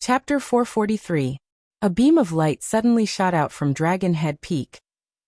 Chapter 443. A beam of light suddenly shot out from Dragon Head Peak,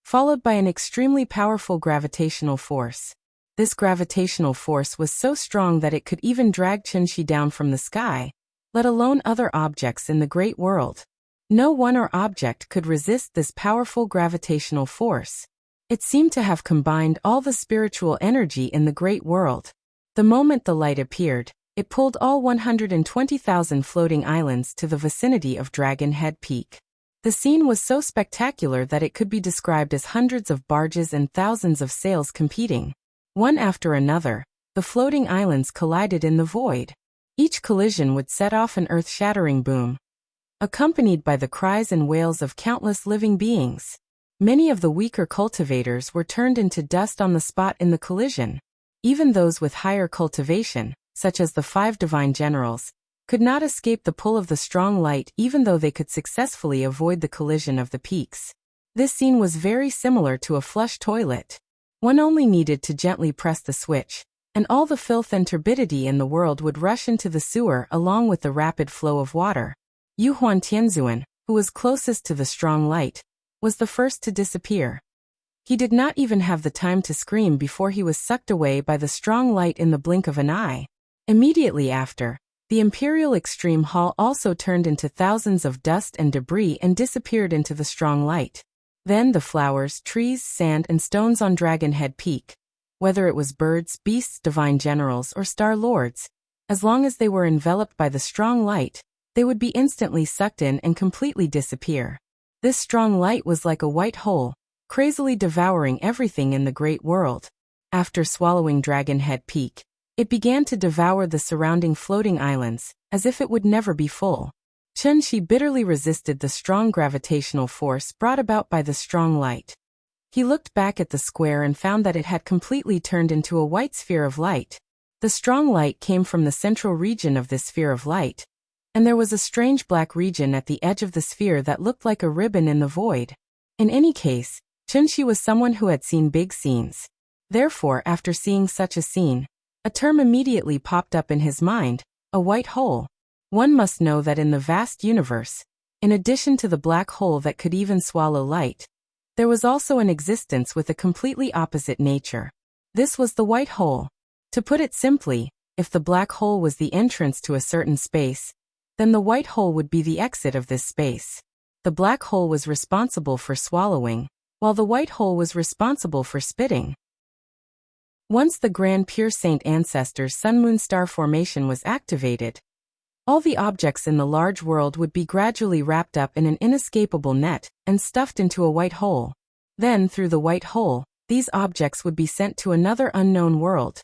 followed by an extremely powerful gravitational force. This gravitational force was so strong that it could even drag Qinshi down from the sky, let alone other objects in the great world. No one or object could resist this powerful gravitational force. It seemed to have combined all the spiritual energy in the great world. The moment the light appeared, it pulled all 120,000 floating islands to the vicinity of Dragon Head Peak. The scene was so spectacular that it could be described as hundreds of barges and thousands of sails competing. One after another, the floating islands collided in the void. Each collision would set off an earth-shattering boom, accompanied by the cries and wails of countless living beings. Many of the weaker cultivators were turned into dust on the spot in the collision. Even those with higher cultivation, such as the 5 divine generals, could not escape the pull of the strong light even though they could successfully avoid the collision of the peaks. This scene was very similar to a flush toilet. One only needed to gently press the switch, and all the filth and turbidity in the world would rush into the sewer along with the rapid flow of water. Yuhuan Tianzuan, who was closest to the strong light, was the first to disappear. He did not even have the time to scream before he was sucked away by the strong light in the blink of an eye. Immediately after, the Imperial Extreme Hall also turned into thousands of dust and debris and disappeared into the strong light. Then the flowers, trees, sand, and stones on Dragon Head Peak, whether it was birds, beasts, divine generals, or star lords, as long as they were enveloped by the strong light, they would be instantly sucked in and completely disappear. This strong light was like a white hole, crazily devouring everything in the great world. After swallowing Dragon Head Peak, it began to devour the surrounding floating islands, as if it would never be full. Qinshi bitterly resisted the strong gravitational force brought about by the strong light. He looked back at the square and found that it had completely turned into a white sphere of light. The strong light came from the central region of this sphere of light, and there was a strange black region at the edge of the sphere that looked like a ribbon in the void. In any case, Qinshi was someone who had seen big scenes. Therefore, after seeing such a scene, a term immediately popped up in his mind: a white hole. One must know that in the vast universe, in addition to the black hole that could even swallow light, there was also an existence with a completely opposite nature. This was the white hole. To put it simply, if the black hole was the entrance to a certain space, then the white hole would be the exit of this space. The black hole was responsible for swallowing, while the white hole was responsible for spitting. Once the Grand Pure Saint Ancestor's Sun-Moon Star formation was activated, all the objects in the large world would be gradually wrapped up in an inescapable net and stuffed into a white hole. Then, through the white hole, these objects would be sent to another unknown world.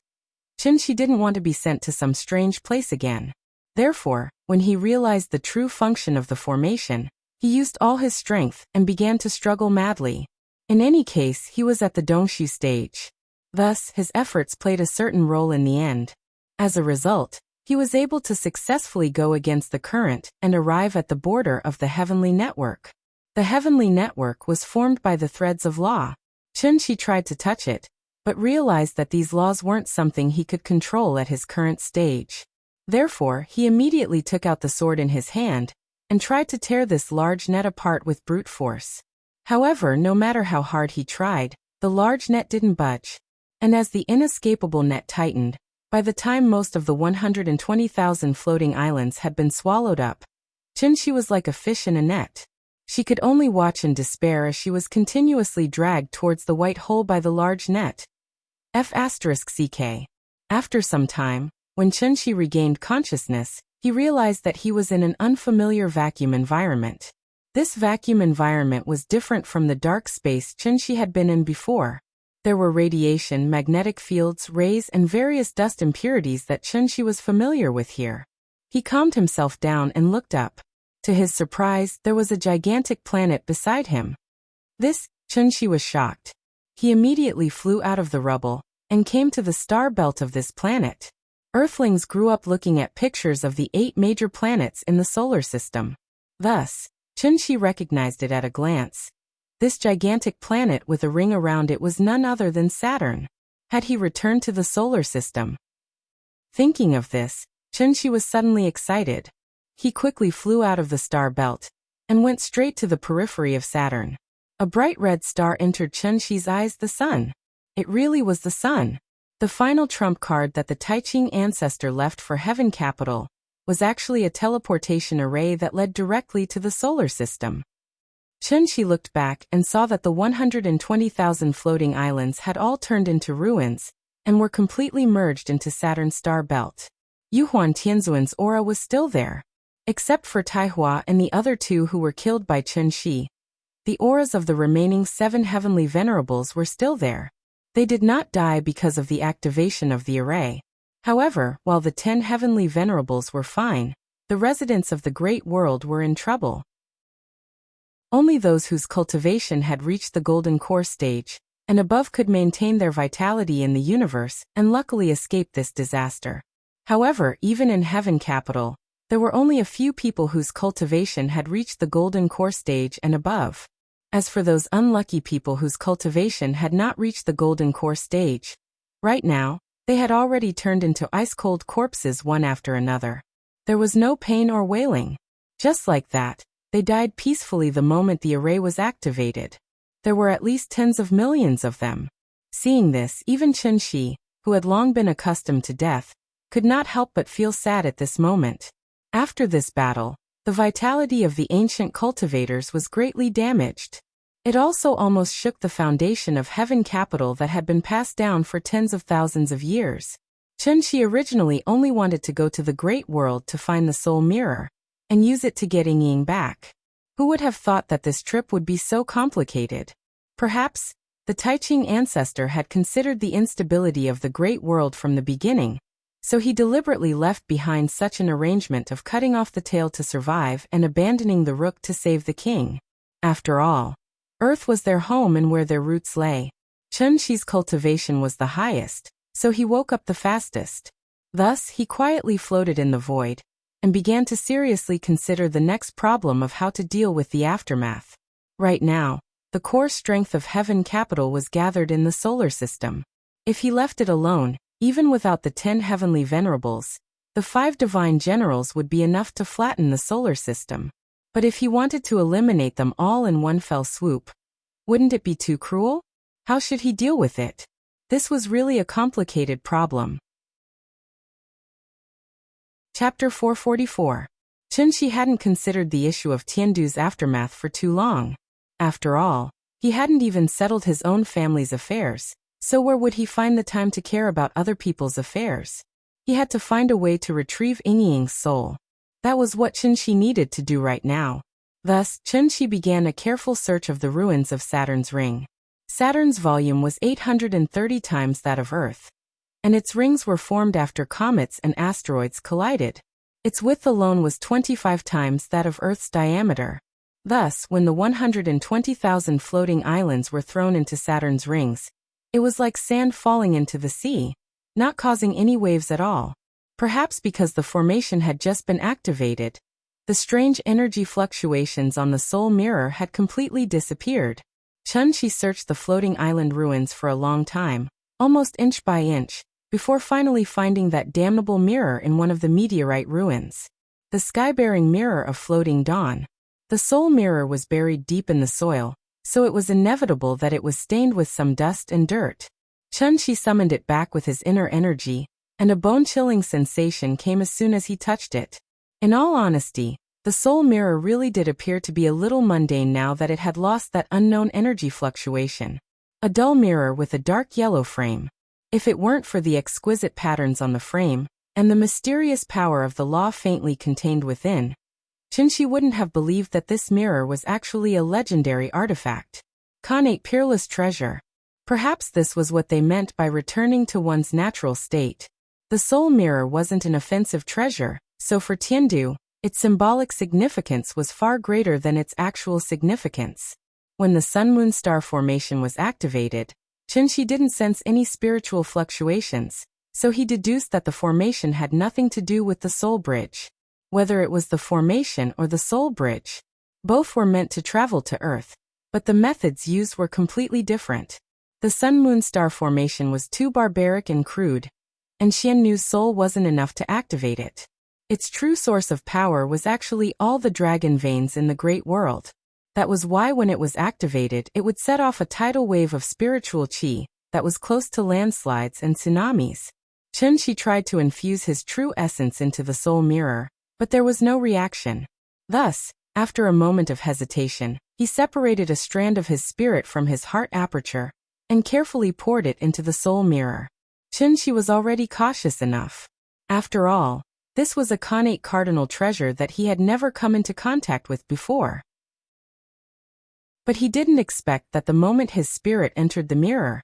Qinshi didn't want to be sent to some strange place again. Therefore, when he realized the true function of the formation, he used all his strength and began to struggle madly. In any case, he was at the Dongshu stage. Thus, his efforts played a certain role in the end. As a result, he was able to successfully go against the current and arrive at the border of the heavenly network. The heavenly network was formed by the threads of law. Qinshi tried to touch it, but realized that these laws weren't something he could control at his current stage. Therefore, he immediately took out the sword in his hand and tried to tear this large net apart with brute force. However, no matter how hard he tried, the large net didn't budge. And as the inescapable net tightened, by the time most of the 120,000 floating islands had been swallowed up, Qinshi was like a fish in a net. She could only watch in despair as she was continuously dragged towards the white hole by the large net. F***ck. After some time, when Qinshi regained consciousness, he realized that he was in an unfamiliar vacuum environment. This vacuum environment was different from the dark space Qinshi had been in before. There were radiation, magnetic fields, rays, and various dust impurities that Qinshi was familiar with here. He calmed himself down and looked up. To his surprise, there was a gigantic planet beside him. Qinshi was shocked. He immediately flew out of the rubble and came to the star belt of this planet. Earthlings grew up looking at pictures of the 8 major planets in the solar system. Thus, Qinshi recognized it at a glance. This gigantic planet with a ring around it was none other than Saturn. Had he returned to the solar system? Thinking of this, Qinshi was suddenly excited. He quickly flew out of the star belt and went straight to the periphery of Saturn. A bright red star entered Chunxi's eyes, the sun. It really was the sun. The final trump card that the Taiching ancestor left for Heaven Capital was actually a teleportation array that led directly to the solar system. Chunxi looked back and saw that the 120,000 floating islands had all turned into ruins and were completely merged into Saturn's star belt. Yuhuan Tianzuan's aura was still there. Except for Taihua and the other two who were killed by Chunxi, the auras of the remaining 7 heavenly venerables were still there. They did not die because of the activation of the array. However, while the 10 heavenly venerables were fine, the residents of the Great World were in trouble. Only those whose cultivation had reached the golden core stage and above could maintain their vitality in the universe and luckily escape this disaster. However, even in Heaven Capital, there were only a few people whose cultivation had reached the golden core stage and above. As for those unlucky people whose cultivation had not reached the golden core stage, right now, they had already turned into ice-cold corpses one after another. There was no pain or wailing. Just like that, they died peacefully the moment the array was activated. There were at least tens of millions of them. Seeing this, even Chunxi, who had long been accustomed to death, could not help but feel sad at this moment. After this battle, the vitality of the ancient cultivators was greatly damaged. It also almost shook the foundation of Heaven Capital that had been passed down for tens of thousands of years. Chunxi originally only wanted to go to the Great World to find the Soul Mirror and use it to get Ying back. Who would have thought that this trip would be so complicated? Perhaps, the Taiching ancestor had considered the instability of the Great World from the beginning, so he deliberately left behind such an arrangement of cutting off the tail to survive and abandoning the rook to save the king. After all, Earth was their home and where their roots lay. Chunxi's cultivation was the highest, so he woke up the fastest. Thus, he quietly floated in the void and began to seriously consider the next problem of how to deal with the aftermath. Right now, the core strength of Heaven Capital was gathered in the solar system. If he left it alone, even without the 10 heavenly venerables, the 5 divine generals would be enough to flatten the solar system. But if he wanted to eliminate them all in one fell swoop, wouldn't it be too cruel? How should he deal with it? This was really a complicated problem. Chapter 444. Chunxi hadn't considered the issue of Tiandu's aftermath for too long. After all, he hadn't even settled his own family's affairs, so where would he find the time to care about other people's affairs? He had to find a way to retrieve Ying's soul. That was what Chunxi needed to do right now. Thus, Chunxi began a careful search of the ruins of Saturn's ring. Saturn's volume was 830 times that of Earth, and its rings were formed after comets and asteroids collided. Its width alone was 25 times that of Earth's diameter. Thus, when the 120,000 floating islands were thrown into Saturn's rings, it was like sand falling into the sea, not causing any waves at all. Perhaps because the formation had just been activated, the strange energy fluctuations on the soul mirror had completely disappeared. Chunxi searched the floating island ruins for a long time, almost inch by inch, before finally finding that damnable mirror in one of the meteorite ruins. The sky-bearing mirror of floating dawn. The soul mirror was buried deep in the soil, so it was inevitable that it was stained with some dust and dirt. Chunxi summoned it back with his inner energy, and a bone-chilling sensation came as soon as he touched it. In all honesty, the soul mirror really did appear to be a little mundane now that it had lost that unknown energy fluctuation. A dull mirror with a dark yellow frame. If it weren't for the exquisite patterns on the frame, and the mysterious power of the law faintly contained within, Chunxi wouldn't have believed that this mirror was actually a legendary artifact. Connate peerless treasure. Perhaps this was what they meant by returning to one's natural state. The soul mirror wasn't an offensive treasure, so for Tiandu, its symbolic significance was far greater than its actual significance. When the sun-moon star formation was activated, Chunxi didn't sense any spiritual fluctuations, so he deduced that the formation had nothing to do with the soul bridge. Whether it was the formation or the soul bridge, both were meant to travel to Earth, but the methods used were completely different. The sun-moon star formation was too barbaric and crude, and Xiannu's soul wasn't enough to activate it. Its true source of power was actually all the dragon veins in the great world. That was why when it was activated, it would set off a tidal wave of spiritual qi that was close to landslides and tsunamis. Chunxi tried to infuse his true essence into the soul mirror, but there was no reaction. Thus, after a moment of hesitation, he separated a strand of his spirit from his heart aperture and carefully poured it into the soul mirror. Chunxi was already cautious enough. After all, this was a connate cardinal treasure that he had never come into contact with before. But he didn't expect that the moment his spirit entered the mirror,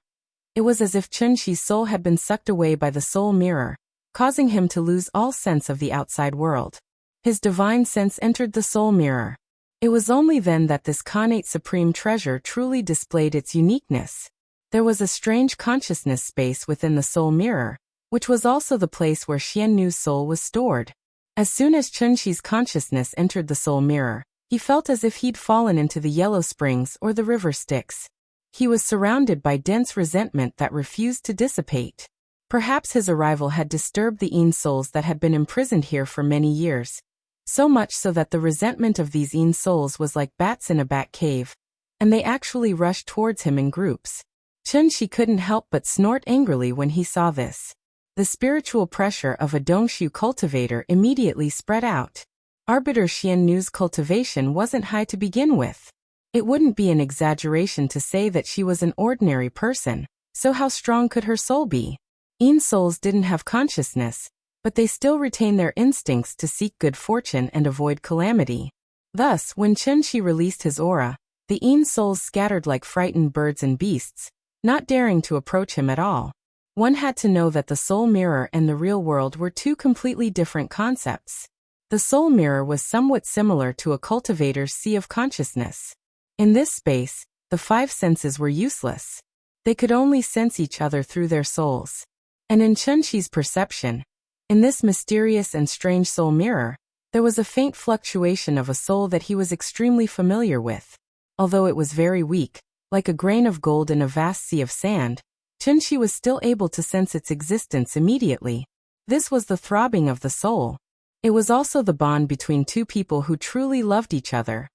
it was as if Chunxi's soul had been sucked away by the soul mirror, causing him to lose all sense of the outside world. His divine sense entered the soul mirror. It was only then that this connate supreme treasure truly displayed its uniqueness. There was a strange consciousness space within the soul mirror, which was also the place where Xiannu's soul was stored. As soon as Chunxi's consciousness entered the soul mirror, he felt as if he'd fallen into the yellow springs or the river Styx. He was surrounded by dense resentment that refused to dissipate. Perhaps his arrival had disturbed the Yin souls that had been imprisoned here for many years. So much so that the resentment of these Yin souls was like bats in a bat cave, and they actually rushed towards him in groups. Chunxi couldn't help but snort angrily when he saw this. The spiritual pressure of a Dongshu cultivator immediately spread out. Arbiter Xiannu's cultivation wasn't high to begin with. It wouldn't be an exaggeration to say that she was an ordinary person, so how strong could her soul be? Yin souls didn't have consciousness, but they still retain their instincts to seek good fortune and avoid calamity. Thus, when Chunxi released his aura, the Yin souls scattered like frightened birds and beasts, not daring to approach him at all. One had to know that the soul mirror and the real world were two completely different concepts. The soul mirror was somewhat similar to a cultivator's sea of consciousness. In this space, the five senses were useless. They could only sense each other through their souls. And in Chunxi's perception, in this mysterious and strange soul mirror, there was a faint fluctuation of a soul that he was extremely familiar with. Although it was very weak, like a grain of gold in a vast sea of sand, Chunxi was still able to sense its existence immediately. This was the throbbing of the soul. It was also the bond between two people who truly loved each other.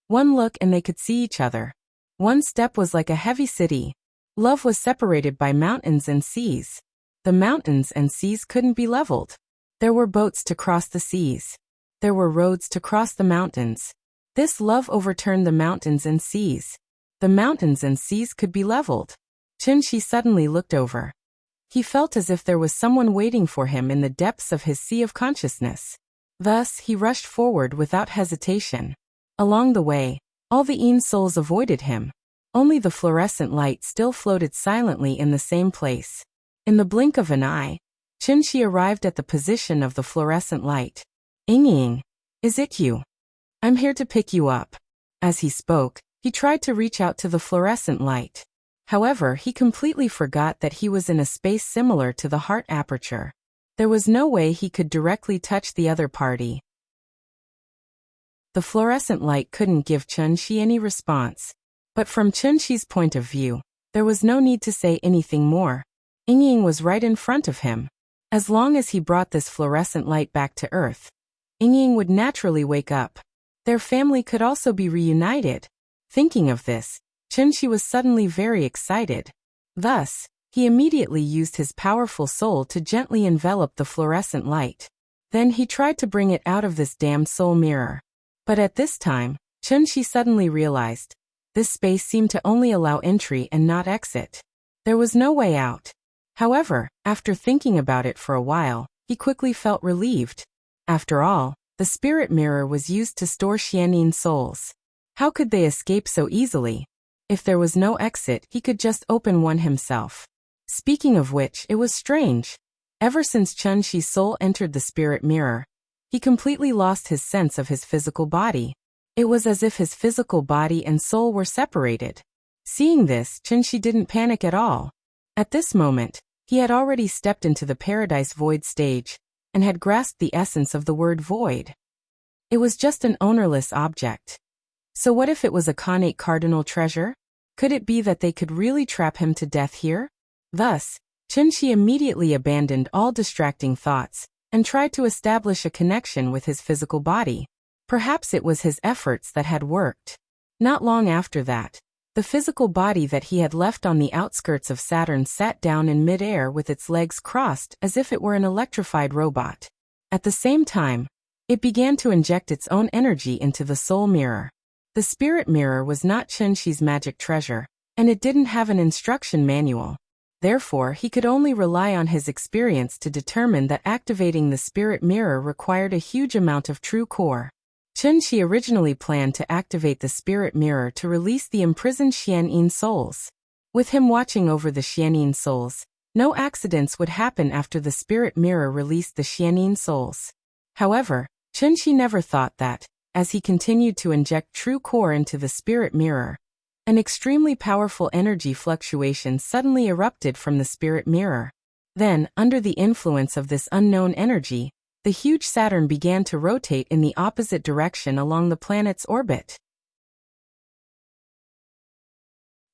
One look and they could see each other. One step was like a heavy city. Love was separated by mountains and seas. The mountains and seas couldn't be leveled. There were boats to cross the seas. There were roads to cross the mountains. This love overturned the mountains and seas. The mountains and seas could be leveled. Chunxi suddenly looked over. He felt as if there was someone waiting for him in the depths of his sea of consciousness. Thus, he rushed forward without hesitation. Along the way, all the Yin souls avoided him. Only the fluorescent light still floated silently in the same place. In the blink of an eye, Chunxi arrived at the position of the fluorescent light. "Ying, is it you? I'm here to pick you up." As he spoke, he tried to reach out to the fluorescent light. However, he completely forgot that he was in a space similar to the heart aperture. There was no way he could directly touch the other party. The fluorescent light couldn't give Chunxi any response. But from Chunxi's point of view, there was no need to say anything more. Ying was right in front of him. As long as he brought this fluorescent light back to Earth, Ying would naturally wake up. Their family could also be reunited. Thinking of this, Chunxi was suddenly very excited. Thus, he immediately used his powerful soul to gently envelop the fluorescent light. Then he tried to bring it out of this damned soul mirror. But at this time, Chunxi suddenly realized, this space seemed to only allow entry and not exit. There was no way out. However, after thinking about it for a while, he quickly felt relieved. After all, the spirit mirror was used to store Xianyin's souls. How could they escape so easily? If there was no exit, he could just open one himself. Speaking of which, it was strange. Ever since Chunxi's soul entered the spirit mirror, he completely lost his sense of his physical body. It was as if his physical body and soul were separated. Seeing this, Chunxi didn't panic at all. At this moment, he had already stepped into the paradise void stage, and had grasped the essence of the word void. It was just an ownerless object. So what if it was a connate cardinal treasure? Could it be that they could really trap him to death here? Thus, Chunxi immediately abandoned all distracting thoughts, and tried to establish a connection with his physical body. Perhaps it was his efforts that had worked. Not long after that, the physical body that he had left on the outskirts of Saturn sat down in mid-air with its legs crossed as if it were an electrified robot. At the same time, it began to inject its own energy into the soul mirror. The spirit mirror was not Chunxi's magic treasure, and it didn't have an instruction manual. Therefore, he could only rely on his experience to determine that activating the spirit mirror required a huge amount of true core. Chunxi originally planned to activate the spirit mirror to release the imprisoned Xianyin souls. With him watching over the Xianyin souls, no accidents would happen after the spirit mirror released the Xianyin souls. However, Chunxi never thought that, as he continued to inject true core into the spirit mirror, an extremely powerful energy fluctuation suddenly erupted from the spirit mirror. Then, under the influence of this unknown energy, the huge Saturn began to rotate in the opposite direction along the planet's orbit.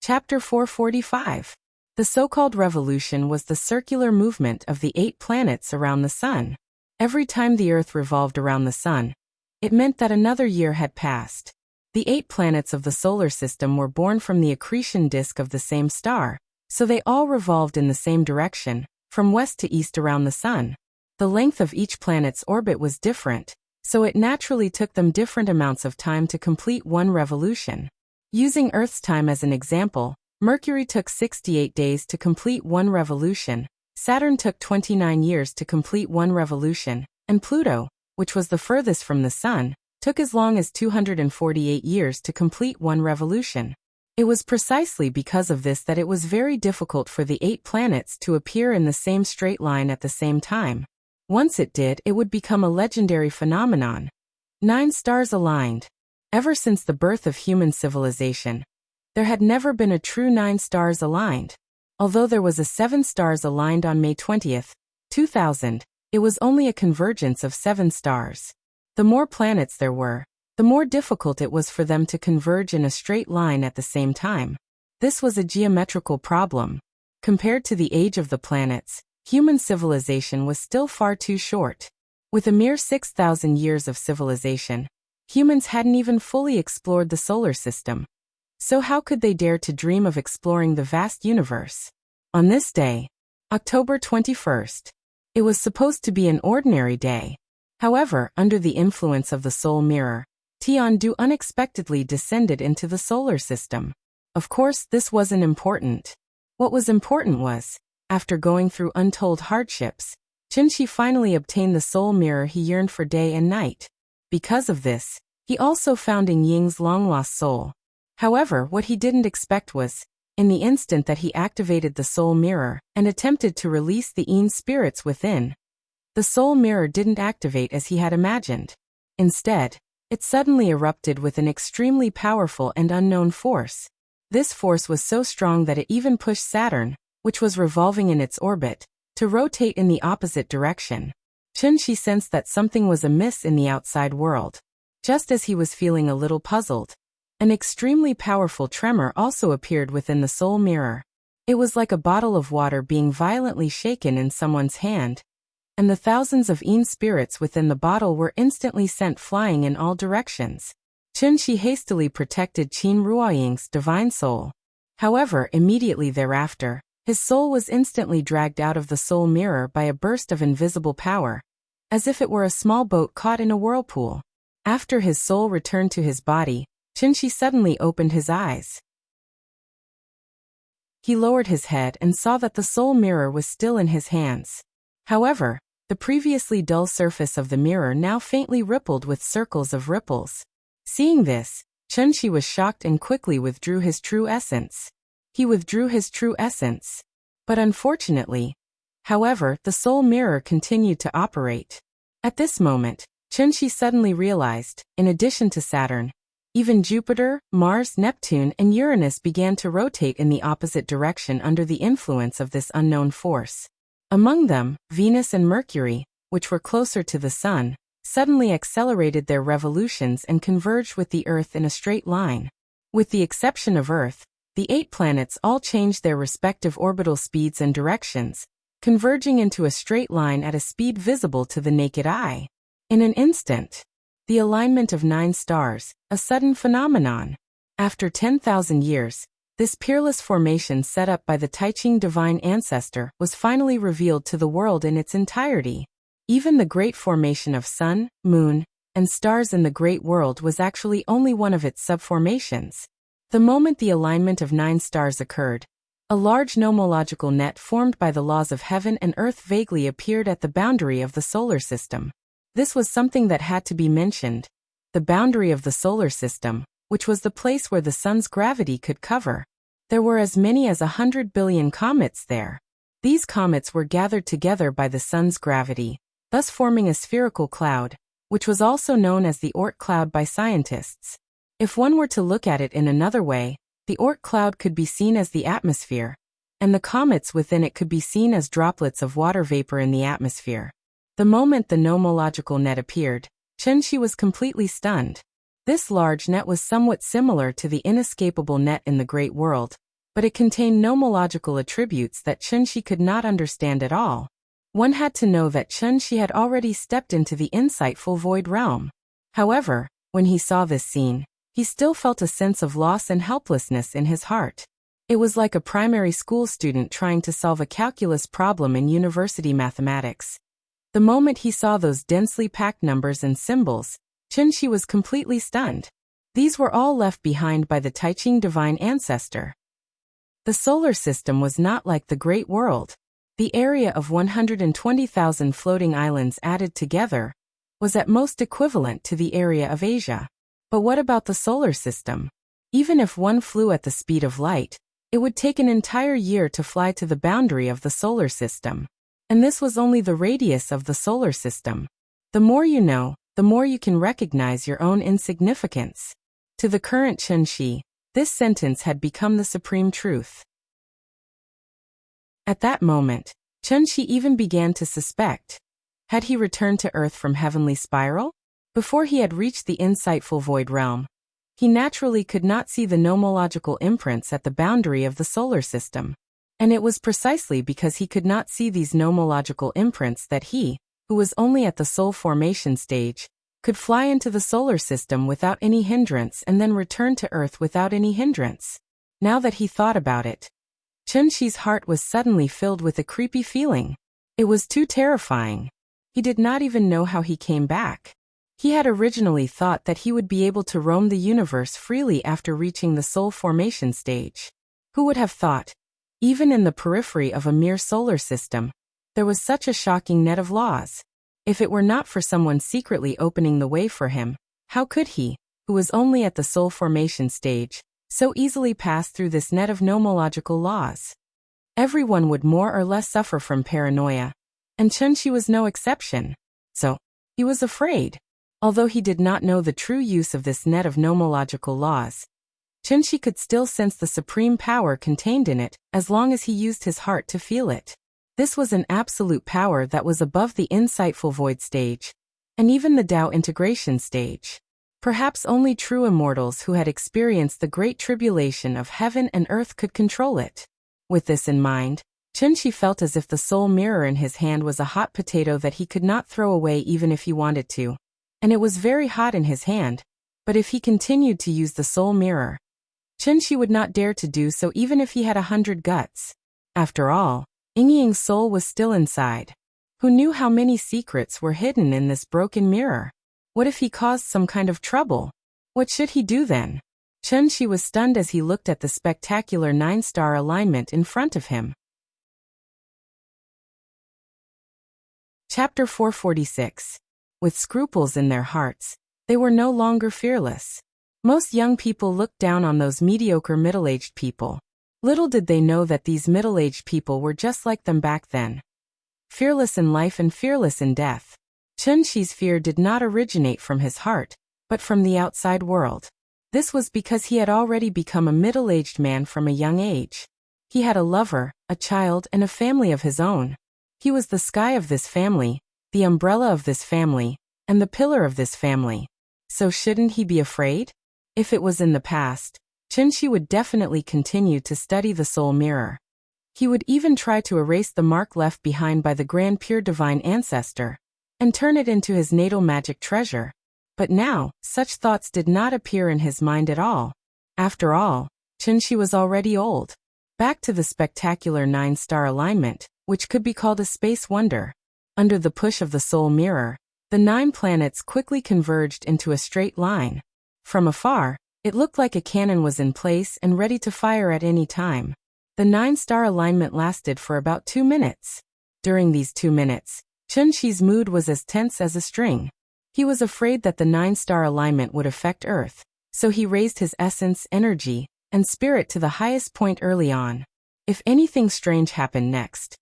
Chapter 445. The so-called revolution was the circular movement of the 8 planets around the Sun. Every time the Earth revolved around the Sun, it meant that another year had passed. The 8 planets of the solar system were born from the accretion disk of the same star, so they all revolved in the same direction, from west to east around the Sun. The length of each planet's orbit was different, so it naturally took them different amounts of time to complete one revolution. Using Earth's time as an example, Mercury took 68 days to complete one revolution, Saturn took 29 years to complete one revolution, and Pluto, which was the furthest from the Sun, took as long as 248 years to complete one revolution. It was precisely because of this that it was very difficult for the 8 planets to appear in the same straight line at the same time. Once it did, it would become a legendary phenomenon. 9 stars aligned. Ever since the birth of human civilization, there had never been a true 9 stars aligned. Although there was a 7 stars aligned on May 20, 2000, it was only a convergence of 7 stars. The more planets there were, the more difficult it was for them to converge in a straight line at the same time. This was a geometrical problem. Compared to the age of the planets, human civilization was still far too short. With a mere 6,000 years of civilization, humans hadn't even fully explored the solar system. So how could they dare to dream of exploring the vast universe? On this day, October 21st, it was supposed to be an ordinary day. However, under the influence of the soul mirror, Tiandu unexpectedly descended into the solar system. Of course, this wasn't important. What was important was, after going through untold hardships, Chunxi finally obtained the soul mirror he yearned for day and night. Because of this, he also found in Ying's long-lost soul. However, what he didn't expect was, in the instant that he activated the soul mirror and attempted to release the Yin spirits within, the soul mirror didn't activate as he had imagined. Instead, it suddenly erupted with an extremely powerful and unknown force. This force was so strong that it even pushed Saturn, which was revolving in its orbit, to rotate in the opposite direction. Chunxi sensed that something was amiss in the outside world. Just as he was feeling a little puzzled, an extremely powerful tremor also appeared within the soul mirror. It was like a bottle of water being violently shaken in someone's hand, and the thousands of Yin spirits within the bottle were instantly sent flying in all directions. Chunxi hastily protected Qin Ruoying's divine soul. However, immediately thereafter, his soul was instantly dragged out of the soul mirror by a burst of invisible power, as if it were a small boat caught in a whirlpool. After his soul returned to his body, Chunxi suddenly opened his eyes. He lowered his head and saw that the soul mirror was still in his hands. However, the previously dull surface of the mirror now faintly rippled with circles of ripples. Seeing this, Chunxi was shocked and quickly withdrew his true essence. He withdrew his true essence. But unfortunately, however, the soul mirror continued to operate. At this moment, Chunxi suddenly realized, in addition to Saturn, even Jupiter, Mars, Neptune, and Uranus began to rotate in the opposite direction under the influence of this unknown force. Among them, Venus and Mercury, which were closer to the Sun, suddenly accelerated their revolutions and converged with the Earth in a straight line. With the exception of Earth, the 8 planets all changed their respective orbital speeds and directions, converging into a straight line at a speed visible to the naked eye. In an instant, the alignment of 9 stars, a sudden phenomenon. After 10,000 years, this peerless formation set up by the Taiching divine ancestor was finally revealed to the world in its entirety. Even the great formation of sun, moon, and stars in the great world was actually only one of its subformations. The moment the alignment of 9 stars occurred, a large nomological net formed by the laws of heaven and earth vaguely appeared at the boundary of the solar system. This was something that had to be mentioned. The boundary of the solar system, which was the place where the sun's gravity could cover. There were as many as 100 billion comets there. These comets were gathered together by the sun's gravity, thus forming a spherical cloud, which was also known as the Oort cloud by scientists. If one were to look at it in another way, the Oort cloud could be seen as the atmosphere, and the comets within it could be seen as droplets of water vapor in the atmosphere. The moment the nomological net appeared, Chenxi was completely stunned. This large net was somewhat similar to the inescapable net in the great world, but it contained nomological attributes that Chenxi could not understand at all. One had to know that Chenxi had already stepped into the insightful void realm. However, when he saw this scene, he still felt a sense of loss and helplessness in his heart. It was like a primary school student trying to solve a calculus problem in university mathematics. The moment he saw those densely packed numbers and symbols, Chenxi was completely stunned. These were all left behind by the Taiching divine ancestor. The solar system was not like the great world. The area of 120,000 floating islands added together was at most equivalent to the area of Asia. But what about the solar system? Even if one flew at the speed of light, it would take an entire year to fly to the boundary of the solar system. And this was only the radius of the solar system. The more you know, the more you can recognize your own insignificance. To the current Chenxi, this sentence had become the supreme truth. At that moment, Chenxi even began to suspect. Had he returned to Earth from heavenly spiral? Before he had reached the insightful void realm, he naturally could not see the nomological imprints at the boundary of the solar system. And it was precisely because he could not see these nomological imprints that he, who was only at the soul formation stage, could fly into the solar system without any hindrance and then return to Earth without any hindrance. Now that he thought about it, Chenxi's heart was suddenly filled with a creepy feeling. It was too terrifying. He did not even know how he came back. He had originally thought that he would be able to roam the universe freely after reaching the soul formation stage. Who would have thought? Even in the periphery of a mere solar system, there was such a shocking net of laws. If it were not for someone secretly opening the way for him, how could he, who was only at the soul formation stage, so easily pass through this net of nomological laws? Everyone would more or less suffer from paranoia, and Chenxi was no exception. So, he was afraid. Although he did not know the true use of this net of nomological laws, Chenxi could still sense the supreme power contained in it, as long as he used his heart to feel it. This was an absolute power that was above the insightful void stage, and even the Tao integration stage. Perhaps only true immortals who had experienced the great tribulation of heaven and earth could control it. With this in mind, Chenxi felt as if the soul mirror in his hand was a hot potato that he could not throw away even if he wanted to. And it was very hot in his hand, but if he continued to use the soul mirror, Chenxi would not dare to do so even if he had 100 guts. After all, Yingying's soul was still inside. Who knew how many secrets were hidden in this broken mirror? What if he caused some kind of trouble? What should he do then? Chenxi was stunned as he looked at the spectacular 9-star alignment in front of him. Chapter 446. With scruples in their hearts, they were no longer fearless. Most young people looked down on those mediocre middle-aged people. Little did they know that these middle-aged people were just like them back then. Fearless in life and fearless in death. Chenxi's fear did not originate from his heart, but from the outside world. This was because he had already become a middle-aged man from a young age. He had a lover, a child, and a family of his own. He was the sky of this family, the umbrella of this family, and the pillar of this family. So shouldn't he be afraid? If it was in the past, Chenxi would definitely continue to study the soul mirror. He would even try to erase the mark left behind by the Grand Pure Divine Ancestor and turn it into his natal magic treasure. But now, such thoughts did not appear in his mind at all. After all, Chunxi was already old. Back to the spectacular 9-star alignment, which could be called a space wonder. Under the push of the soul mirror, the 9 planets quickly converged into a straight line. From afar, it looked like a cannon was in place and ready to fire at any time. The 9-star alignment lasted for about 2 minutes. During these 2 minutes, Chunxi's mood was as tense as a string. He was afraid that the 9-star alignment would affect Earth, so he raised his essence, energy, and spirit to the highest point early on. If anything strange happened next,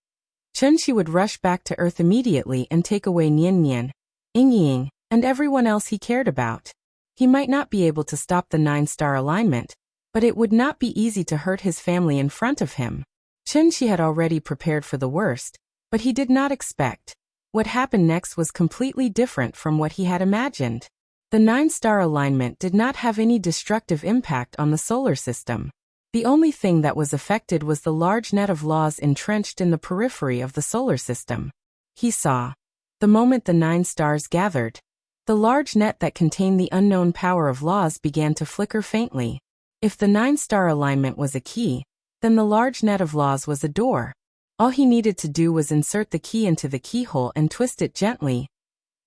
Chunxi would rush back to Earth immediately and take away Nian, Ying, and everyone else he cared about. He might not be able to stop the 9-star alignment, but it would not be easy to hurt his family in front of him. Chunxi had already prepared for the worst, but he did not expect. What happened next was completely different from what he had imagined. The 9-star alignment did not have any destructive impact on the solar system. The only thing that was affected was the large net of laws entrenched in the periphery of the solar system. He saw. The moment the 9 stars gathered, the large net that contained the unknown power of laws began to flicker faintly. If the 9-star alignment was a key, then the large net of laws was a door. All he needed to do was insert the key into the keyhole and twist it gently.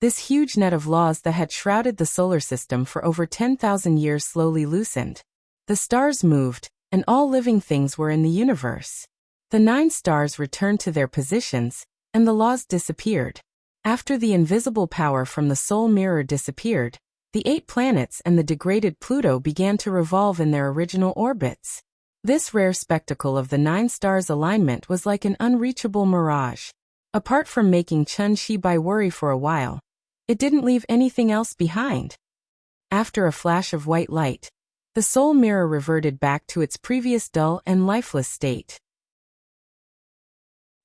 This huge net of laws that had shrouded the solar system for over 10,000 years slowly loosened. The stars moved, and all living things were in the universe. The 9 stars returned to their positions, and the laws disappeared. After the invisible power from the soul mirror disappeared, the 8 planets and the degraded Pluto began to revolve in their original orbits. This rare spectacle of the 9 stars alignment was like an unreachable mirage. Apart from making Chunxi worry for a while, it didn't leave anything else behind. After a flash of white light, the soul mirror reverted back to its previous dull and lifeless state.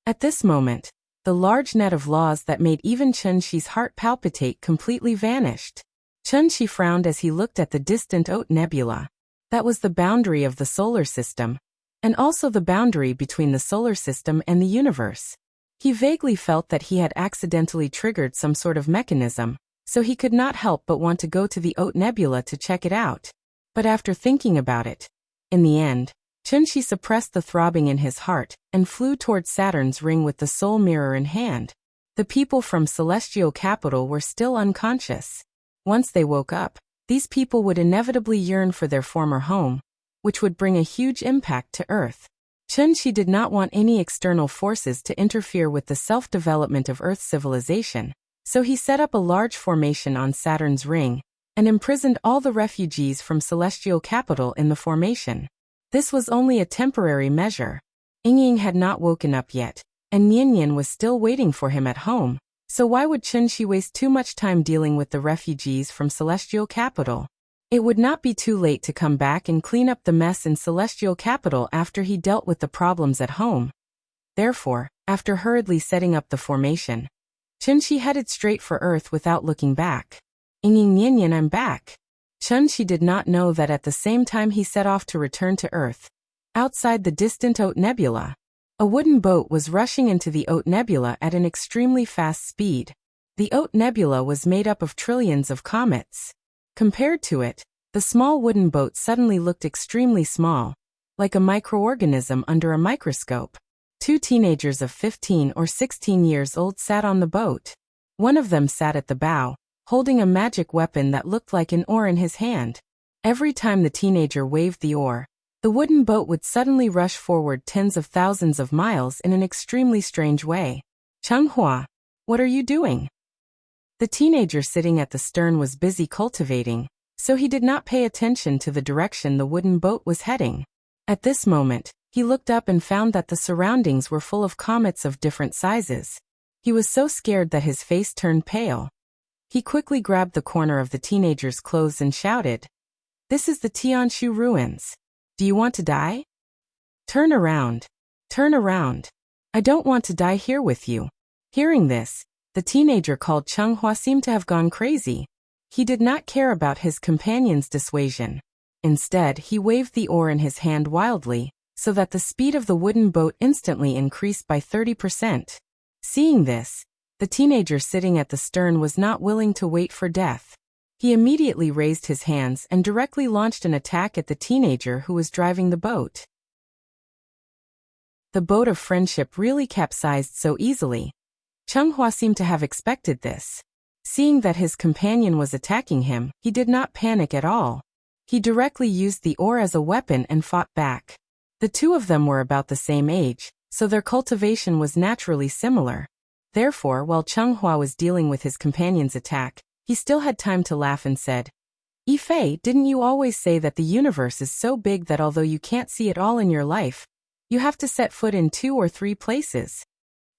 At this moment, the large net of laws that made even Chunxi's heart palpitate completely vanished. Chunxi frowned as he looked at the distant Haute Nebula. That was the boundary of the solar system, and also the boundary between the solar system and the universe. He vaguely felt that he had accidentally triggered some sort of mechanism, so he could not help but want to go to the Haute Nebula to check it out. But after thinking about it, in the end, Chunxi suppressed the throbbing in his heart and flew towards Saturn's ring with the soul mirror in hand. The people from Celestial Capital were still unconscious. Once they woke up, these people would inevitably yearn for their former home, which would bring a huge impact to Earth. Chunxi did not want any external forces to interfere with the self-development of Earth's civilization, so he set up a large formation on Saturn's ring and imprisoned all the refugees from Celestial Capital in the formation. This was only a temporary measure. Ying had not woken up yet, and Nian was still waiting for him at home, so why would Chunxi waste too much time dealing with the refugees from Celestial Capital? It would not be too late to come back and clean up the mess in Celestial Capital after he dealt with the problems at home. Therefore, after hurriedly setting up the formation, Chunxi headed straight for Earth without looking back. Nian, I'm back. Chunxi did not know that at the same time he set off to return to Earth. Outside the distant Haute Nebula, a wooden boat was rushing into the Haute Nebula at an extremely fast speed. The Haute Nebula was made up of trillions of comets. Compared to it, the small wooden boat suddenly looked extremely small, like a microorganism under a microscope. 2 teenagers of 15 or 16 years old sat on the boat. One of them sat at the bow, holding a magic weapon that looked like an oar in his hand. Every time the teenager waved the oar, the wooden boat would suddenly rush forward tens of thousands of miles in an extremely strange way. Changhua, what are you doing? The teenager sitting at the stern was busy cultivating, so he did not pay attention to the direction the wooden boat was heading. At this moment, he looked up and found that the surroundings were full of comets of different sizes. He was so scared that his face turned pale. He quickly grabbed the corner of the teenager's clothes and shouted, "This is the Tianshu ruins. Do you want to die? Turn around. Turn around. I don't want to die here with you." Hearing this, the teenager called Changhua seemed to have gone crazy. He did not care about his companion's dissuasion. Instead, he waved the oar in his hand wildly, so that the speed of the wooden boat instantly increased by 30%. Seeing this, the teenager sitting at the stern was not willing to wait for death. He immediately raised his hands and directly launched an attack at the teenager who was driving the boat. The boat of friendship really capsized so easily. Changhua seemed to have expected this. Seeing that his companion was attacking him, he did not panic at all. He directly used the oar as a weapon and fought back. The two of them were about the same age, so their cultivation was naturally similar. Therefore, while Changhua was dealing with his companion's attack, he still had time to laugh and said, "Yifei, didn't you always say that the universe is so big that although you can't see it all in your life, you have to set foot in 2 or 3 places?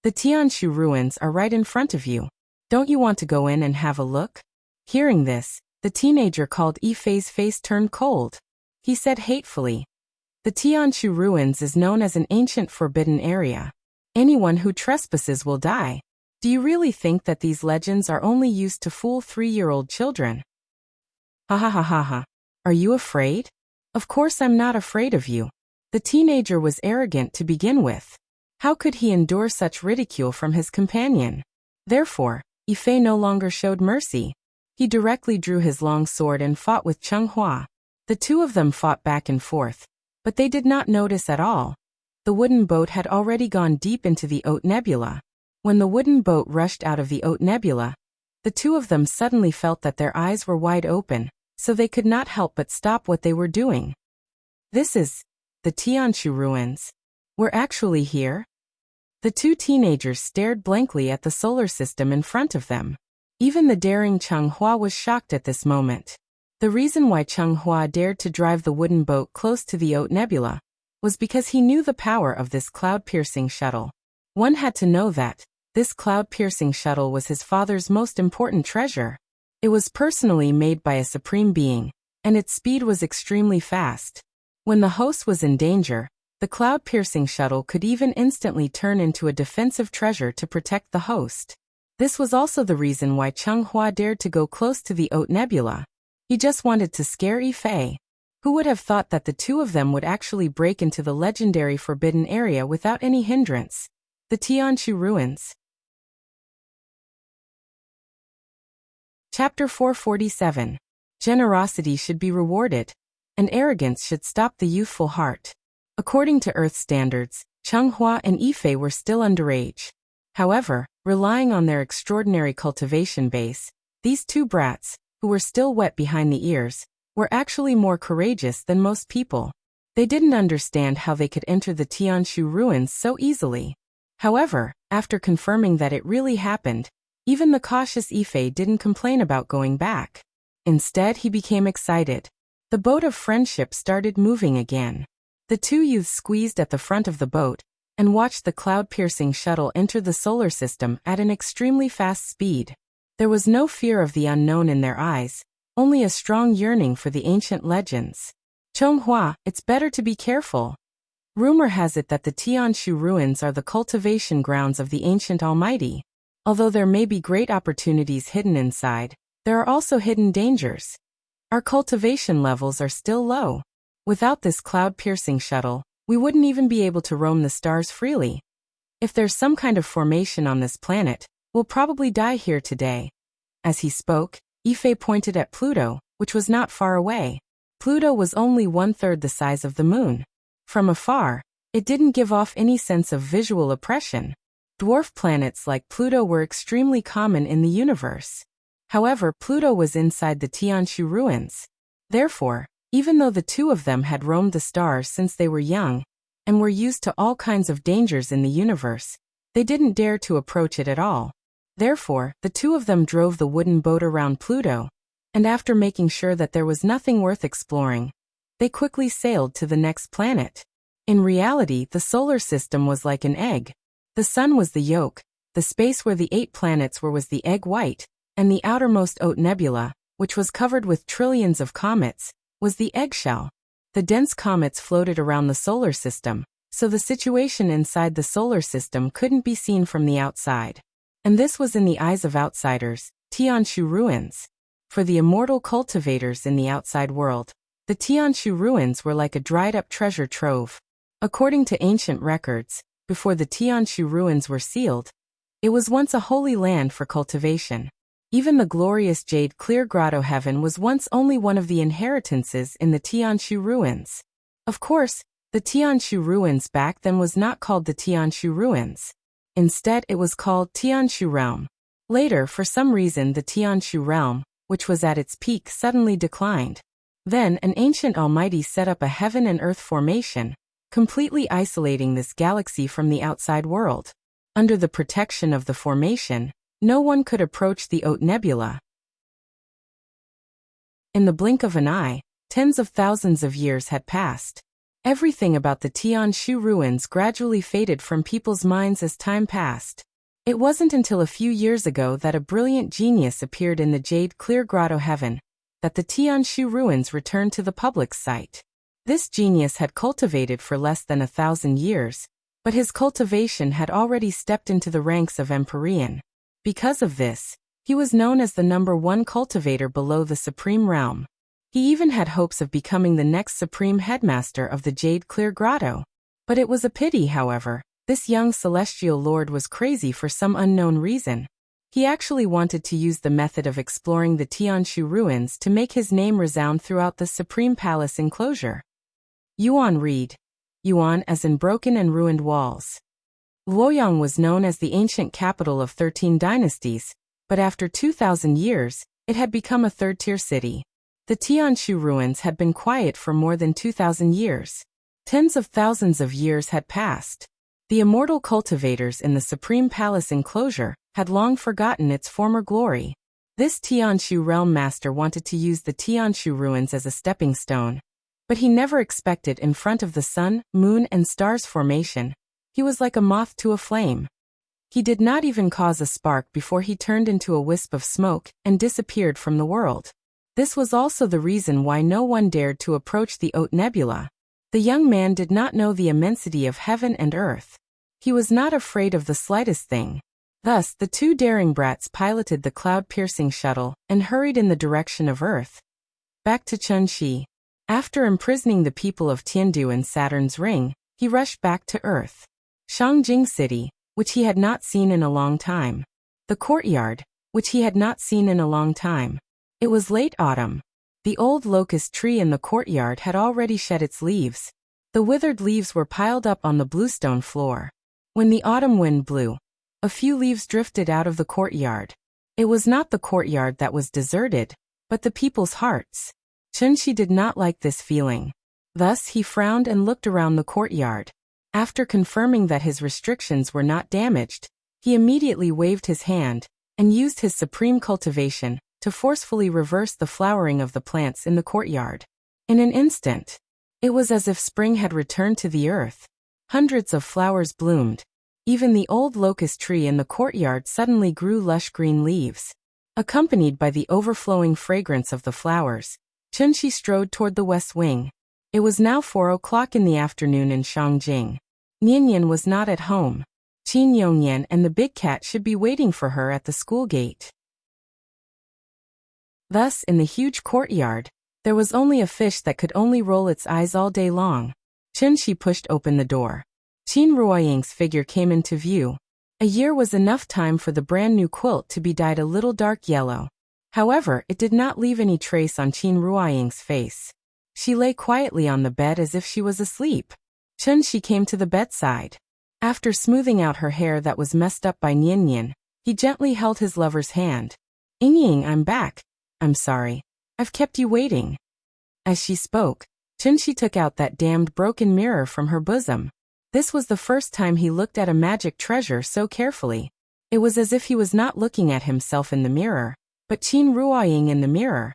The Tianshu ruins are right in front of you. Don't you want to go in and have a look?" Hearing this, the teenager called Yifei's face turned cold. He said hatefully, "The Tianshu ruins is known as an ancient forbidden area. Anyone who trespasses will die. Do you really think that these legends are only used to fool 3-year-old children?" "Ha ha ha ha ha. Are you afraid?" "Of course I'm not afraid of you." The teenager was arrogant to begin with. How could he endure such ridicule from his companion? Therefore, Yifei no longer showed mercy. He directly drew his long sword and fought with Changhua. The two of them fought back and forth, but they did not notice at all. The wooden boat had already gone deep into the Haute Nebula. When the wooden boat rushed out of the Haute Nebula, the two of them suddenly felt that their eyes were wide open, so they could not help but stop what they were doing. "This is the Tianshu ruins. We're actually here?" The two teenagers stared blankly at the solar system in front of them. Even the daring Changhua was shocked at this moment. The reason why Changhua dared to drive the wooden boat close to the Haute Nebula was because he knew the power of this cloud-piercing shuttle. One had to know that this cloud-piercing shuttle was his father's most important treasure. It was personally made by a supreme being, and its speed was extremely fast. When the host was in danger, the cloud-piercing shuttle could even instantly turn into a defensive treasure to protect the host. This was also the reason why Changhua dared to go close to the Haute Nebula. He just wanted to scare Yifei. Who would have thought that the two of them would actually break into the legendary forbidden area without any hindrance? The Tianshu ruins. Chapter 447. Generosity should be rewarded, and arrogance should stop the youthful heart. According to Earth standards, Changhua and Yifei were still underage. However, relying on their extraordinary cultivation base, these two brats, who were still wet behind the ears, were actually more courageous than most people. They didn't understand how they could enter the Tianshu ruins so easily. However, after confirming that it really happened, even the cautious Yifei didn't complain about going back. Instead, he became excited. The boat of friendship started moving again. The two youths squeezed at the front of the boat and watched the cloud-piercing shuttle enter the solar system at an extremely fast speed. There was no fear of the unknown in their eyes, only a strong yearning for the ancient legends. "Changhua, it's better to be careful. Rumor has it that the Tianshu ruins are the cultivation grounds of the ancient Almighty. Although there may be great opportunities hidden inside, there are also hidden dangers. Our cultivation levels are still low. Without this cloud-piercing shuttle, we wouldn't even be able to roam the stars freely. If there's some kind of formation on this planet, we'll probably die here today." As he spoke, Yifei pointed at Pluto, which was not far away. Pluto was only 1/3 the size of the moon. From afar, it didn't give off any sense of visual oppression. Dwarf planets like Pluto were extremely common in the universe. However, Pluto was inside the Tianshu ruins. Therefore, even though the two of them had roamed the stars since they were young, and were used to all kinds of dangers in the universe, they didn't dare to approach it at all. Therefore, the two of them drove the wooden boat around Pluto, and after making sure that there was nothing worth exploring, they quickly sailed to the next planet. In reality, the solar system was like an egg. The sun was the yolk, the space where the 8 planets were was the egg white, and the outermost Haute Nebula, which was covered with trillions of comets, was the eggshell. The dense comets floated around the solar system, so the situation inside the solar system couldn't be seen from the outside. And this was in the eyes of outsiders, Tianshu ruins. For the immortal cultivators in the outside world, the Tianshu ruins were like a dried-up treasure trove. According to ancient records, before the Tianshu ruins were sealed, it was once a holy land for cultivation. Even the glorious jade clear grotto heaven was once only one of the inheritances in the Tianshu ruins. Of course, the Tianshu ruins back then was not called the Tianshu ruins. Instead, it was called Tianshu realm. Later, for some reason, the Tianshu realm, which was at its peak, suddenly declined. Then, an ancient almighty set up a heaven and earth formation, completely isolating this galaxy from the outside world. Under the protection of the formation, no one could approach the Haute Nebula. In the blink of an eye, tens of thousands of years had passed. Everything about the Tianshu ruins gradually faded from people's minds as time passed. It wasn't until a few years ago that a brilliant genius appeared in the jade clear grotto heaven that the Tianshu ruins returned to the public's sight. This genius had cultivated for less than 1,000 years, but his cultivation had already stepped into the ranks of Empyrean. Because of this, he was known as the #1 cultivator below the supreme realm. He even had hopes of becoming the next supreme headmaster of the Jade Clear Grotto. But it was a pity, however, this young celestial lord was crazy for some unknown reason. He actually wanted to use the method of exploring the Tianshu ruins to make his name resound throughout the supreme palace enclosure. Yuan read. Yuan as in broken and ruined walls. Luoyang was known as the ancient capital of 13 dynasties, but after 2,000 years, it had become a third-tier city. The Tianshu ruins had been quiet for more than 2,000 years. Tens of thousands of years had passed. The immortal cultivators in the supreme palace enclosure had long forgotten its former glory. This Tianshu realm master wanted to use the Tianshu ruins as a stepping stone. But he never expected in front of the sun, moon, and stars formation. He was like a moth to a flame. He did not even cause a spark before he turned into a wisp of smoke and disappeared from the world. This was also the reason why no one dared to approach the Haute Nebula. The young man did not know the immensity of heaven and earth. He was not afraid of the slightest thing. Thus, the two daring brats piloted the cloud-piercing shuttle and hurried in the direction of Earth. Back to Chunxi. After imprisoning the people of Tiandu in Saturn's ring, he rushed back to Earth. Shangjing City, which he had not seen in a long time. The courtyard, which he had not seen in a long time. It was late autumn. The old locust tree in the courtyard had already shed its leaves. The withered leaves were piled up on the bluestone floor. When the autumn wind blew, a few leaves drifted out of the courtyard. It was not the courtyard that was deserted, but the people's hearts. Chunxi did not like this feeling. Thus he frowned and looked around the courtyard. After confirming that his restrictions were not damaged, he immediately waved his hand and used his supreme cultivation to forcefully reverse the flowering of the plants in the courtyard. In an instant, it was as if spring had returned to the earth. Hundreds of flowers bloomed. Even the old locust tree in the courtyard suddenly grew lush green leaves. Accompanied by the overflowing fragrance of the flowers, Chunxi strode toward the west wing. It was now 4 o'clock in the afternoon in Shangjing. Nianyan was not at home. Qin Yongyan and the big cat should be waiting for her at the school gate. Thus, in the huge courtyard, there was only a fish that could only roll its eyes all day long. Chunxi pushed open the door. Qin Ruoying's figure came into view. A year was enough time for the brand new quilt to be dyed a little dark yellow. However, it did not leave any trace on Qin Ruoying's face. She lay quietly on the bed as if she was asleep. Chunxi came to the bedside. After smoothing out her hair that was messed up by Nianyan, he gently held his lover's hand. "Yingying, I'm back. I'm sorry. I've kept you waiting." As she spoke, Chunxi took out that damned broken mirror from her bosom. This was the first time he looked at a magic treasure so carefully. It was as if he was not looking at himself in the mirror, but Qin Ruoying in the mirror.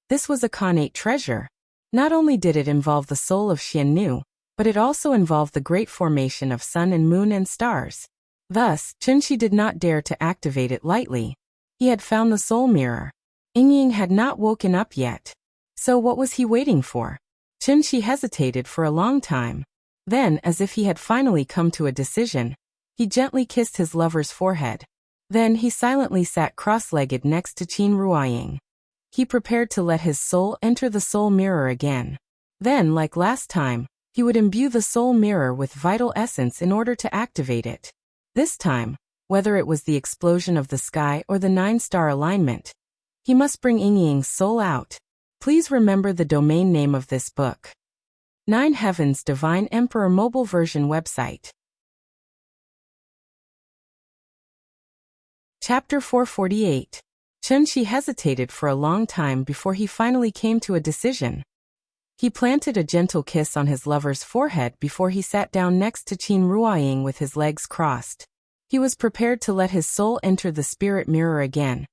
This was a connate treasure. Not only did it involve the soul of Xiannu, but it also involved the great formation of sun and moon and stars. Thus, Chunxi did not dare to activate it lightly. He had found the soul mirror. Yingying had not woken up yet. So what was he waiting for? Chunxi hesitated for a long time. Then, as if he had finally come to a decision, he gently kissed his lover's forehead. Then he silently sat cross-legged next to Qin Ruoying. He prepared to let his soul enter the soul mirror again. Then, like last time, He would imbue the soul mirror with vital essence in order to activate it. This time, whether it was the explosion of the sky or the 9-star alignment, he must bring Yingying's soul out. Please remember the domain name of this book. 9 Heavens Divine Emperor Mobile Version Website. Chapter 448. Chunxi hesitated for a long time before he finally came to a decision. He planted a gentle kiss on his lover's forehead before he sat down next to Qin Ruoying with his legs crossed. He was prepared to let his soul enter the spirit mirror again,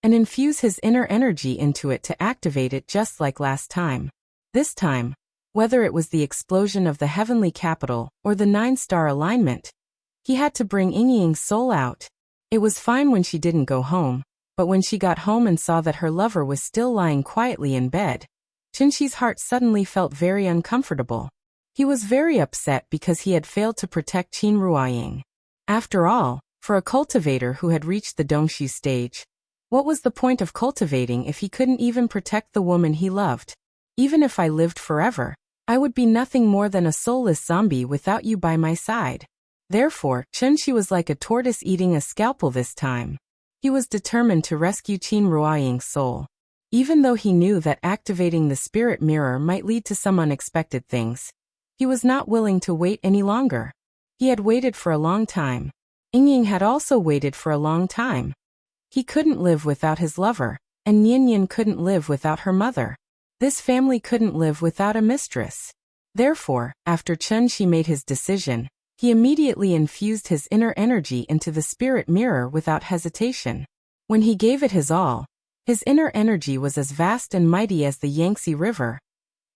and infuse his inner energy into it to activate it just like last time. This time, whether it was the explosion of the heavenly capital or the 9-star alignment, he had to bring Yingying's soul out. It was fine when she didn't go home, but when she got home and saw that her lover was still lying quietly in bed, Chunxi's heart suddenly felt very uncomfortable. He was very upset because he had failed to protect Qin Ruoying. After all, for a cultivator who had reached the Dongxu stage, what was the point of cultivating if he couldn't even protect the woman he loved? Even if I lived forever, I would be nothing more than a soulless zombie without you by my side. Therefore, Chunxi was like a tortoise eating a scalpel this time. He was determined to rescue Qin Ruoying's soul. Even though he knew that activating the spirit mirror might lead to some unexpected things, he was not willing to wait any longer. He had waited for a long time. Yingying had also waited for a long time. He couldn't live without his lover, and Nianyan couldn't live without her mother. This family couldn't live without a mistress. Therefore, after Chunxi made his decision, he immediately infused his inner energy into the spirit mirror without hesitation. When he gave it his all, his inner energy was as vast and mighty as the Yangtze River,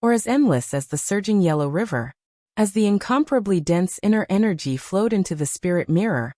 or as endless as the surging Yellow River. As the incomparably dense inner energy flowed into the spirit mirror,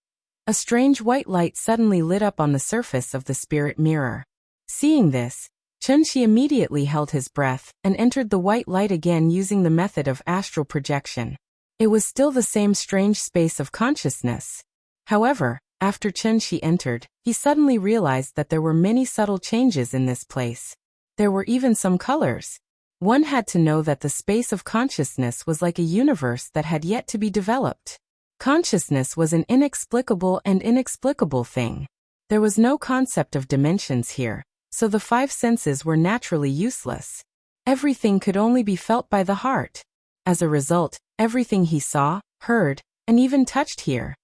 a strange white light suddenly lit up on the surface of the spirit mirror. Seeing this, Chunxi immediately held his breath and entered the white light again using the method of astral projection. It was still the same strange space of consciousness. However, after Chunxi entered, he suddenly realized that there were many subtle changes in this place. There were even some colors. One had to know that the space of consciousness was like a universe that had yet to be developed. Consciousness was an inexplicable and inexplicable thing. There was no concept of dimensions here, so the 5 senses were naturally useless. Everything could only be felt by the heart. As a result, everything he saw, heard, and even touched here.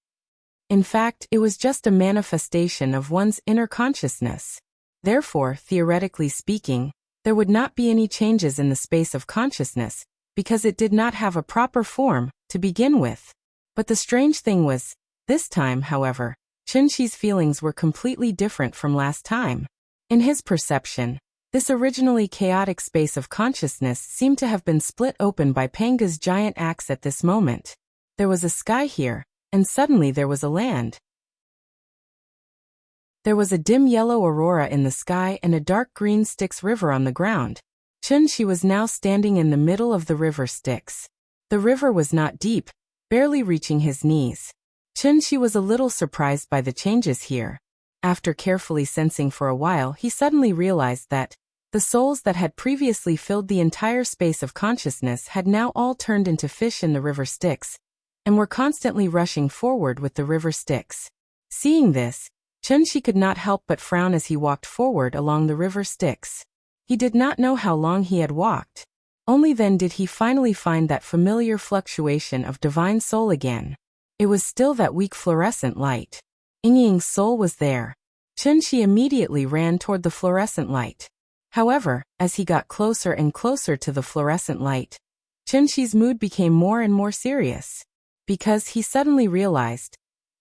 In fact, it was just a manifestation of one's inner consciousness. Therefore, theoretically speaking, there would not be any changes in the space of consciousness, because it did not have a proper form to begin with. But the strange thing was, this time, however, Chunxi's feelings were completely different from last time. In his perception, this originally chaotic space of consciousness seemed to have been split open by Panga's giant axe at this moment. There was a sky here, and suddenly there was a land. There was a dim yellow aurora in the sky and a dark green Styx river on the ground. Chunxi was now standing in the middle of the river Styx. The river was not deep, barely reaching his knees. Chunxi was a little surprised by the changes here. After carefully sensing for a while, he suddenly realized that the souls that had previously filled the entire space of consciousness had now all turned into fish in the river Styx, and were constantly rushing forward with the river Styx. Seeing this, Chunxi could not help but frown as he walked forward along the river Styx. He did not know how long he had walked. Only then did he finally find that familiar fluctuation of divine soul again. It was still that weak fluorescent light. Yingying's soul was there. Chunxi immediately ran toward the fluorescent light. However, as he got closer and closer to the fluorescent light, Chunxi's mood became more and more serious. Because he suddenly realized,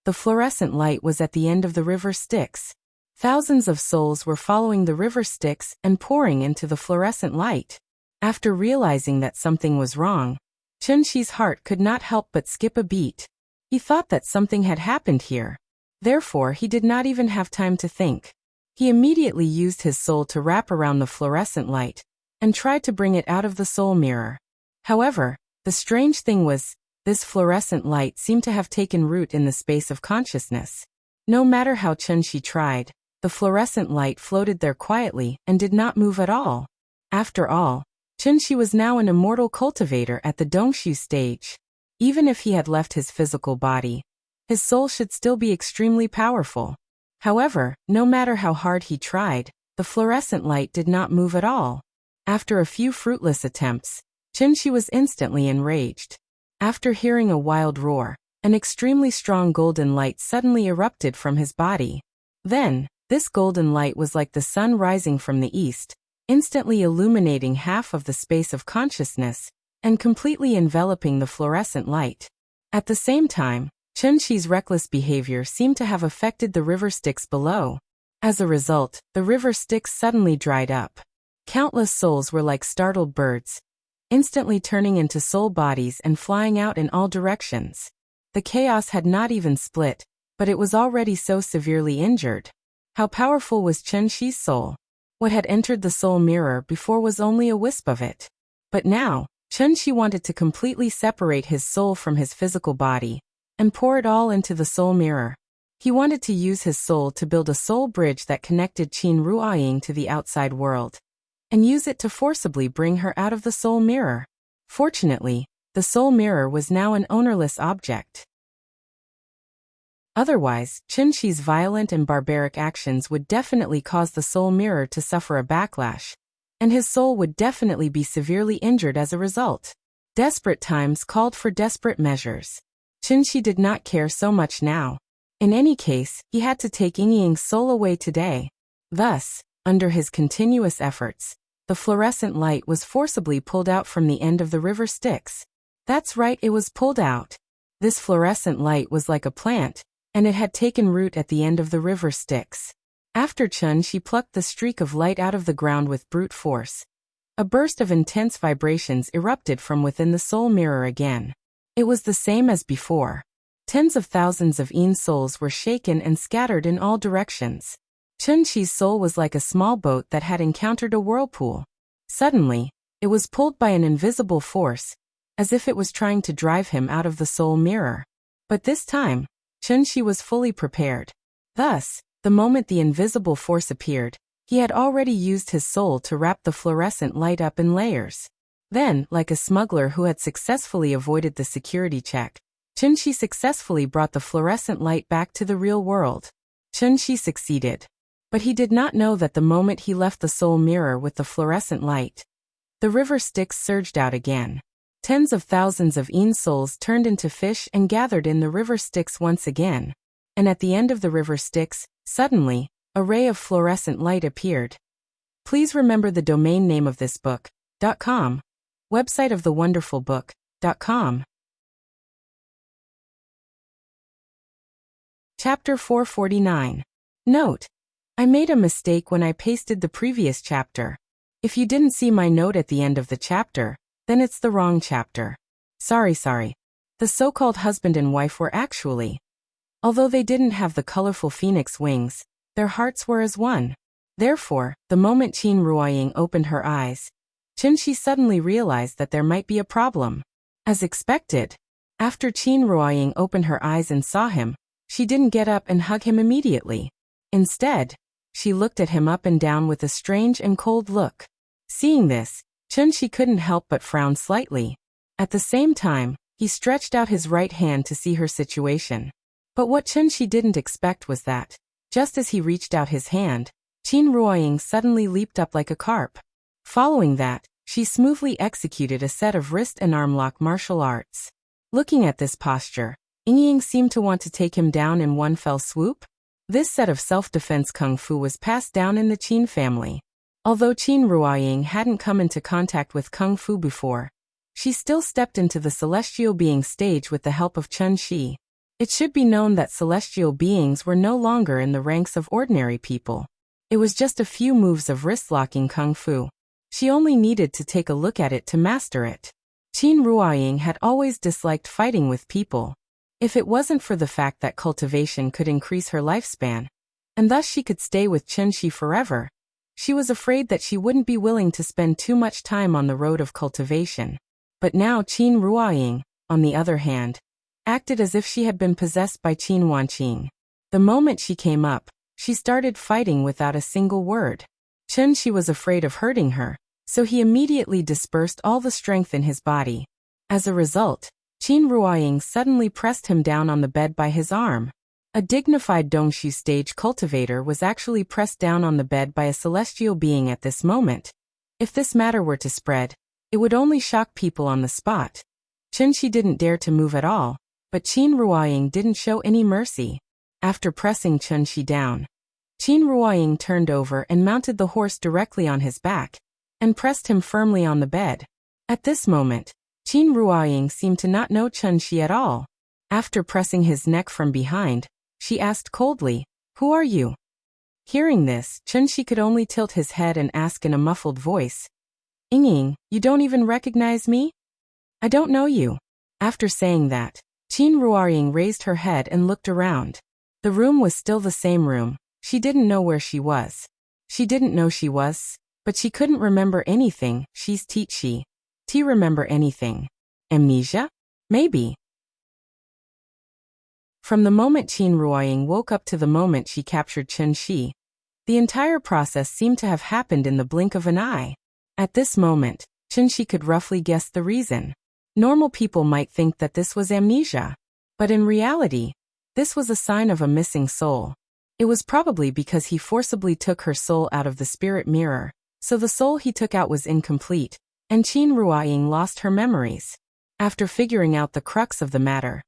the fluorescent light was at the end of the river Styx. Thousands of souls were following the river Styx and pouring into the fluorescent light. After realizing that something was wrong, Chunxi's heart could not help but skip a beat. He thought that something had happened here. Therefore, he did not even have time to think. He immediately used his soul to wrap around the fluorescent light and tried to bring it out of the soul mirror. However, the strange thing was, this fluorescent light seemed to have taken root in the space of consciousness. No matter how Chunxi tried, the fluorescent light floated there quietly and did not move at all. After all, Chunxi was now an immortal cultivator at the Dongshu stage. Even if he had left his physical body, his soul should still be extremely powerful. However, no matter how hard he tried, the fluorescent light did not move at all. After a few fruitless attempts, Chunxi was instantly enraged. After hearing a wild roar, an extremely strong golden light suddenly erupted from his body. Then, this golden light was like the sun rising from the east, instantly illuminating half of the space of consciousness and completely enveloping the fluorescent light. At the same time, Chunxi's reckless behavior seemed to have affected the river Styx below. As a result, the river Styx suddenly dried up. Countless souls were like startled birds, instantly turning into soul bodies and flying out in all directions. The chaos had not even split, but it was already so severely injured. How powerful was Chunxi's soul? What had entered the soul mirror before was only a wisp of it. But now, Chunxi wanted to completely separate his soul from his physical body and pour it all into the soul mirror. He wanted to use his soul to build a soul bridge that connected Qin Ruoying to the outside world, and use it to forcibly bring her out of the soul mirror. Fortunately, the soul mirror was now an ownerless object. Otherwise, Chunxi's violent and barbaric actions would definitely cause the soul mirror to suffer a backlash, and his soul would definitely be severely injured as a result. Desperate times called for desperate measures. Chunxi did not care so much now. In any case, he had to take Yingying's soul away today. Thus, under his continuous efforts, the fluorescent light was forcibly pulled out from the end of the river Styx. That's right, it was pulled out. This fluorescent light was like a plant, and it had taken root at the end of the river Styx. After Chunxi plucked the streak of light out of the ground with brute force, a burst of intense vibrations erupted from within the soul mirror again. It was the same as before. Tens of thousands of Yin souls were shaken and scattered in all directions. Chunxi's soul was like a small boat that had encountered a whirlpool. Suddenly, it was pulled by an invisible force, as if it was trying to drive him out of the soul mirror. But this time, Chunxi was fully prepared. Thus, the moment the invisible force appeared, he had already used his soul to wrap the fluorescent light up in layers. Then, like a smuggler who had successfully avoided the security check, Chunxi successfully brought the fluorescent light back to the real world. Chunxi succeeded. But he did not know that the moment he left the soul mirror with the fluorescent light, the river Styx surged out again. Tens of thousands of Yin souls turned into fish and gathered in the river Styx once again. And at the end of the river Styx, suddenly, a ray of fluorescent light appeared. Please remember the domain name of this book.com. Website of the wonderful book.com. Chapter 449. Note: I made a mistake when I pasted the previous chapter. If you didn't see my note at the end of the chapter, then it's the wrong chapter. Sorry. The so-called husband and wife were actually, although they didn't have the colorful phoenix wings, their hearts were as one. Therefore, the moment Qin Ruoying opened her eyes, Chunxi suddenly realized that there might be a problem. As expected, after Qin Ruoying opened her eyes and saw him, she didn't get up and hug him immediately. Instead, she looked at him up and down with a strange and cold look. Seeing this, Chunxi couldn't help but frown slightly. At the same time, he stretched out his right hand to see her situation. But what Chunxi didn't expect was that, just as he reached out his hand, Qin Ruoying suddenly leaped up like a carp. Following that, she smoothly executed a set of wrist and arm lock martial arts. Looking at this posture, Yingying seemed to want to take him down in one fell swoop. This set of self-defense kung fu was passed down in the Qin family. Although Qin Ruoying hadn't come into contact with kung fu before, she still stepped into the celestial being stage with the help of Chunxi. It should be known that celestial beings were no longer in the ranks of ordinary people. It was just a few moves of wrist-locking kung fu. She only needed to take a look at it to master it. Qin Ruoying had always disliked fighting with people. If it wasn't for the fact that cultivation could increase her lifespan, and thus she could stay with Chunxi forever, she was afraid that she wouldn't be willing to spend too much time on the road of cultivation. But now Qin Ruoying, on the other hand, acted as if she had been possessed by Qin Wanqing. The moment she came up, she started fighting without a single word. Chunxi was afraid of hurting her, so he immediately dispersed all the strength in his body. As a result, Qin Ruoying suddenly pressed him down on the bed by his arm. A dignified Dongshu stage cultivator was actually pressed down on the bed by a celestial being at this moment. If this matter were to spread, it would only shock people on the spot. Chunshi didn't dare to move at all, but Qin Ruoying didn't show any mercy. After pressing Chunshi down, Qin Ruoying turned over and mounted the horse directly on his back, and pressed him firmly on the bed. At this moment, Qin Ruoying seemed to not know Chunshi at all. After pressing his neck from behind, she asked coldly, "Who are you?" Hearing this, Chunshi could only tilt his head and ask in a muffled voice, "Ying, you don't even recognize me? I don't know you." After saying that, Qin Ruoying raised her head and looked around. The room was still the same room. She didn't know where she was. She didn't know she was, but she couldn't remember anything. She's T remember anything. Amnesia? Maybe. From the moment Qin Ruoying woke up to the moment she captured Chunshi, the entire process seemed to have happened in the blink of an eye. At this moment, Chunshi could roughly guess the reason. Normal people might think that this was amnesia, but in reality, this was a sign of a missing soul. It was probably because he forcibly took her soul out of the spirit mirror, so the soul he took out was incomplete, and Qin Ruoying lost her memories. After figuring out the crux of the matter,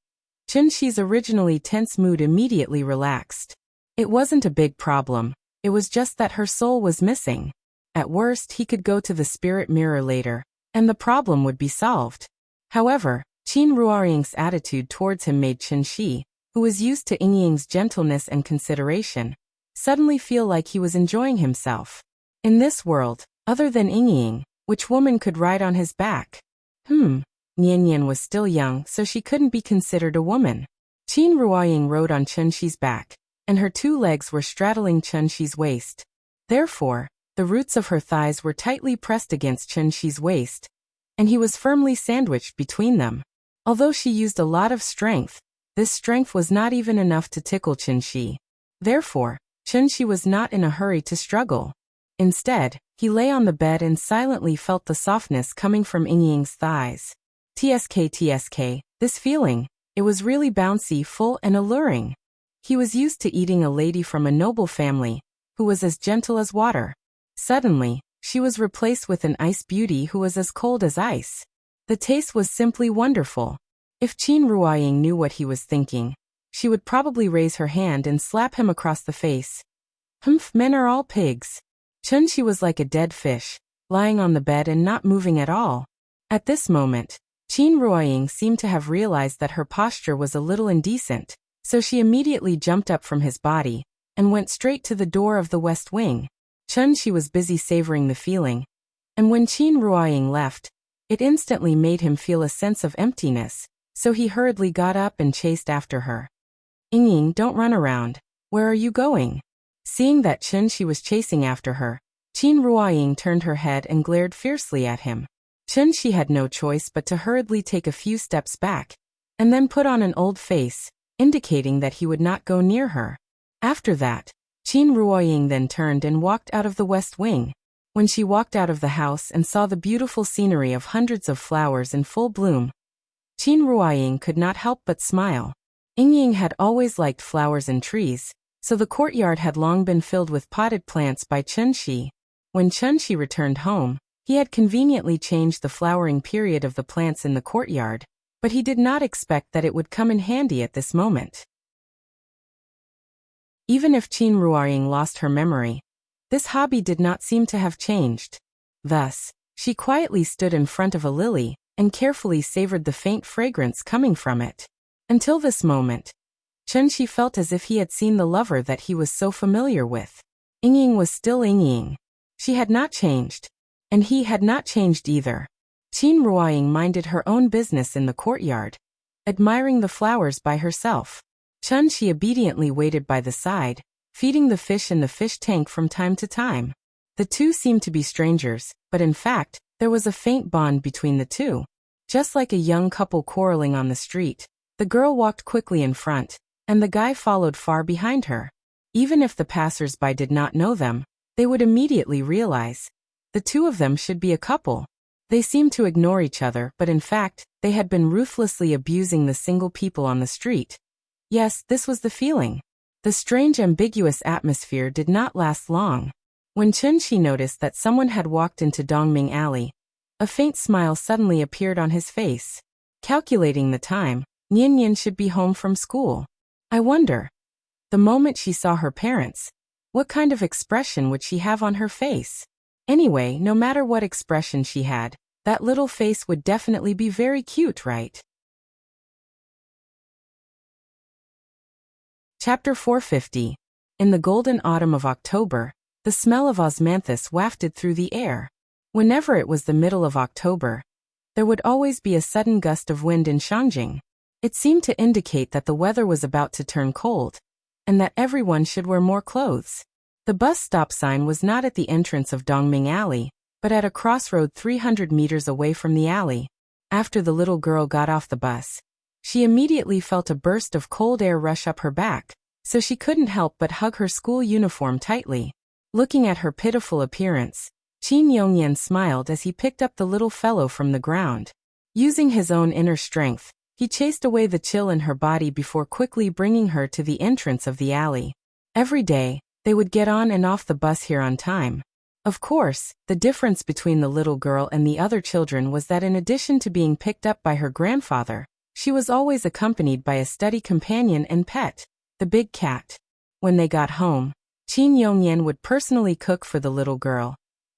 Chunshi's originally tense mood immediately relaxed. It wasn't a big problem, it was just that her soul was missing. At worst, he could go to the spirit mirror later, and the problem would be solved. However, Qin Ruoying's attitude towards him made Chunshi, who was used to Ying's gentleness and consideration, suddenly feel like he was enjoying himself. In this world, other than Ying, which woman could ride on his back? Nian was still young, so she couldn't be considered a woman. Qin Ruoying rode on Chunshi's back, and her two legs were straddling Chunshi's waist. Therefore, the roots of her thighs were tightly pressed against Chunshi's waist, and he was firmly sandwiched between them. Although she used a lot of strength, this strength was not even enough to tickle Chunshi. Therefore, Chunshi was not in a hurry to struggle. Instead, he lay on the bed and silently felt the softness coming from Ying's thighs. TSK, this feeling, it was really bouncy, full and alluring. He was used to eating a lady from a noble family, who was as gentle as water. Suddenly, she was replaced with an ice beauty who was as cold as ice. The taste was simply wonderful. If Qin Ruoying knew what he was thinking, she would probably raise her hand and slap him across the face. Men are all pigs. Chunshi was like a dead fish, lying on the bed and not moving at all. At this moment, Qin Ruoying seemed to have realized that her posture was a little indecent, so she immediately jumped up from his body and went straight to the door of the west wing. Chunshi was busy savoring the feeling, and when Qin Ruoying left, it instantly made him feel a sense of emptiness, so he hurriedly got up and chased after her. Ying, don't run around. Where are you going? Seeing that Chunshi was chasing after her, Qin Ruoying turned her head and glared fiercely at him. Chunshi had no choice but to hurriedly take a few steps back, and then put on an old face, indicating that he would not go near her. After that, Qin Ruoying then turned and walked out of the west wing. When she walked out of the house and saw the beautiful scenery of hundreds of flowers in full bloom, Qin Ruoying could not help but smile. Ying had always liked flowers and trees, so the courtyard had long been filled with potted plants by Chunshi. When Chunshi returned home, he had conveniently changed the flowering period of the plants in the courtyard, but he did not expect that it would come in handy at this moment. Even if Qin Ruoying lost her memory, this hobby did not seem to have changed. Thus, she quietly stood in front of a lily and carefully savored the faint fragrance coming from it. Until this moment, Chunshi felt as if he had seen the lover that he was so familiar with. Ying was still Ying. She had not changed, and he had not changed either. Qin Ruoying minded her own business in the courtyard, admiring the flowers by herself. Chunshi obediently waited by the side, feeding the fish in the fish tank from time to time. The two seemed to be strangers, but in fact, there was a faint bond between the two. Just like a young couple quarreling on the street, the girl walked quickly in front, and the guy followed far behind her. Even if the passers-by did not know them, they would immediately realize The two of them should be a couple. They seemed to ignore each other, but in fact, they had been ruthlessly abusing the single people on the street. Yes, this was the feeling. The strange ambiguous atmosphere did not last long. When Chun-Chi noticed that someone had walked into Dongming Alley, a faint smile suddenly appeared on his face. Calculating the time, Nian should be home from school. I wonder. The moment she saw her parents, what kind of expression would she have on her face? Anyway, no matter what expression she had, that little face would definitely be very cute, right? Chapter 450. In the golden autumn of October, the smell of osmanthus wafted through the air. Whenever it was the middle of October, there would always be a sudden gust of wind in Shangjing. It seemed to indicate that the weather was about to turn cold, and that everyone should wear more clothes. The bus stop sign was not at the entrance of Dongming Alley, but at a crossroad 300 meters away from the alley. After the little girl got off the bus, she immediately felt a burst of cold air rush up her back, so she couldn't help but hug her school uniform tightly. Looking at her pitiful appearance, Qin Yongyan smiled as he picked up the little fellow from the ground. Using his own inner strength, he chased away the chill in her body before quickly bringing her to the entrance of the alley. Every day, they would get on and off the bus here on time. Of course, the difference between the little girl and the other children was that in addition to being picked up by her grandfather, she was always accompanied by a steady companion and pet, the big cat. When they got home, Qin Yongyan would personally cook for the little girl,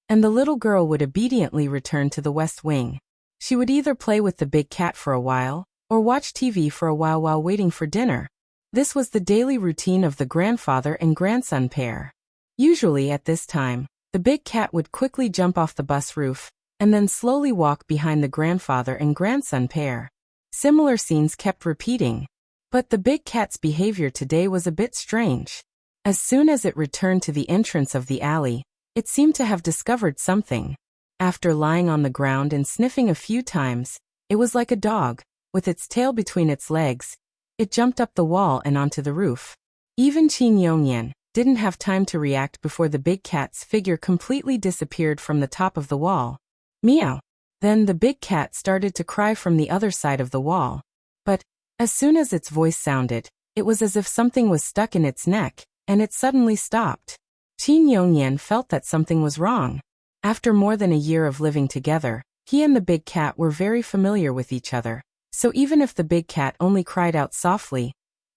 and the little girl would obediently return to the West Wing. She would either play with the big cat for a while, or watch TV for a while waiting for dinner. This was the daily routine of the grandfather and grandson pair. Usually at this time, the big cat would quickly jump off the bus roof, and then slowly walk behind the grandfather and grandson pair. Similar scenes kept repeating. But the big cat's behavior today was a bit strange. As soon as it returned to the entrance of the alley, it seemed to have discovered something. After lying on the ground and sniffing a few times, it was like a dog, with its tail between its legs. It jumped up the wall and onto the roof. Even Qin Yongyan didn't have time to react before the big cat's figure completely disappeared from the top of the wall. Meow. Then the big cat started to cry from the other side of the wall. But, as soon as its voice sounded, it was as if something was stuck in its neck, and it suddenly stopped. Qin Yongyan felt that something was wrong. After more than a year of living together, he and the big cat were very familiar with each other, so even if the big cat only cried out softly,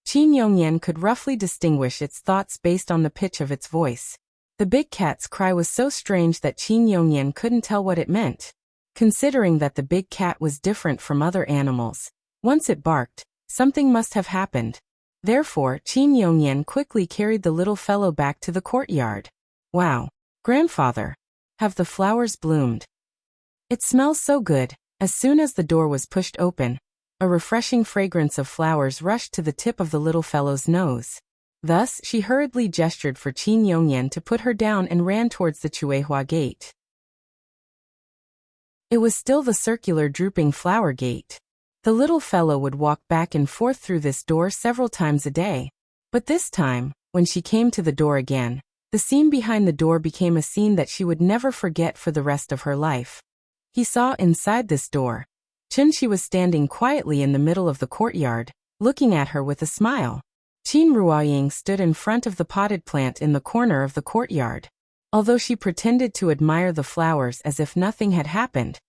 Qin Yongyan could roughly distinguish its thoughts based on the pitch of its voice. The big cat's cry was so strange that Qin Yongyan couldn't tell what it meant. Considering that the big cat was different from other animals, once it barked, something must have happened. Therefore, Qin Yongyan quickly carried the little fellow back to the courtyard. Wow, grandfather, have the flowers bloomed? It smells so good. As soon as the door was pushed open, a refreshing fragrance of flowers rushed to the tip of the little fellow's nose. Thus, she hurriedly gestured for Qin Yongyan to put her down and ran towards the Chuehua gate. It was still the circular drooping flower gate. The little fellow would walk back and forth through this door several times a day. But this time, when she came to the door again, the scene behind the door became a scene that she would never forget for the rest of her life. He saw inside this door. Chun-Chi was standing quietly in the middle of the courtyard, looking at her with a smile. Qin Ruoying stood in front of the potted plant in the corner of the courtyard. Although she pretended to admire the flowers as if nothing had happened,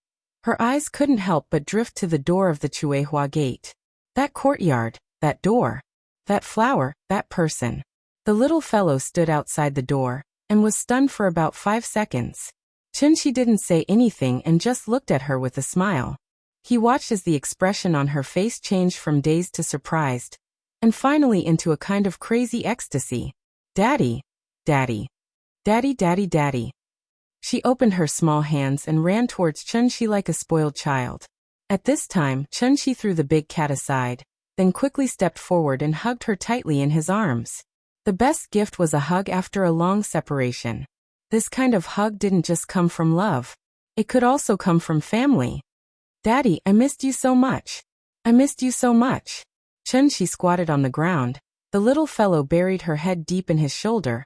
her eyes couldn't help but drift to the door of the Chuehua gate. That courtyard, that door, that flower, that person. The little fellow stood outside the door, and was stunned for about 5 seconds. Chun-Chi didn't say anything and just looked at her with a smile. He watched as the expression on her face changed from dazed to surprised, and finally into a kind of crazy ecstasy. Daddy, daddy, daddy, daddy, daddy. She opened her small hands and ran towards Chun-Chi like a spoiled child. At this time, Chun-Chi threw the big cat aside, then quickly stepped forward and hugged her tightly in his arms. The best gift was a hug after a long separation. This kind of hug didn't just come from love. It could also come from family. Daddy, I missed you so much. I missed you so much. Chun-Chi squatted on the ground. The little fellow buried her head deep in his shoulder,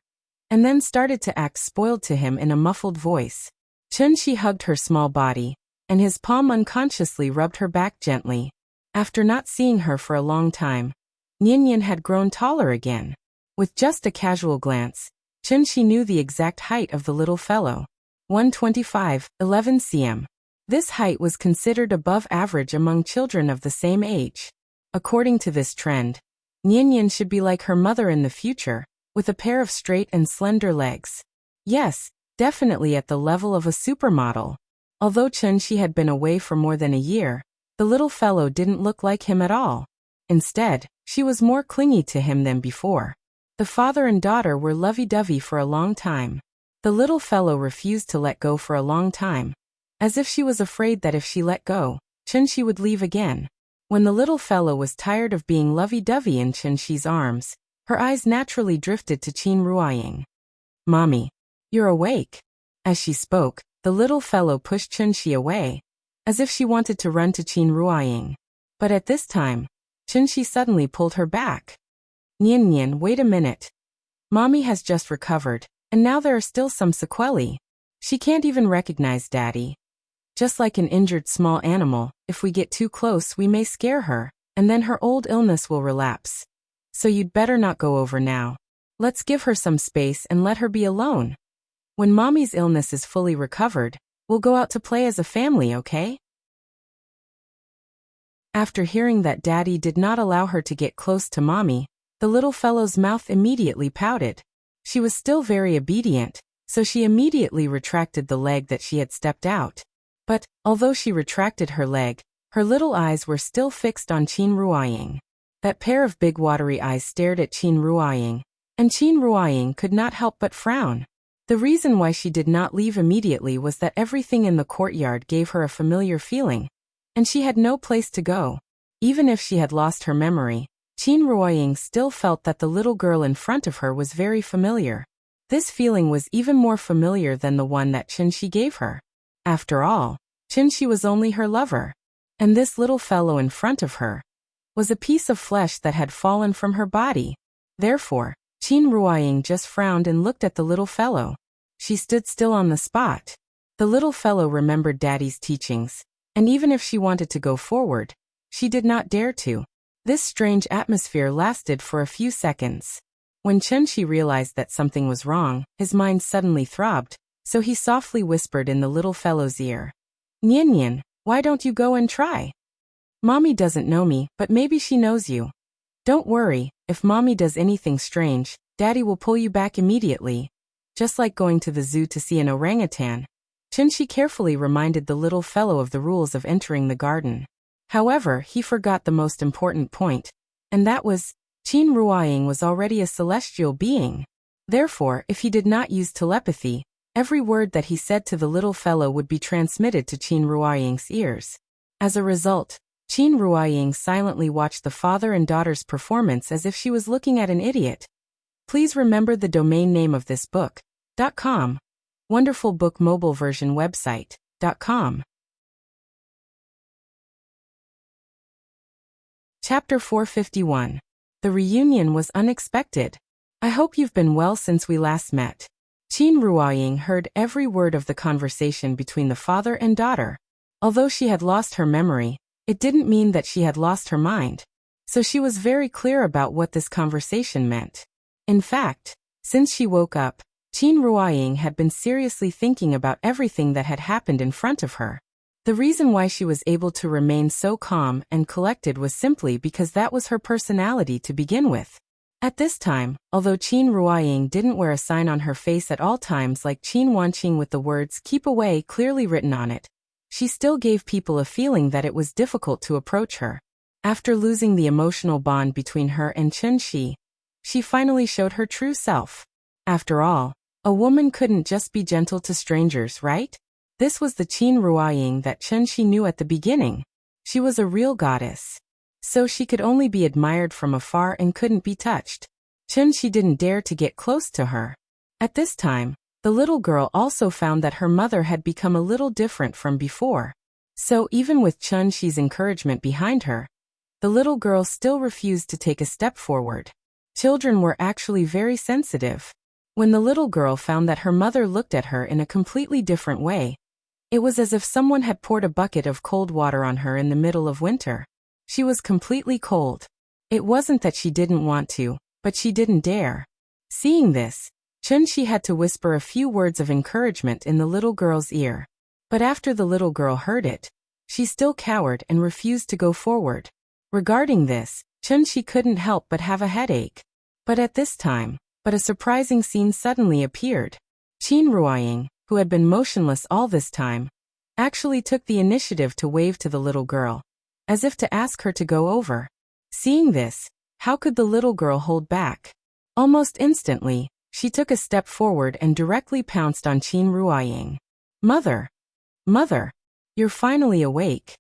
and then started to act spoiled to him in a muffled voice. Chun-Shi hugged her small body, and his palm unconsciously rubbed her back gently. After not seeing her for a long time, Nian had grown taller again. With just a casual glance, Chun-Shi knew the exact height of the little fellow. 125, 11 cm. This height was considered above average among children of the same age. According to this trend, Nian should be like her mother in the future, with a pair of straight and slender legs. Yes, definitely at the level of a supermodel. Although Chun-Shi had been away for more than a year, the little fellow didn't look like him at all. Instead, she was more clingy to him than before. The father and daughter were lovey-dovey for a long time. The little fellow refused to let go for a long time, as if she was afraid that if she let go, Chun-Shi would leave again. When the little fellow was tired of being lovey-dovey in Chun-Shi's arms, her eyes naturally drifted to Qin Ruoying. "Mommy, you're awake." As she spoke, the little fellow pushed Chun-Shi away, as if she wanted to run to Qin Ruoying. But at this time, Chun-Shi suddenly pulled her back. "Nian, wait a minute. Mommy has just recovered, and now there are still some sequelae. She can't even recognize Daddy. Just like an injured small animal, if we get too close we may scare her, and then her old illness will relapse. So you'd better not go over now. Let's give her some space and let her be alone. When Mommy's illness is fully recovered, we'll go out to play as a family, okay?" After hearing that Daddy did not allow her to get close to Mommy, the little fellow's mouth immediately pouted. She was still very obedient, so she immediately retracted the leg that she had stepped out. But, although she retracted her leg, her little eyes were still fixed on Qin Ruoying. That pair of big watery eyes stared at Qin Ruoying, and Qin Ruoying could not help but frown. The reason why she did not leave immediately was that everything in the courtyard gave her a familiar feeling, and she had no place to go. Even if she had lost her memory, Qin Ruoying still felt that the little girl in front of her was very familiar. This feeling was even more familiar than the one that Chun-Shi gave her. After all, Chun-Shi was only her lover, and this little fellow in front of her was a piece of flesh that had fallen from her body. Therefore, Qin Ruoying just frowned and looked at the little fellow. She stood still on the spot. The little fellow remembered Daddy's teachings, and even if she wanted to go forward, she did not dare to. This strange atmosphere lasted for a few seconds. When Chun-Shi realized that something was wrong, his mind suddenly throbbed, so he softly whispered in the little fellow's ear. "Nian, why don't you go and try? Mommy doesn't know me, but maybe she knows you. Don't worry, if Mommy does anything strange, Daddy will pull you back immediately. Just like going to the zoo to see an orangutan." Chun-Shi carefully reminded the little fellow of the rules of entering the garden. However, he forgot the most important point, and that was, Qin Ruoying was already a celestial being. Therefore, if he did not use telepathy, every word that he said to the little fellow would be transmitted to Qin Ruoying's ears. As a result, Qin Ruoying silently watched the father and daughter's performance as if she was looking at an idiot. Please remember the domain name of this book. .com. Wonderful Book Mobile Version Website. .com. Chapter 451. The reunion was unexpected. I hope you've been well since we last met. Qin Ruoying heard every word of the conversation between the father and daughter. Although she had lost her memory, it didn't mean that she had lost her mind. So she was very clear about what this conversation meant. In fact, since she woke up, Qin Ruoying had been seriously thinking about everything that had happened in front of her. The reason why she was able to remain so calm and collected was simply because that was her personality to begin with. At this time, although Qin Ruoying didn't wear a sign on her face at all times like Qin Wanqing with the words "keep away" clearly written on it, she still gave people a feeling that it was difficult to approach her. After losing the emotional bond between her and Chun-Shi, she finally showed her true self. After all, a woman couldn't just be gentle to strangers, right? This was the Qin Ruoying that Chun-Shi knew at the beginning. She was a real goddess. So she could only be admired from afar and couldn't be touched. Chun-Shi didn't dare to get close to her. At this time, the little girl also found that her mother had become a little different from before. So even with Chun-Shi's encouragement behind her, the little girl still refused to take a step forward. Children were actually very sensitive. When the little girl found that her mother looked at her in a completely different way, It was as if someone had poured a bucket of cold water on her in the middle of winter. She was completely cold. It wasn't that she didn't want to, but she didn't dare. Seeing this, Chun-Shi had to whisper a few words of encouragement in the little girl's ear. But after the little girl heard it, she still cowered and refused to go forward. Regarding this, Chun-Shi couldn't help but have a headache. But at this time, a surprising scene suddenly appeared. Qin Ruoying, who had been motionless all this time, actually took the initiative to wave to the little girl, as if to ask her to go over. Seeing this, how could the little girl hold back? Almost instantly, she took a step forward and directly pounced on Qin Ruoying. Mother! Mother! You're finally awake.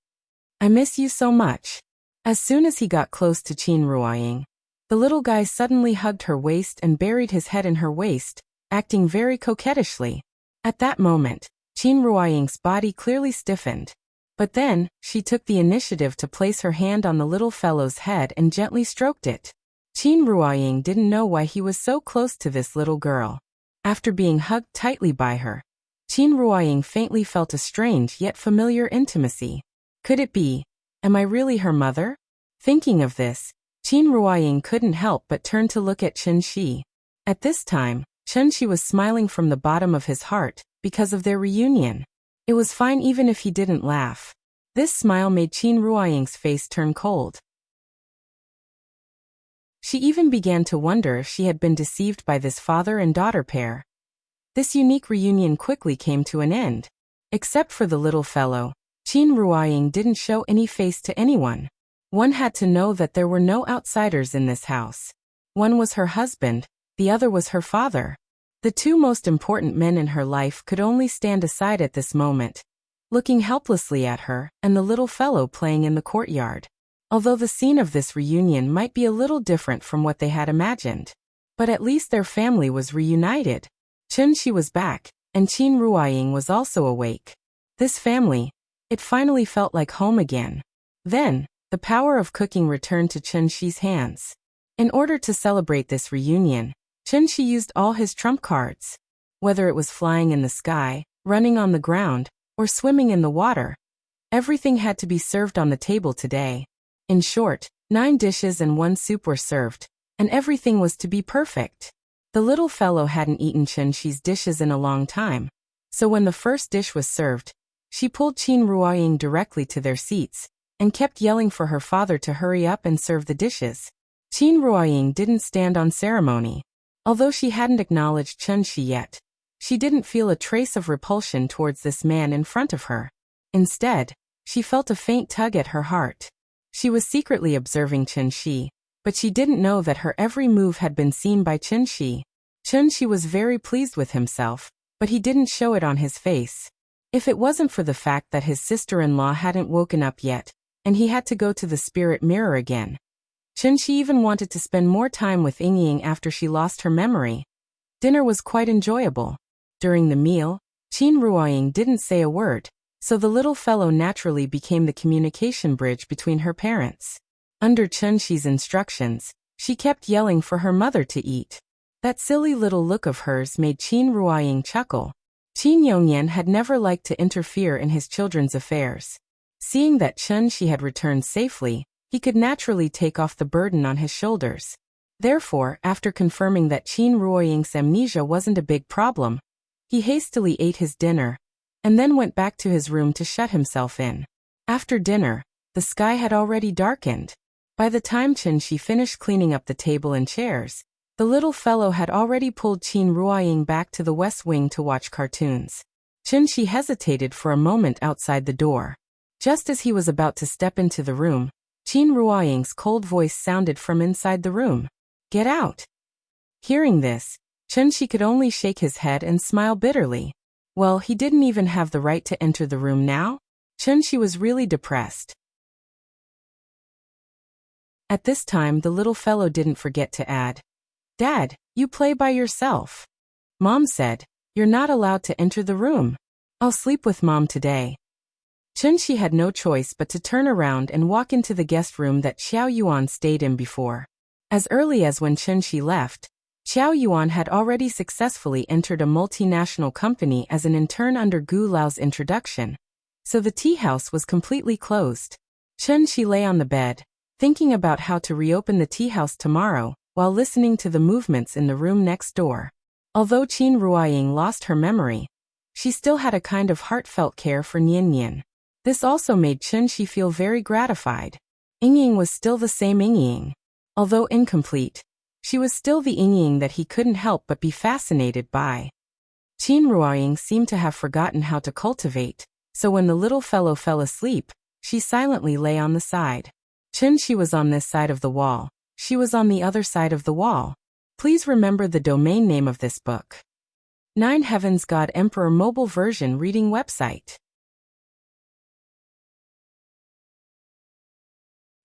I miss you so much. As soon as he got close to Qin Ruoying, the little guy suddenly hugged her waist and buried his head in her waist, acting very coquettishly. At that moment, Qin Ruoying's body clearly stiffened. But then, she took the initiative to place her hand on the little fellow's head and gently stroked it. Qin Ruoying didn't know why he was so close to this little girl. After being hugged tightly by her, Qin Ruoying faintly felt a strange yet familiar intimacy. Could it be? Am I really her mother? Thinking of this, Qin Ruoying couldn't help but turn to look at Chun-Shi. At this time, Chun-Shi was smiling from the bottom of his heart because of their reunion. It was fine even if he didn't laugh. This smile made Qin Ruoying's face turn cold. She even began to wonder if she had been deceived by this father and daughter pair. This unique reunion quickly came to an end. Except for the little fellow, Qin Ruoying didn't show any face to anyone. One had to know that there were no outsiders in this house. One was her husband, the other was her father. The two most important men in her life could only stand aside at this moment, looking helplessly at her and the little fellow playing in the courtyard. Although the scene of this reunion might be a little different from what they had imagined, but at least their family was reunited. Chun-Shi was back, and Qin Ruoying was also awake. This family, it finally felt like home again. Then, the power of cooking returned to Chun-Shi's hands. In order to celebrate this reunion, Chun-Shi used all his trump cards. Whether it was flying in the sky, running on the ground, or swimming in the water, everything had to be served on the table today. In short, 9 dishes and 1 soup were served, and everything was to be perfect. The little fellow hadn't eaten Chun-Shi's dishes in a long time, so when the first dish was served, she pulled Qin Ruoying directly to their seats, and kept yelling for her father to hurry up and serve the dishes. Qin Ruoying didn't stand on ceremony. Although she hadn't acknowledged Chun-Shi yet, she didn't feel a trace of repulsion towards this man in front of her. Instead, she felt a faint tug at her heart. She was secretly observing Chun-Shi, but she didn't know that her every move had been seen by Chun-Shi. Chun-Shi was very pleased with himself, but he didn't show it on his face. If it wasn't for the fact that his sister-in-law hadn't woken up yet, and he had to go to the spirit mirror again, Chun-Shi even wanted to spend more time with Ying after she lost her memory. Dinner was quite enjoyable. During the meal, Qin Ruoying didn't say a word, so the little fellow naturally became the communication bridge between her parents. Under Chun-Shi's instructions, she kept yelling for her mother to eat. That silly little look of hers made Qin Ruoying chuckle. Qin Yongyan had never liked to interfere in his children's affairs. Seeing that Chun-Shi had returned safely, he could naturally take off the burden on his shoulders. Therefore, after confirming that Qin Ruoying's amnesia wasn't a big problem, he hastily ate his dinner, and then went back to his room to shut himself in. After dinner, the sky had already darkened. By the time Chun-Shi finished cleaning up the table and chairs, the little fellow had already pulled Qin Ruoying back to the west wing to watch cartoons. Chun-Shi hesitated for a moment outside the door. Just as he was about to step into the room, Qin Ruoying's cold voice sounded from inside the room. "Get out!" Hearing this, Chun-Shi could only shake his head and smile bitterly. Well, he didn't even have the right to enter the room now? Chun-Shi was really depressed. At this time, the little fellow didn't forget to add, "Dad, you play by yourself." Mom said, "You're not allowed to enter the room. I'll sleep with Mom today." Chun-Shi had no choice but to turn around and walk into the guest room that Xiao Yuan stayed in before. As early as when Chun-Shi left, Qiao Yuan had already successfully entered a multinational company as an intern under Gu Lao's introduction, so the tea house was completely closed. Chen Shi lay on the bed, thinking about how to reopen the tea house tomorrow, while listening to the movements in the room next door. Although Qin Ruoying lost her memory, she still had a kind of heartfelt care for Nian Nian. This also made Chen Shi feel very gratified. Yingying was still the same Yingying. Although incomplete, she was still the Yingying that he couldn't help but be fascinated by. Qin Ruoying seemed to have forgotten how to cultivate, so when the little fellow fell asleep, she silently lay on the side. Chen Shi was on this side of the wall. She was on the other side of the wall. Please remember the domain name of this book. 9 Heavens God Emperor Mobile Version Reading Website.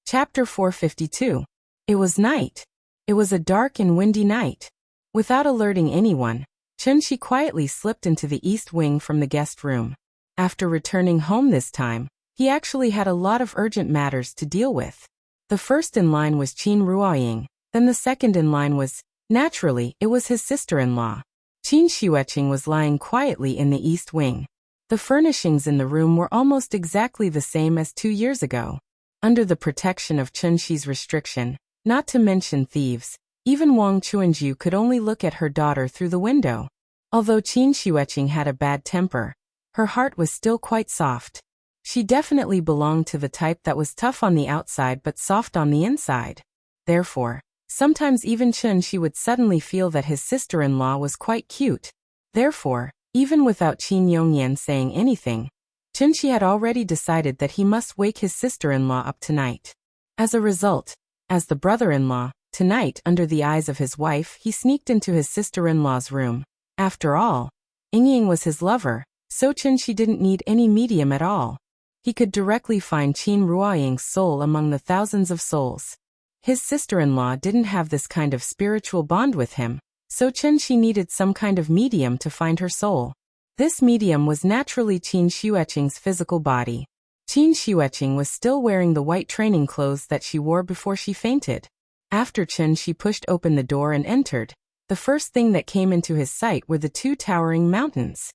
Chapter 452. It was night. It was a dark and windy night. Without alerting anyone, Chen Shi quietly slipped into the east wing from the guest room. After returning home this time, he actually had a lot of urgent matters to deal with. The first in line was Qin Ruoying, then the second in line was, naturally, it was his sister-in-law. Qin Xueqing was lying quietly in the east wing. The furnishings in the room were almost exactly the same as 2 years ago. Under the protection of Chen Shi's restriction, not to mention thieves, even Wang Chuanju could only look at her daughter through the window. Although Qin Xueqing had a bad temper, her heart was still quite soft. She definitely belonged to the type that was tough on the outside but soft on the inside. Therefore, sometimes even Chen Shi would suddenly feel that his sister-in-law was quite cute. Therefore, even without Qin Yongyan saying anything, Chen Shi had already decided that he must wake his sister-in-law up tonight. As a result, as the brother-in-law, tonight under the eyes of his wife he sneaked into his sister-in-law's room. After all, Yingying was his lover, so Chen Shi didn't need any medium at all. He could directly find Qin Ruoying's soul among the thousands of souls. His sister-in-law didn't have this kind of spiritual bond with him, so Chen Shi needed some kind of medium to find her soul. This medium was naturally Qin Xueqing's physical body. Qin Xueqing was still wearing the white training clothes that she wore before she fainted. After Chen Shi pushed open the door and entered, the first thing that came into his sight were the 2 towering mountains.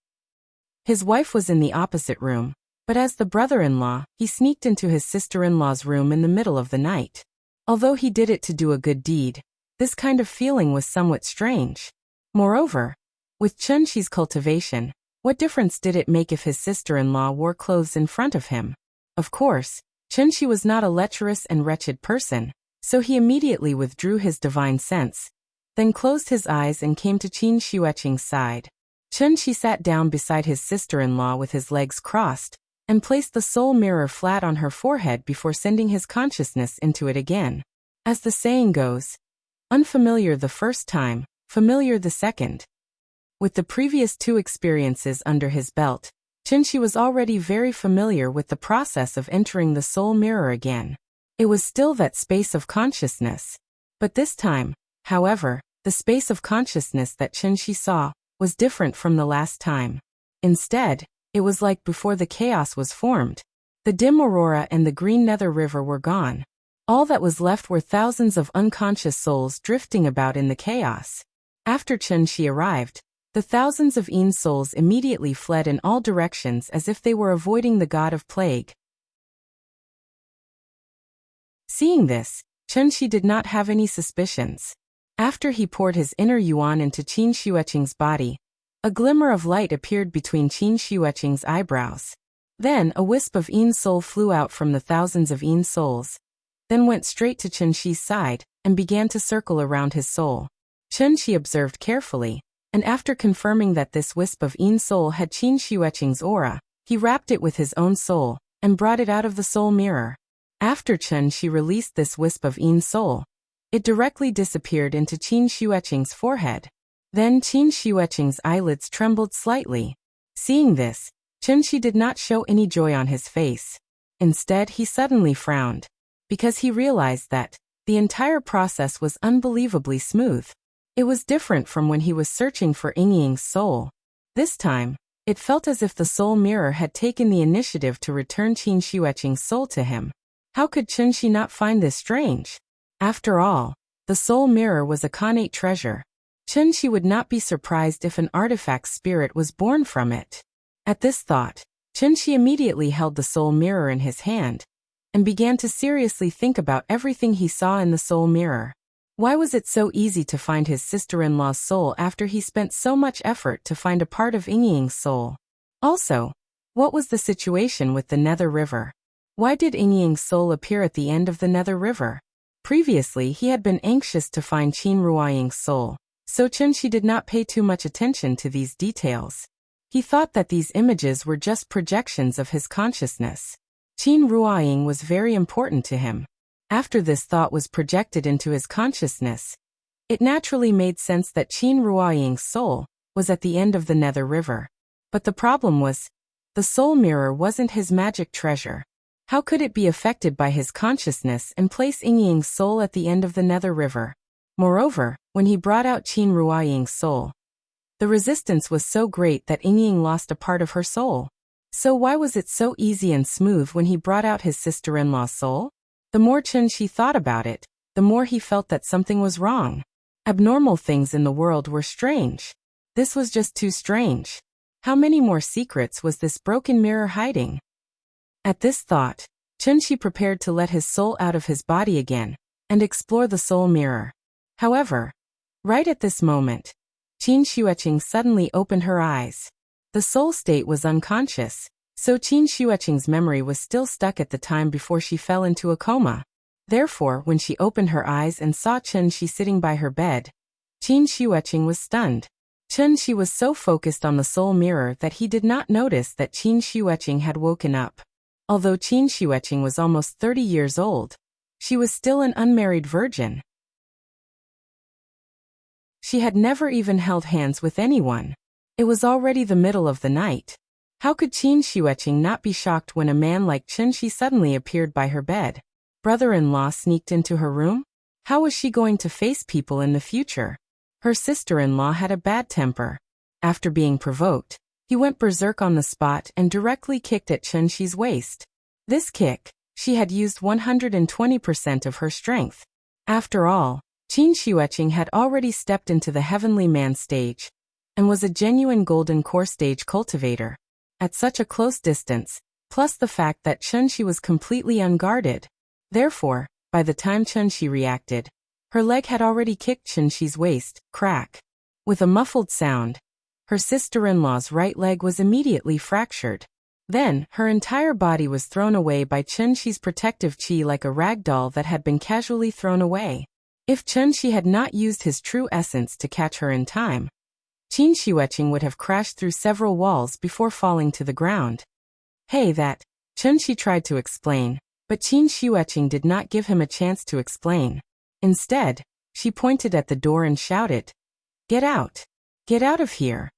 His wife was in the opposite room, but as the brother-in-law, he sneaked into his sister-in-law's room in the middle of the night. Although he did it to do a good deed, this kind of feeling was somewhat strange. Moreover, with Chen Shi's cultivation, what difference did it make if his sister-in-law wore clothes in front of him? Of course, Chen Shi was not a lecherous and wretched person, so he immediately withdrew his divine sense, then closed his eyes and came to Qin Xueqing's side. Chen Shi sat down beside his sister-in-law with his legs crossed, and placed the soul mirror flat on her forehead before sending his consciousness into it again. As the saying goes, unfamiliar the first time, familiar the second. With the previous 2 experiences under his belt, Chen Shi was already very familiar with the process of entering the soul mirror again. It was still that space of consciousness. But this time, however, the space of consciousness that Chen Shi saw was different from the last time. Instead, it was like before the chaos was formed. The dim aurora and the green nether river were gone. All that was left were thousands of unconscious souls drifting about in the chaos. After Chen Shi arrived, the thousands of Yin souls immediately fled in all directions as if they were avoiding the god of plague. Seeing this, Chen Shi did not have any suspicions. After he poured his inner yuan into Qin Xueqing's body, a glimmer of light appeared between Qin Xueqing's eyebrows. Then a wisp of Yin soul flew out from the thousands of Yin souls, then went straight to Chen Shi's side, and began to circle around his soul. Chen Shi observed carefully, and after confirming that this wisp of Yin soul had Qin Xueqing's aura, he wrapped it with his own soul, and brought it out of the soul mirror. After Chen Shi released this wisp of Yin soul, it directly disappeared into Qin Xueqing's forehead. Then Qin Xueqing's eyelids trembled slightly. Seeing this, Chen Shi did not show any joy on his face. Instead, he suddenly frowned, because he realized that the entire process was unbelievably smooth. It was different from when he was searching for Yingying's soul. This time, it felt as if the soul mirror had taken the initiative to return Qin Xueqing's soul to him. How could Chen Shi not find this strange? After all, the soul mirror was a connate treasure. Chunshi would not be surprised if an artifact spirit was born from it. At this thought, Chunshi immediately held the soul mirror in his hand and began to seriously think about everything he saw in the soul mirror. Why was it so easy to find his sister-in-law's soul after he spent so much effort to find a part of Yingying's soul? Also, what was the situation with the Nether River? Why did Yingying's soul appear at the end of the Nether River? Previously he had been anxious to find Qin Ruoying's soul, so Chunshi did not pay too much attention to these details. He thought that these images were just projections of his consciousness. Qin Ruoying was very important to him. After this thought was projected into his consciousness, it naturally made sense that Qin Ruoying's soul was at the end of the Nether River. But the problem was, the soul mirror wasn't his magic treasure. How could it be affected by his consciousness and place Yingying's soul at the end of the Nether River? Moreover, when he brought out Qin Ruoying's soul, the resistance was so great that Yingying lost a part of her soul. So why was it so easy and smooth when he brought out his sister-in-law's soul? The more Chunshi thought about it, the more he felt that something was wrong. Abnormal things in the world were strange. This was just too strange. How many more secrets was this broken mirror hiding? At this thought, Chunshi prepared to let his soul out of his body again and explore the soul mirror. However, right at this moment, Qin Xueqing suddenly opened her eyes. The soul state was unconscious, so Qin Xueqing's memory was still stuck at the time before she fell into a coma. Therefore, when she opened her eyes and saw Chunshi sitting by her bed, Qin Xueqing was stunned. Chunshi was so focused on the soul mirror that he did not notice that Qin Xueqing had woken up. Although Qin Xueqing was almost 30 years old, she was still an unmarried virgin. She had never even held hands with anyone. It was already the middle of the night. How could Qin Xueqing not be shocked when a man like Chunshi suddenly appeared by her bed? Brother-in-law sneaked into her room? How was she going to face people in the future? Her sister-in-law had a bad temper. After being provoked, he went berserk on the spot and directly kicked at Chunshi's waist. This kick, she had used 120% of her strength. After all, Qin Xueqing had already stepped into the heavenly man stage and was a genuine golden core stage cultivator. At such a close distance, plus the fact that Chunshi was completely unguarded. Therefore, by the time Chunshi reacted, her leg had already kicked Chunshi's waist, crack. With a muffled sound, her sister-in-law's right leg was immediately fractured. Then, her entire body was thrown away by Chunshi's protective chi like a rag doll that had been casually thrown away. If Chunshi had not used his true essence to catch her in time, Qin Xueqing would have crashed through several walls before falling to the ground. Hey that, Chunshi tried to explain, but Qin Xueqing did not give him a chance to explain. Instead, she pointed at the door and shouted, "Get out! Get out of here!"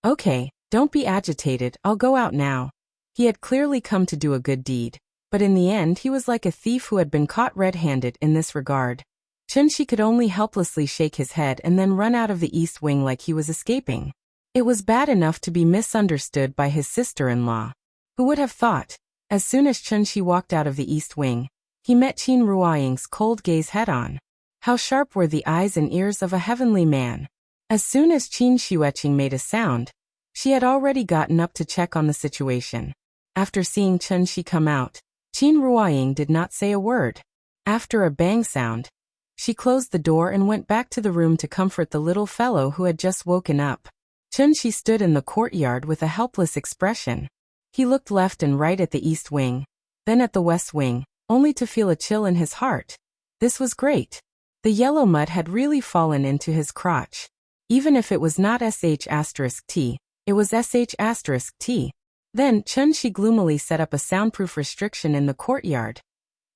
Okay, don't be agitated, I'll go out now. He had clearly come to do a good deed, but in the end he was like a thief who had been caught red-handed in this regard. Chunshi could only helplessly shake his head and then run out of the east wing like he was escaping. It was bad enough to be misunderstood by his sister-in-law. Who would have thought? As soon as Chunshi walked out of the east wing, he met Qin Ruoying's cold gaze head-on. How sharp were the eyes and ears of a heavenly man. As soon as Qin Xueqing made a sound, she had already gotten up to check on the situation. After seeing Chunshi come out, Qin Ruoying did not say a word. After a bang sound, she closed the door and went back to the room to comfort the little fellow who had just woken up. Chunshi stood in the courtyard with a helpless expression. He looked left and right at the east wing, then at the west wing, only to feel a chill in his heart. This was great. The yellow mud had really fallen into his crotch. Even if it was not sh*t, it was sh*t. Then Chunshi gloomily set up a soundproof restriction in the courtyard.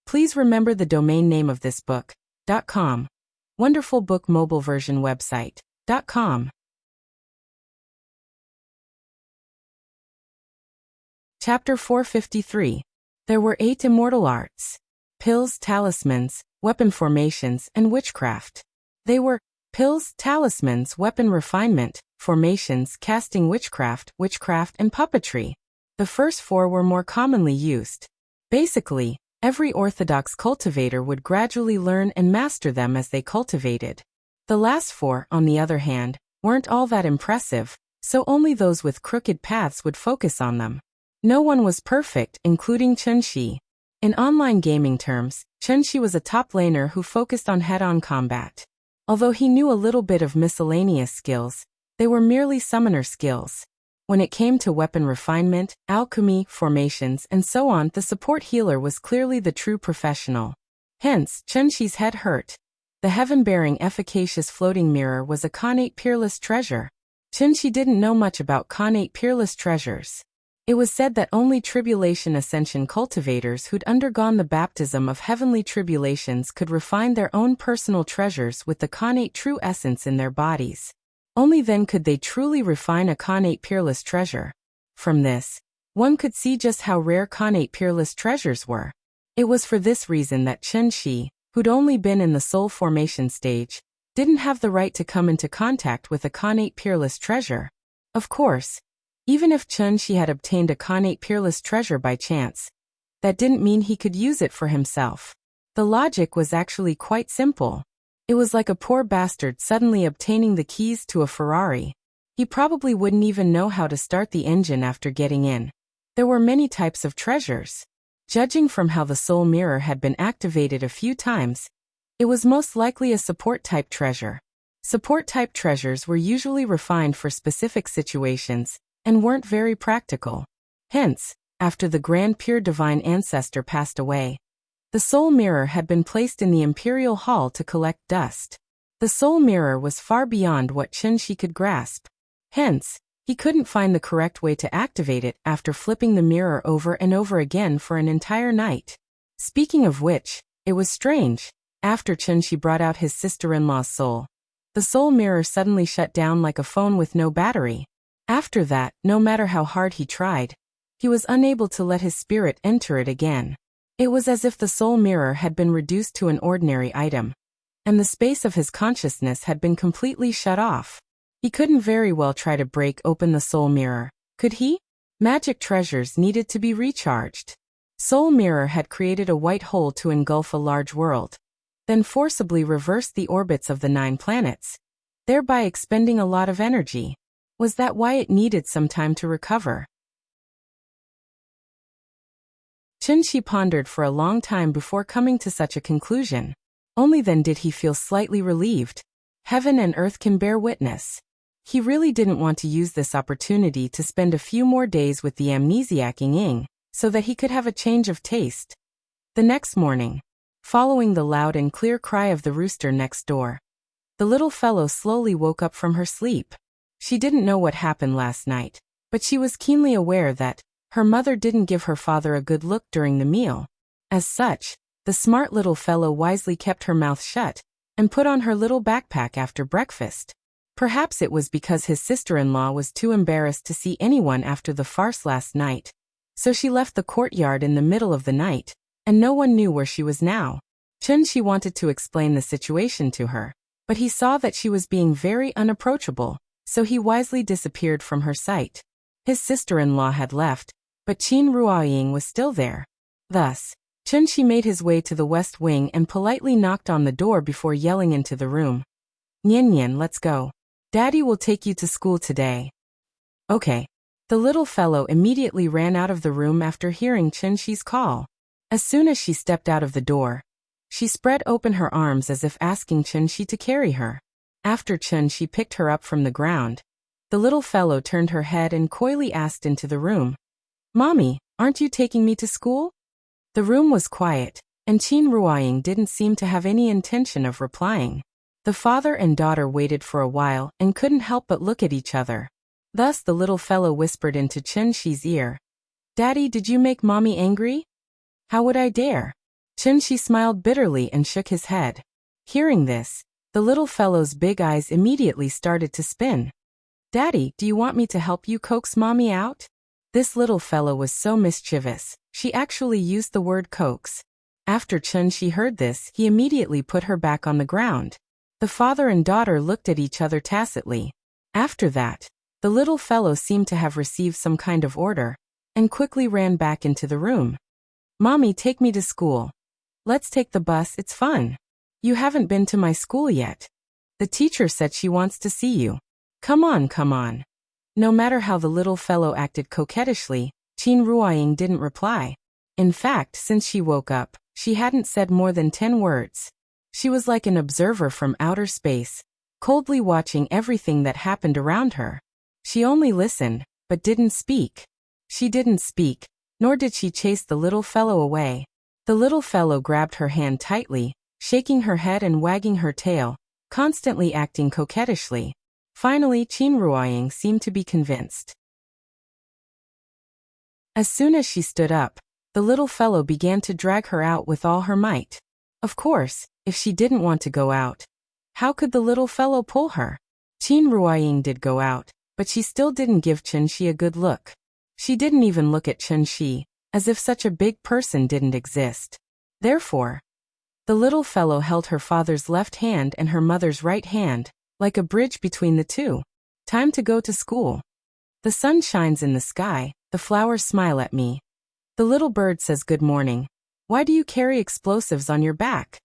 Please remember the domain name of this book. .com. Wonderful book mobile version website. .com. Chapter 453. There were 8 immortal arts. Pills, talismans, weapon formations, and witchcraft. They were pills, talismans, weapon refinement, formations, casting, witchcraft, and puppetry. The first 4 were more commonly used. Basically, every orthodox cultivator would gradually learn and master them as they cultivated. The last four, on the other hand, weren't all that impressive, so only those with crooked paths would focus on them. No one was perfect, including Chunxi. In online gaming terms, Chunxi was a top laner who focused on head-on combat. Although he knew a little bit of miscellaneous skills, they were merely summoner skills. When it came to weapon refinement, alchemy, formations, and so on, the support healer was clearly the true professional. Hence, Chunxi's head hurt. The heaven-bearing efficacious floating mirror was a Khanate peerless treasure. Chunxi didn't know much about Khanate peerless treasures. It was said that only Tribulation Ascension cultivators who'd undergone the baptism of heavenly tribulations could refine their own personal treasures with the Khanate true essence in their bodies. Only then could they truly refine a Khanate peerless treasure. From this, one could see just how rare Khanate peerless treasures were. It was for this reason that Chunxi, who'd only been in the soul formation stage, didn't have the right to come into contact with a Khanate peerless treasure. Of course, even if Chunxi had obtained a Khanate peerless treasure by chance, that didn't mean he could use it for himself. The logic was actually quite simple. It was like a poor bastard suddenly obtaining the keys to a Ferrari. He probably wouldn't even know how to start the engine after getting in. There were many types of treasures. Judging from how the soul mirror had been activated a few times, it was most likely a support-type treasure. Support-type treasures were usually refined for specific situations and weren't very practical. Hence, after the Grand Pure Divine Ancestor passed away, the soul mirror had been placed in the Imperial Hall to collect dust. The soul mirror was far beyond what Chunxi could grasp. Hence, he couldn't find the correct way to activate it after flipping the mirror over and over again for an entire night. Speaking of which, it was strange. After Chunxi brought out his sister-in-law's soul, the soul mirror suddenly shut down like a phone with no battery. After that, no matter how hard he tried, he was unable to let his spirit enter it again. It was as if the soul mirror had been reduced to an ordinary item, and the space of his consciousness had been completely shut off. He couldn't very well try to break open the soul mirror, could he? Magic treasures needed to be recharged. Soul mirror had created a white hole to engulf a large world, then forcibly reversed the orbits of the 9 planets, thereby expending a lot of energy. Was that why it needed some time to recover? Chunxi pondered for a long time before coming to such a conclusion. Only then did he feel slightly relieved. Heaven and earth can bear witness. He really didn't want to use this opportunity to spend a few more days with the amnesiac Ying, so that he could have a change of taste. The next morning, following the loud and clear cry of the rooster next door, the little fellow slowly woke up from her sleep. She didn't know what happened last night, but she was keenly aware that her mother didn't give her father a good look during the meal. As such, the smart little fellow wisely kept her mouth shut and put on her little backpack after breakfast. Perhaps it was because his sister-in-law was too embarrassed to see anyone after the farce last night, so she left the courtyard in the middle of the night, and no one knew where she was now. Chunxi wanted to explain the situation to her, but he saw that she was being very unapproachable, so he wisely disappeared from her sight. His sister-in-law had left, but Qin Ruoying was still there. Thus, Chunxi made his way to the west wing and politely knocked on the door before yelling into the room. "Nian Nian, let's go. Daddy will take you to school today." Okay. The little fellow immediately ran out of the room after hearing Chunxi's call. As soon as she stepped out of the door, she spread open her arms as if asking Chunxi to carry her. After Chunxi picked her up from the ground, the little fellow turned her head and coyly asked into the room, "Mommy, aren't you taking me to school?" The room was quiet, and Qin Ruoying didn't seem to have any intention of replying. The father and daughter waited for a while and couldn't help but look at each other. Thus the little fellow whispered into Chunxi's ear, "Daddy, did you make Mommy angry?" "How would I dare?" Chunxi smiled bitterly and shook his head. Hearing this, the little fellow's big eyes immediately started to spin. "Daddy, do you want me to help you coax Mommy out?" This little fellow was so mischievous, she actually used the word coax. After Chunxi heard this, he immediately put her back on the ground. The father and daughter looked at each other tacitly. After that, the little fellow seemed to have received some kind of order, and quickly ran back into the room. "Mommy, take me to school. Let's take the bus, it's fun. You haven't been to my school yet." The teacher said she wants to see you. Come on, come on. No matter how the little fellow acted coquettishly, Qin Ruoying didn't reply. In fact, since she woke up, she hadn't said more than 10 words. She was like an observer from outer space, coldly watching everything that happened around her. She only listened, but didn't speak. She didn't speak, nor did she chase the little fellow away. The little fellow grabbed her hand tightly, shaking her head and wagging her tail, constantly acting coquettishly. Finally, Qin Ruoying seemed to be convinced. As soon as she stood up, the little fellow began to drag her out with all her might. Of course, if she didn't want to go out, how could the little fellow pull her? Qin Ruoying did go out, but she still didn't give Chen Shi a good look. She didn't even look at Chen Shi, as if such a big person didn't exist. Therefore, the little fellow held her father's left hand and her mother's right hand, like a bridge between the two. Time to go to school. The sun shines in the sky, the flowers smile at me. The little bird says good morning. Why do you carry explosives on your back?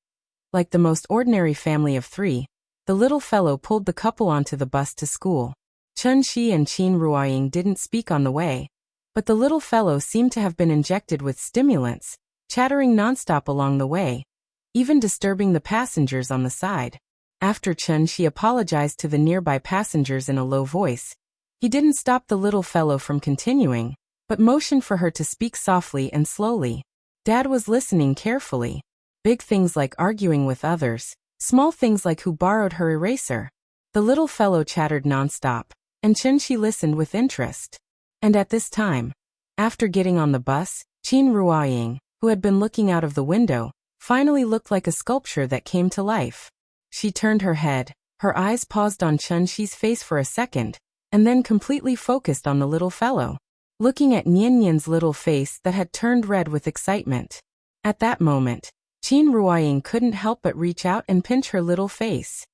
Like the most ordinary family of 3, the little fellow pulled the couple onto the bus to school. Chen Shi and Qin Ruoying didn't speak on the way, but the little fellow seemed to have been injected with stimulants, chattering nonstop along the way, even disturbing the passengers on the side. After Chen Shi apologized to the nearby passengers in a low voice, he didn't stop the little fellow from continuing, but motioned for her to speak softly and slowly. Dad was listening carefully. Big things like arguing with others, small things like who borrowed her eraser. The little fellow chattered nonstop, and Chen Shi listened with interest. And at this time, after getting on the bus, Qin Ruoying, who had been looking out of the window, finally looked like a sculpture that came to life. She turned her head, her eyes paused on Chen Shi's face for a second, and then completely focused on the little fellow, looking at Nian Nian's little face that had turned red with excitement. At that moment, Qin Ruoying couldn't help but reach out and pinch her little face.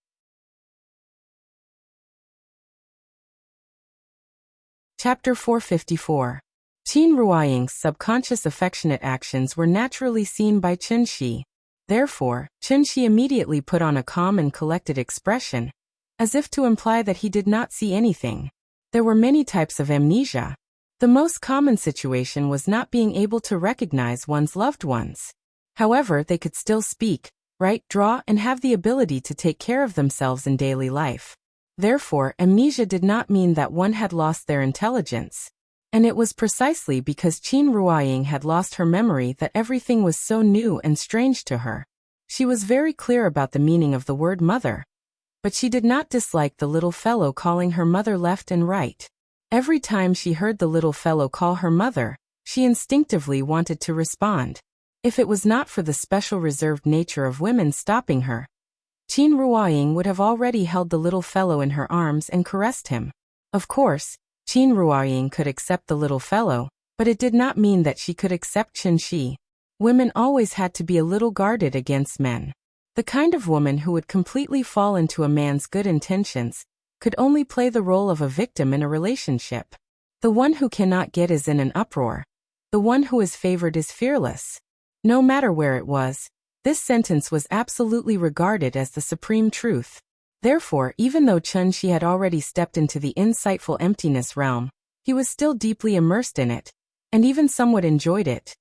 Chapter 454. Qin Ruoying's subconscious affectionate actions were naturally seen by Chen Shi. Therefore, Chen Shi immediately put on a calm and collected expression, as if to imply that he did not see anything. There were many types of amnesia. The most common situation was not being able to recognize one's loved ones. However, they could still speak, write, draw, and have the ability to take care of themselves in daily life. Therefore, amnesia did not mean that one had lost their intelligence. And it was precisely because Qin Ruoying had lost her memory that everything was so new and strange to her. She was very clear about the meaning of the word mother. But she did not dislike the little fellow calling her mother left and right. Every time she heard the little fellow call her mother, she instinctively wanted to respond. If it was not for the special reserved nature of women stopping her, Qin Ruoying would have already held the little fellow in her arms and caressed him. Of course, Qin Ruoying could accept the little fellow, but it did not mean that she could accept Chen Shi. Women always had to be a little guarded against men. The kind of woman who would completely fall into a man's good intentions could only play the role of a victim in a relationship. The one who cannot get is in an uproar. The one who is favored is fearless. No matter where it was, this sentence was absolutely regarded as the supreme truth. Therefore, even though Chen Shi had already stepped into the insightful emptiness realm, he was still deeply immersed in it, and even somewhat enjoyed it.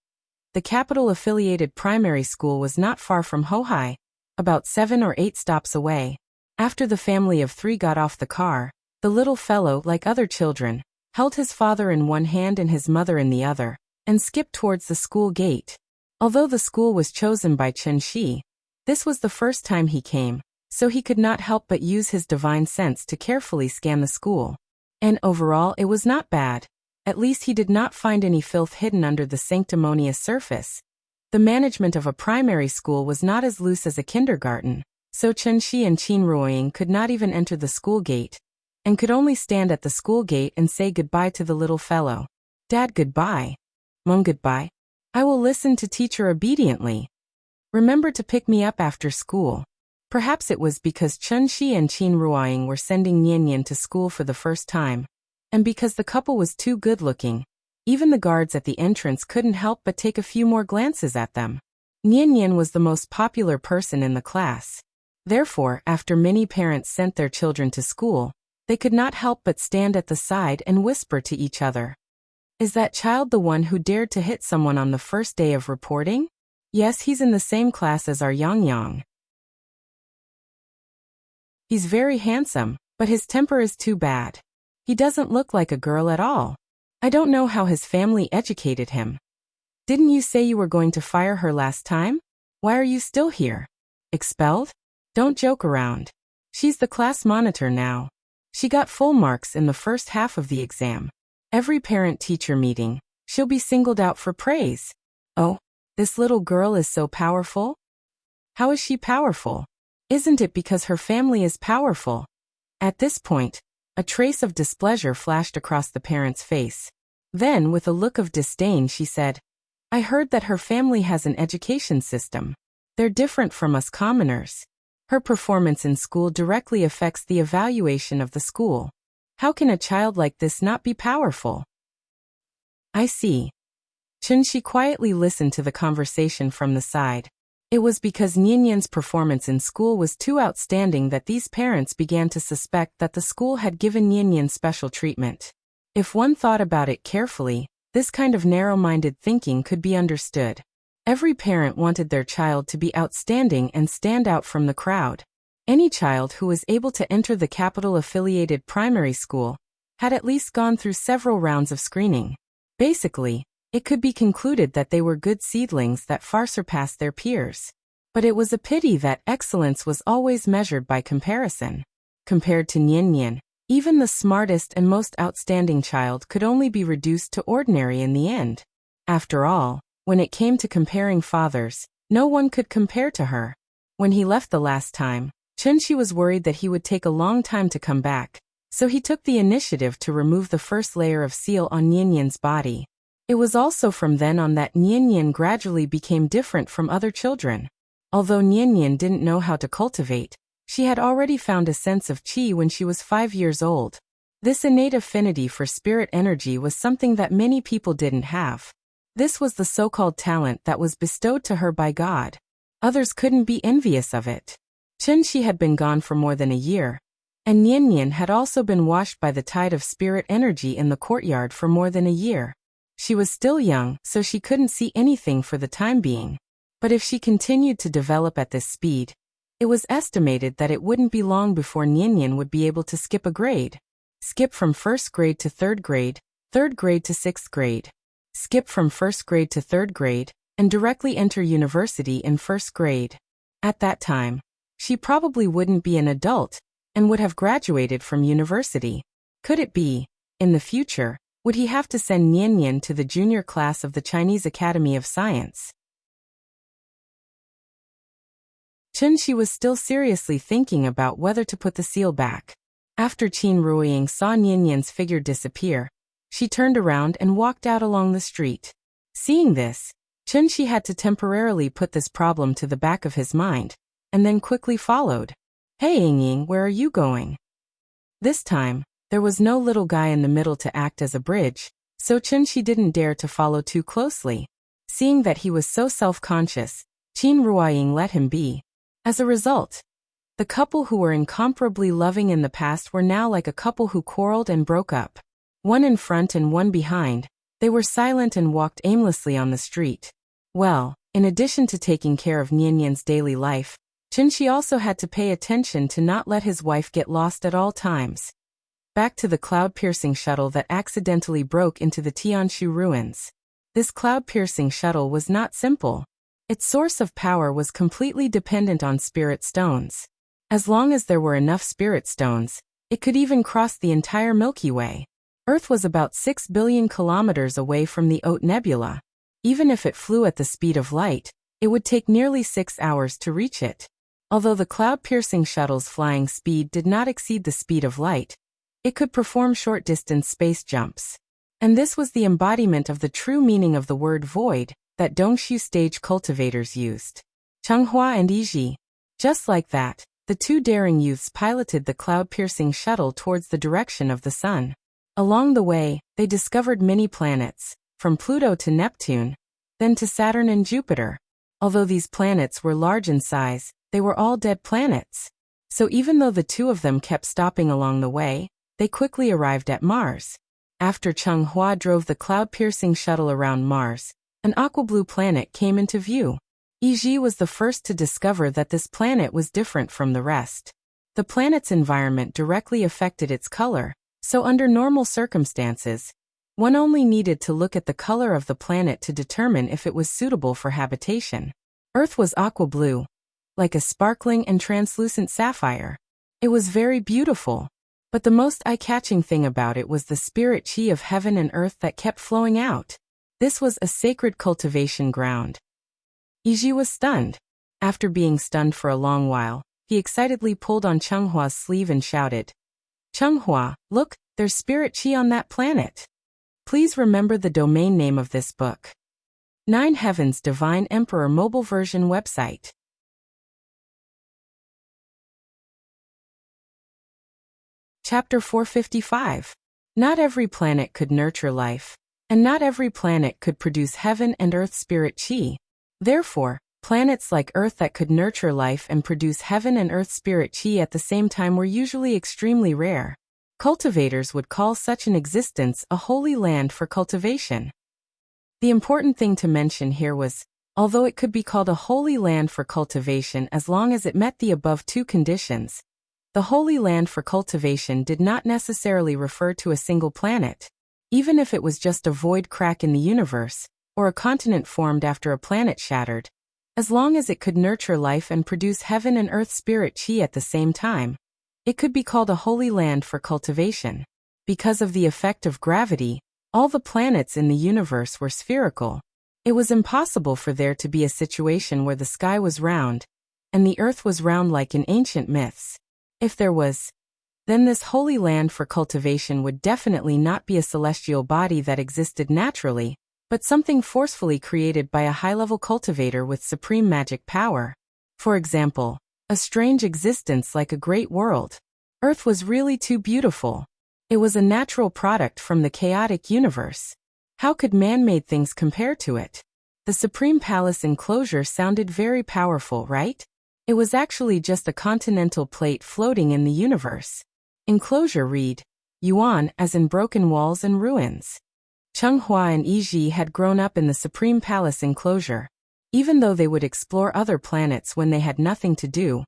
The capital-affiliated primary school was not far from Hohai, about 7 or 8 stops away. After the family of 3 got off the car, the little fellow, like other children, held his father in one hand and his mother in the other, and skipped towards the school gate. Although the school was chosen by Chen Shi, this was the first time he came, so he could not help but use his divine sense to carefully scan the school. And overall it was not bad. At least he did not find any filth hidden under the sanctimonious surface. The management of a primary school was not as loose as a kindergarten, so Chen Shi and Qin Ruoying could not even enter the school gate, and could only stand at the school gate and say goodbye to the little fellow. Dad, goodbye. Mom, goodbye. I will listen to teacher obediently. Remember to pick me up after school. Perhaps it was because Chen Shi and Qin Ruoying were sending Nian Nian to school for the first time, and because the couple was too good-looking, even the guards at the entrance couldn't help but take a few more glances at them. Nian Nian was the most popular person in the class. Therefore, after many parents sent their children to school, they could not help but stand at the side and whisper to each other. Is that child the one who dared to hit someone on the first day of reporting? Yes, he's in the same class as our Yang Yang. He's very handsome, but his temper is too bad. He doesn't look like a girl at all. I don't know how his family educated him. Didn't you say you were going to fire her last time? Why are you still here? Expelled? Don't joke around. She's the class monitor now. She got full marks in the first half of the exam. Every parent-teacher meeting, she'll be singled out for praise. Oh, this little girl is so powerful? How is she powerful? Isn't it because her family is powerful? At this point, a trace of displeasure flashed across the parent's face. Then, with a look of disdain, she said, I heard that her family has an education system. They're different from us commoners. Her performance in school directly affects the evaluation of the school. How can a child like this not be powerful? I see. Chunxi quietly listened to the conversation from the side. It was because Nianyan's performance in school was too outstanding that these parents began to suspect that the school had given Nianyan special treatment. If one thought about it carefully, this kind of narrow-minded thinking could be understood. Every parent wanted their child to be outstanding and stand out from the crowd. Any child who was able to enter the capital-affiliated primary school had at least gone through several rounds of screening. Basically, it could be concluded that they were good seedlings that far surpassed their peers. But it was a pity that excellence was always measured by comparison. Compared to Nianyan, even the smartest and most outstanding child could only be reduced to ordinary in the end. After all, when it came to comparing fathers, no one could compare to her. When he left the last time, Chunxi was worried that he would take a long time to come back, so he took the initiative to remove the first layer of seal on Nianyan's body. It was also from then on that Nianyan gradually became different from other children. Although Nianyan didn't know how to cultivate, she had already found a sense of qi when she was 5 years old. This innate affinity for spirit energy was something that many people didn't have. This was the so-called talent that was bestowed to her by God. Others couldn't be envious of it. Chunxi had been gone for more than a year, and Nianyan had also been washed by the tide of spirit energy in the courtyard for more than a year. She was still young, so she couldn't see anything for the time being. But if she continued to develop at this speed, it was estimated that it wouldn't be long before Nianyan would be able to skip a grade. Skip from 1st grade to 3rd grade, 3rd grade to 6th grade. Skip from 1st grade to 3rd grade, and directly enter university in 1st grade. At that time, she probably wouldn't be an adult, and would have graduated from university. Could it be, in the future, would he have to send Nianyan to the junior class of the Chinese Academy of Science? Chunxi was still seriously thinking about whether to put the seal back. After Qin Ruoying saw Nianyan's figure disappear, she turned around and walked out along the street. Seeing this, Chunxi had to temporarily put this problem to the back of his mind, and then quickly followed. Hey Yingying, where are you going? This time, there was no little guy in the middle to act as a bridge, so Chunxi didn't dare to follow too closely. Seeing that he was so self-conscious, Qin Ruoying let him be. As a result, the couple who were incomparably loving in the past were now like a couple who quarreled and broke up. One in front and one behind, they were silent and walked aimlessly on the street. Well, in addition to taking care of Nianyan's daily life, Chunxi also had to pay attention to not let his wife get lost at all times. Back to the cloud-piercing shuttle that accidentally broke into the Tianshu ruins. This cloud-piercing shuttle was not simple. Its source of power was completely dependent on spirit stones. As long as there were enough spirit stones, it could even cross the entire Milky Way. Earth was about 6 billion kilometers away from the Oort Nebula. Even if it flew at the speed of light, it would take nearly 6 hours to reach it. Although the cloud-piercing shuttle's flying speed did not exceed the speed of light, it could perform short-distance space jumps. And this was the embodiment of the true meaning of the word void that Dongshu stage cultivators used. Changhua and Yiji. Just like that, the two daring youths piloted the cloud-piercing shuttle towards the direction of the sun. Along the way, they discovered many planets, from Pluto to Neptune, then to Saturn and Jupiter. Although these planets were large in size, They were all dead planets. So even though the two of them kept stopping along the way, they quickly arrived at Mars. After Changhua drove the cloud-piercing shuttle around Mars, an aqua-blue planet came into view. Yiji was the first to discover that this planet was different from the rest. The planet's environment directly affected its color, so under normal circumstances, one only needed to look at the color of the planet to determine if it was suitable for habitation. Earth was aqua-blue, like a sparkling and translucent sapphire. It was very beautiful. But the most eye-catching thing about it was the spirit chi of heaven and earth that kept flowing out. This was a sacred cultivation ground. Yiji was stunned. After being stunned for a long while, he excitedly pulled on Chenghua's sleeve and shouted, "Chenghua, look, there's spirit chi on that planet." Please remember the domain name of this book. 9 Heavens Divine Emperor Mobile Version website. Chapter 455. Not every planet could nurture life, and not every planet could produce heaven and earth spirit chi. Therefore, planets like Earth that could nurture life and produce heaven and earth spirit chi at the same time were usually extremely rare. Cultivators would call such an existence a holy land for cultivation. The important thing to mention here was, although it could be called a holy land for cultivation as long as it met the above two conditions, the holy land for cultivation did not necessarily refer to a single planet. Even if it was just a void crack in the universe, or a continent formed after a planet shattered, as long as it could nurture life and produce heaven and earth spirit chi at the same time, it could be called a holy land for cultivation. Because of the effect of gravity, all the planets in the universe were spherical. It was impossible for there to be a situation where the sky was round, and the earth was round like in ancient myths. If there was, then this holy land for cultivation would definitely not be a celestial body that existed naturally, but something forcefully created by a high-level cultivator with supreme magic power. For example, a strange existence like a great world. Earth was really too beautiful. It was a natural product from the chaotic universe. How could man-made things compare to it? The Supreme Palace enclosure sounded very powerful, right? It was actually just a continental plate floating in the universe. Enclosure read, Yuan as in broken walls and ruins. Chenghua and Yiji had grown up in the Supreme Palace enclosure. Even though they would explore other planets when they had nothing to do,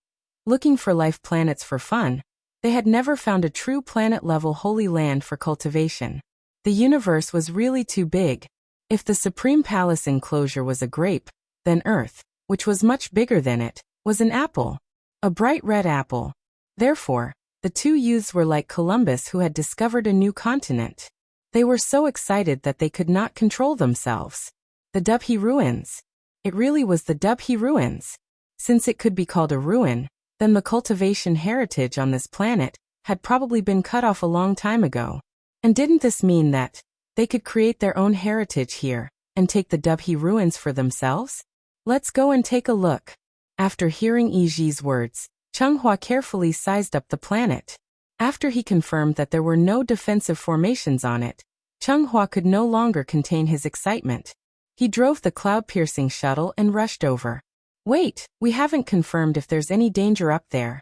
looking for life planets for fun, they had never found a true planet-level holy land for cultivation. The universe was really too big. If the Supreme Palace enclosure was a grape, then Earth, which was much bigger than it, was an apple. A bright red apple. Therefore, the two youths were like Columbus who had discovered a new continent. They were so excited that they could not control themselves. The Dubhe Ruins. It really was the Dubhe Ruins. Since it could be called a ruin, then the cultivation heritage on this planet had probably been cut off a long time ago. And didn't this mean that they could create their own heritage here and take the Dubhe Ruins for themselves? Let's go and take a look. After hearing Yiji's words, Chenghua carefully sized up the planet. After he confirmed that there were no defensive formations on it, Chenghua could no longer contain his excitement. He drove the cloud-piercing shuttle and rushed over. Wait, we haven't confirmed if there's any danger up there.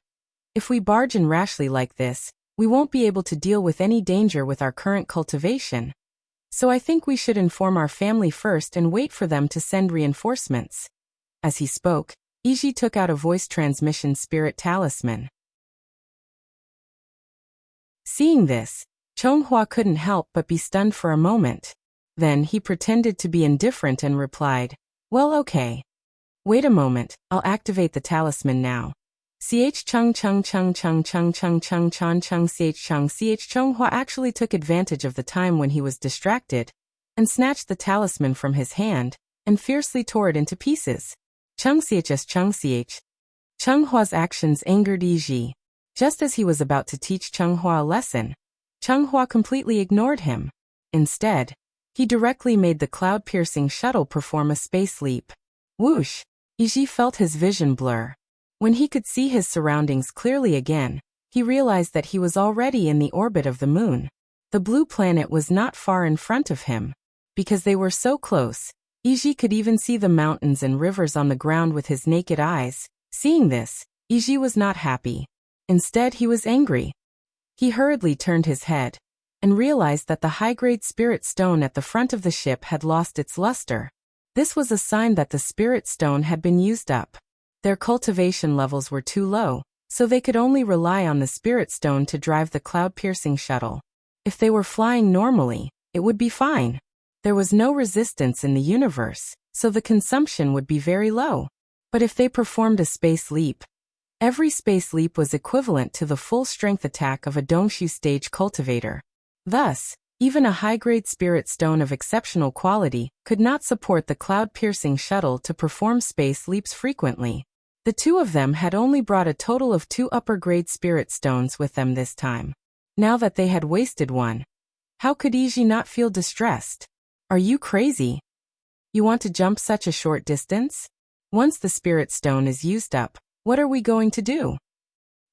If we barge in rashly like this, we won't be able to deal with any danger with our current cultivation. So I think we should inform our family first and wait for them to send reinforcements. As he spoke, Yiji took out a voice transmission spirit talisman. Seeing this, Chenghua couldn't help but be stunned for a moment. Then he pretended to be indifferent and replied, "Well, okay. Wait a moment, I'll activate the talisman now." Ch chung chung chung chung chung chung chung chan chung ch chung ch Chenghua actually took advantage of the time when he was distracted, and snatched the talisman from his hand, and fiercely tore it into pieces. Chung chs chung ch. Chenghua's actions angered Yiji. Just as he was about to teach Chenghua a lesson, Chenghua completely ignored him. Instead, he directly made the cloud-piercing shuttle perform a space leap. Whoosh! Yiji felt his vision blur. When he could see his surroundings clearly again, he realized that he was already in the orbit of the moon. The blue planet was not far in front of him. Because they were so close, Yiji could even see the mountains and rivers on the ground with his naked eyes. Seeing this, Iji was not happy. Instead, he was angry. He hurriedly turned his head and realized that the high-grade spirit stone at the front of the ship had lost its luster. This was a sign that the spirit stone had been used up. Their cultivation levels were too low, so they could only rely on the spirit stone to drive the cloud-piercing shuttle. If they were flying normally, it would be fine. There was no resistance in the universe, so the consumption would be very low. But if they performed a space leap, every space leap was equivalent to the full strength attack of a Dongshu stage cultivator. Thus, even a high-grade spirit stone of exceptional quality could not support the cloud-piercing shuttle to perform space leaps frequently. The two of them had only brought a total of 2 upper-grade spirit stones with them this time. Now that they had wasted one, how could Iji not feel distressed? Are you crazy? You want to jump such a short distance? Once the spirit stone is used up, what are we going to do?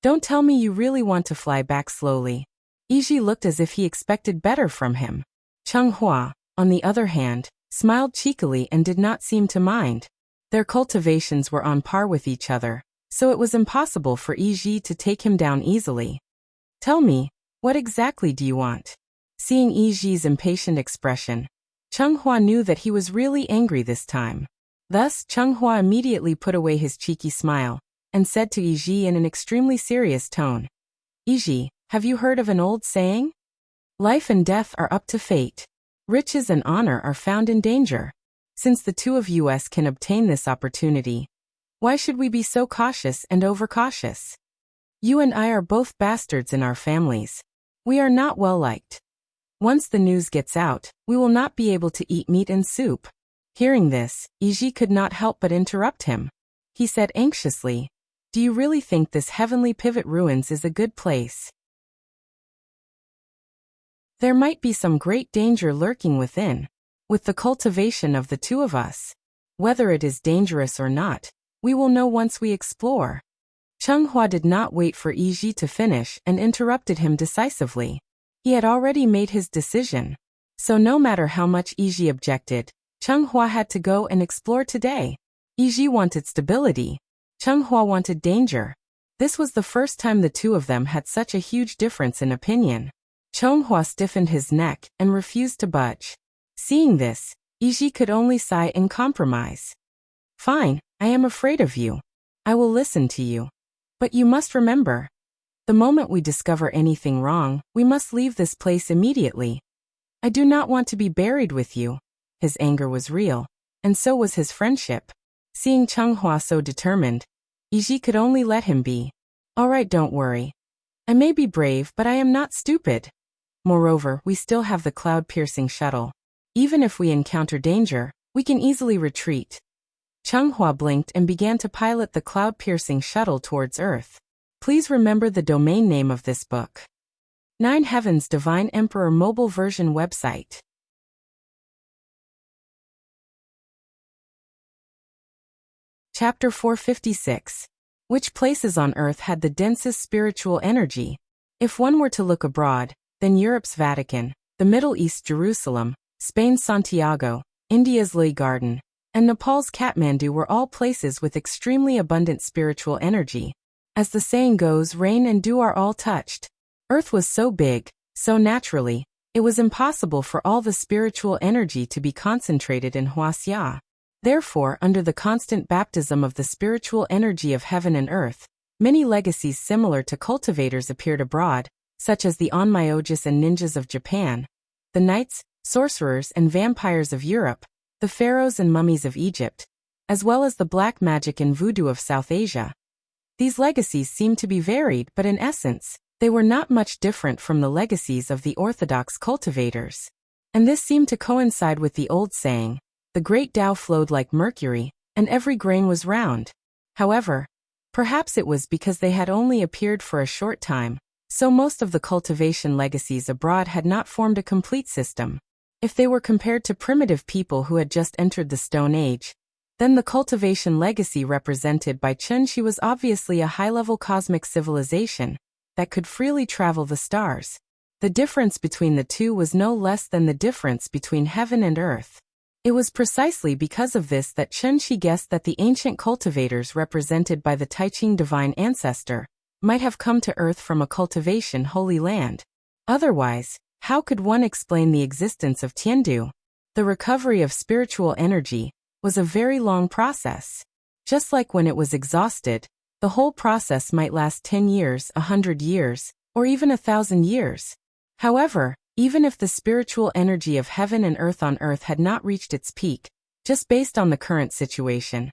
Don't tell me you really want to fly back slowly. Iji looked as if he expected better from him. Changhua, on the other hand, smiled cheekily and did not seem to mind. Their cultivations were on par with each other, so it was impossible for Iji to take him down easily. Tell me, what exactly do you want? Seeing Iji's impatient expression, Changhua knew that he was really angry this time. Thus, Changhua immediately put away his cheeky smile and said to Iji in an extremely serious tone, Iji, have you heard of an old saying? Life and death are up to fate. Riches and honor are found in danger. Since the two of us can obtain this opportunity, why should we be so cautious and overcautious? You and I are both bastards in our families. We are not well liked. Once the news gets out, we will not be able to eat meat and soup. Hearing this, Iji could not help but interrupt him. He said anxiously, do you really think this heavenly pivot ruins is a good place? There might be some great danger lurking within. With the cultivation of the two of us, whether it is dangerous or not, we will know once we explore. Changhua did not wait for Iji to finish and interrupted him decisively. He had already made his decision. So no matter how much Iji objected, Changhua had to go and explore today. Iji wanted stability. Changhua wanted danger. This was the first time the two of them had such a huge difference in opinion. Changhua stiffened his neck and refused to budge. Seeing this, Iji could only sigh in compromise. Fine, I am afraid of you. I will listen to you. But you must remember, the moment we discover anything wrong, we must leave this place immediately. I do not want to be buried with you. His anger was real, and so was his friendship. Seeing Changhua so determined, Iji could only let him be. All right, don't worry. I may be brave, but I am not stupid. Moreover, we still have the cloud-piercing shuttle. Even if we encounter danger, we can easily retreat. Changhua blinked and began to pilot the cloud-piercing shuttle towards Earth. Please remember the domain name of this book. 9 Heavens Divine Emperor Mobile Version Website. Chapter 456. Which places on Earth had the densest spiritual energy? If one were to look abroad, then Europe's Vatican, the Middle East Jerusalem, Spain's Santiago, India's Lily Garden, and Nepal's Kathmandu were all places with extremely abundant spiritual energy. As the saying goes, rain and dew are all touched. Earth was so big, so naturally, it was impossible for all the spiritual energy to be concentrated in Wuxia. Therefore, under the constant baptism of the spiritual energy of heaven and earth, many legacies similar to cultivators appeared abroad, such as the onmyojis and ninjas of Japan, the knights, sorcerers and vampires of Europe, the pharaohs and mummies of Egypt, as well as the black magic and voodoo of South Asia. These legacies seemed to be varied, but in essence, they were not much different from the legacies of the orthodox cultivators. And this seemed to coincide with the old saying, the great Tao flowed like mercury, and every grain was round. However, perhaps it was because they had only appeared for a short time, so most of the cultivation legacies abroad had not formed a complete system. If they were compared to primitive people who had just entered the Stone Age, then the cultivation legacy represented by Chunshi was obviously a high-level cosmic civilization that could freely travel the stars. The difference between the two was no less than the difference between heaven and earth. It was precisely because of this that Chen Shi guessed that the ancient cultivators represented by the Taiqing divine ancestor might have come to Earth from a cultivation holy land. Otherwise, how could one explain the existence of Tiandu? The recovery of spiritual energy was a very long process. Just like when it was exhausted, the whole process might last 10 years, 100 years, or even 1,000 years. However, even if the spiritual energy of heaven and earth on Earth had not reached its peak, just based on the current situation,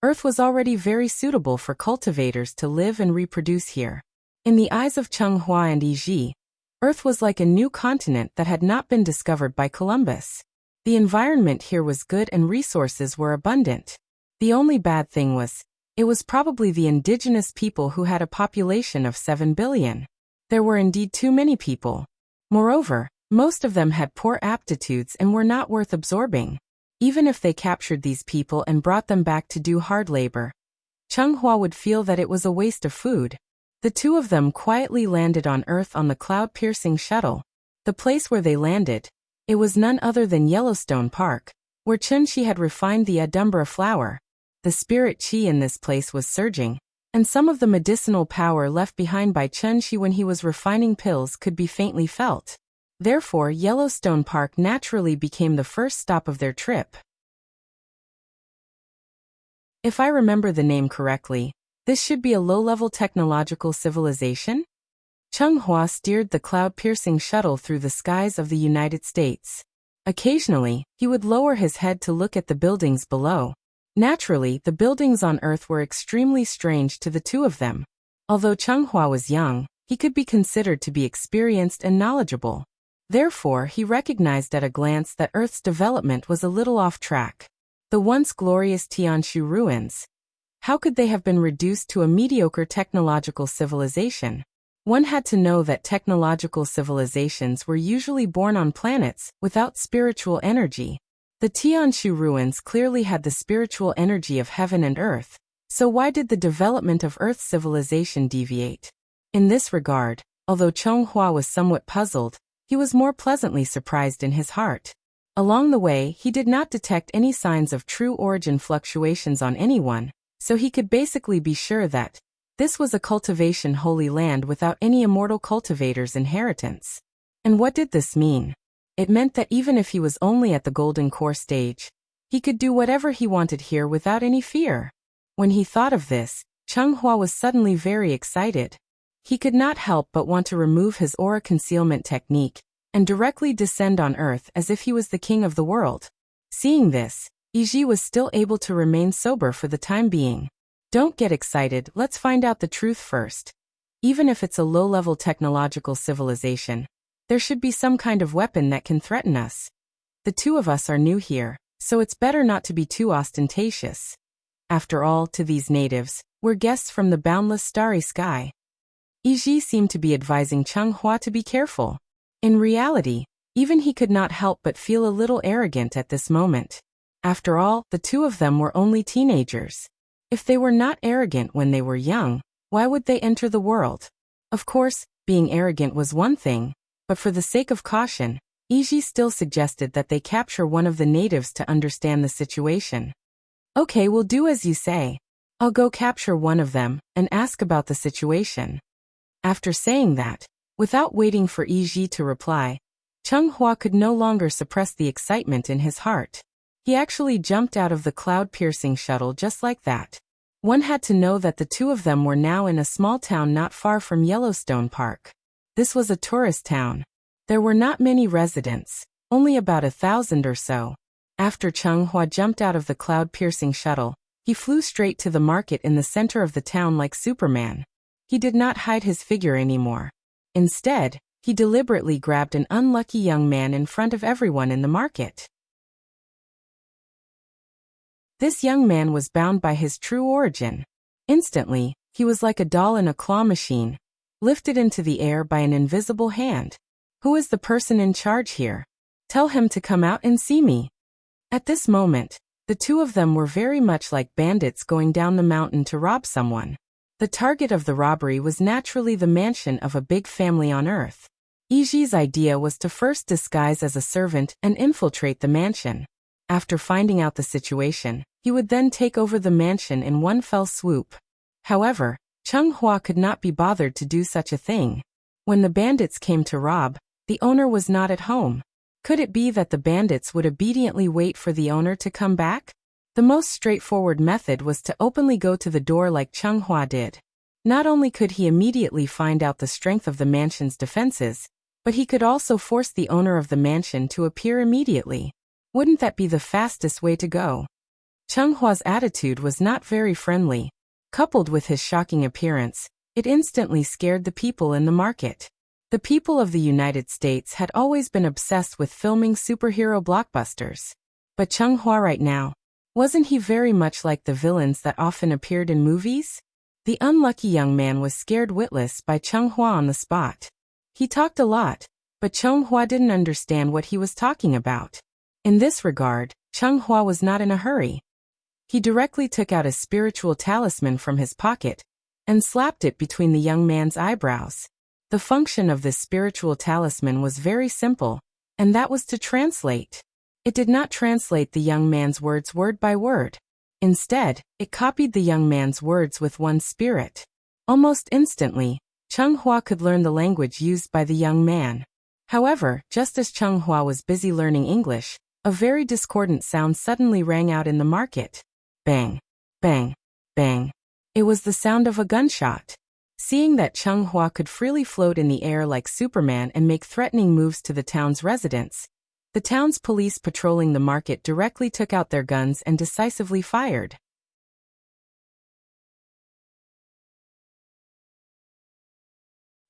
Earth was already very suitable for cultivators to live and reproduce here. In the eyes of Cheng Hua and Yi Ji, Earth was like a new continent that had not been discovered by Columbus. The environment here was good and resources were abundant. The only bad thing was, it was probably the indigenous people who had a population of 7 billion. There were indeed too many people. Moreover, most of them had poor aptitudes and were not worth absorbing. Even if they captured these people and brought them back to do hard labor, Cheng Hua would feel that it was a waste of food. The two of them quietly landed on Earth on the cloud-piercing shuttle. The place where they landed, it was none other than Yellowstone Park, where Chen Shi had refined the Adumbra flower. The spirit qi in this place was surging, and some of the medicinal power left behind by Chen Shi when he was refining pills could be faintly felt. Therefore, Yellowstone Park naturally became the first stop of their trip. If I remember the name correctly, this should be a low-level technological civilization? Cheng Hua steered the cloud-piercing shuttle through the skies of the United States. Occasionally, he would lower his head to look at the buildings below. Naturally, the buildings on Earth were extremely strange to the two of them. Although Cheng Hua was young, he could be considered to be experienced and knowledgeable. Therefore, he recognized at a glance that Earth's development was a little off track. The once glorious Tianshu ruins. How could they have been reduced to a mediocre technological civilization? One had to know that technological civilizations were usually born on planets without spiritual energy. The Tianshu ruins clearly had the spiritual energy of heaven and earth, so why did the development of Earth's civilization deviate? In this regard, although Cheng Hua was somewhat puzzled, he was more pleasantly surprised in his heart. Along the way, he did not detect any signs of true origin fluctuations on anyone, so he could basically be sure that this was a cultivation holy land without any immortal cultivator's inheritance. And what did this mean? It meant that even if he was only at the golden core stage, he could do whatever he wanted here without any fear. When he thought of this, Cheng Hua was suddenly very excited. He could not help but want to remove his aura concealment technique and directly descend on Earth as if he was the king of the world. Seeing this, Yi Ji was still able to remain sober for the time being. Don't get excited, let's find out the truth first. Even if it's a low-level technological civilization, there should be some kind of weapon that can threaten us. The two of us are new here, so it's better not to be too ostentatious. After all, to these natives, we're guests from the boundless starry sky. Yi Ji seemed to be advising Cheng Hua to be careful. In reality, even he could not help but feel a little arrogant at this moment. After all, the two of them were only teenagers. If they were not arrogant when they were young, why would they enter the world? Of course, being arrogant was one thing, but for the sake of caution, Yi Ji still suggested that they capture one of the natives to understand the situation. Okay, we'll do as you say. I'll go capture one of them and ask about the situation. After saying that, without waiting for Yi Ji to reply, Cheng Hua could no longer suppress the excitement in his heart. He actually jumped out of the cloud-piercing shuttle just like that. One had to know that the two of them were now in a small town not far from Yellowstone Park. This was a tourist town. There were not many residents, only about 1,000 or so. After Cheng Hua jumped out of the cloud-piercing shuttle, he flew straight to the market in the center of the town like Superman. He did not hide his figure anymore. Instead, he deliberately grabbed an unlucky young man in front of everyone in the market. This young man was bound by his true origin. Instantly, he was like a doll in a claw machine, lifted into the air by an invisible hand. Who is the person in charge here? Tell him to come out and see me. At this moment, the two of them were very much like bandits going down the mountain to rob someone. The target of the robbery was naturally the mansion of a big family on Earth. Yi Ji's idea was to first disguise as a servant and infiltrate the mansion. After finding out the situation, he would then take over the mansion in one fell swoop. However, Cheng Hua could not be bothered to do such a thing. When the bandits came to rob, the owner was not at home. Could it be that the bandits would obediently wait for the owner to come back? The most straightforward method was to openly go to the door like Cheng Hua did. Not only could he immediately find out the strength of the mansion's defenses, but he could also force the owner of the mansion to appear immediately. Wouldn't that be the fastest way to go? Cheng Hua's attitude was not very friendly. Coupled with his shocking appearance, it instantly scared the people in the market. The people of the United States had always been obsessed with filming superhero blockbusters. But Cheng Hua right now, wasn't he very much like the villains that often appeared in movies? The unlucky young man was scared witless by Cheng Hua on the spot. He talked a lot, but Cheng Hua didn't understand what he was talking about. In this regard, Cheng Hua was not in a hurry. He directly took out a spiritual talisman from his pocket and slapped it between the young man's eyebrows. The function of this spiritual talisman was very simple, and that was to translate. It did not translate the young man's words word by word. Instead, it copied the young man's words with one spirit. Almost instantly, Cheng Hua could learn the language used by the young man. However, just as Cheng Hua was busy learning English, a very discordant sound suddenly rang out in the market. Bang, bang, bang. It was the sound of a gunshot. Seeing that Cheng Hua could freely float in the air like Superman and make threatening moves to the town's residents, the town's police patrolling the market directly took out their guns and decisively fired.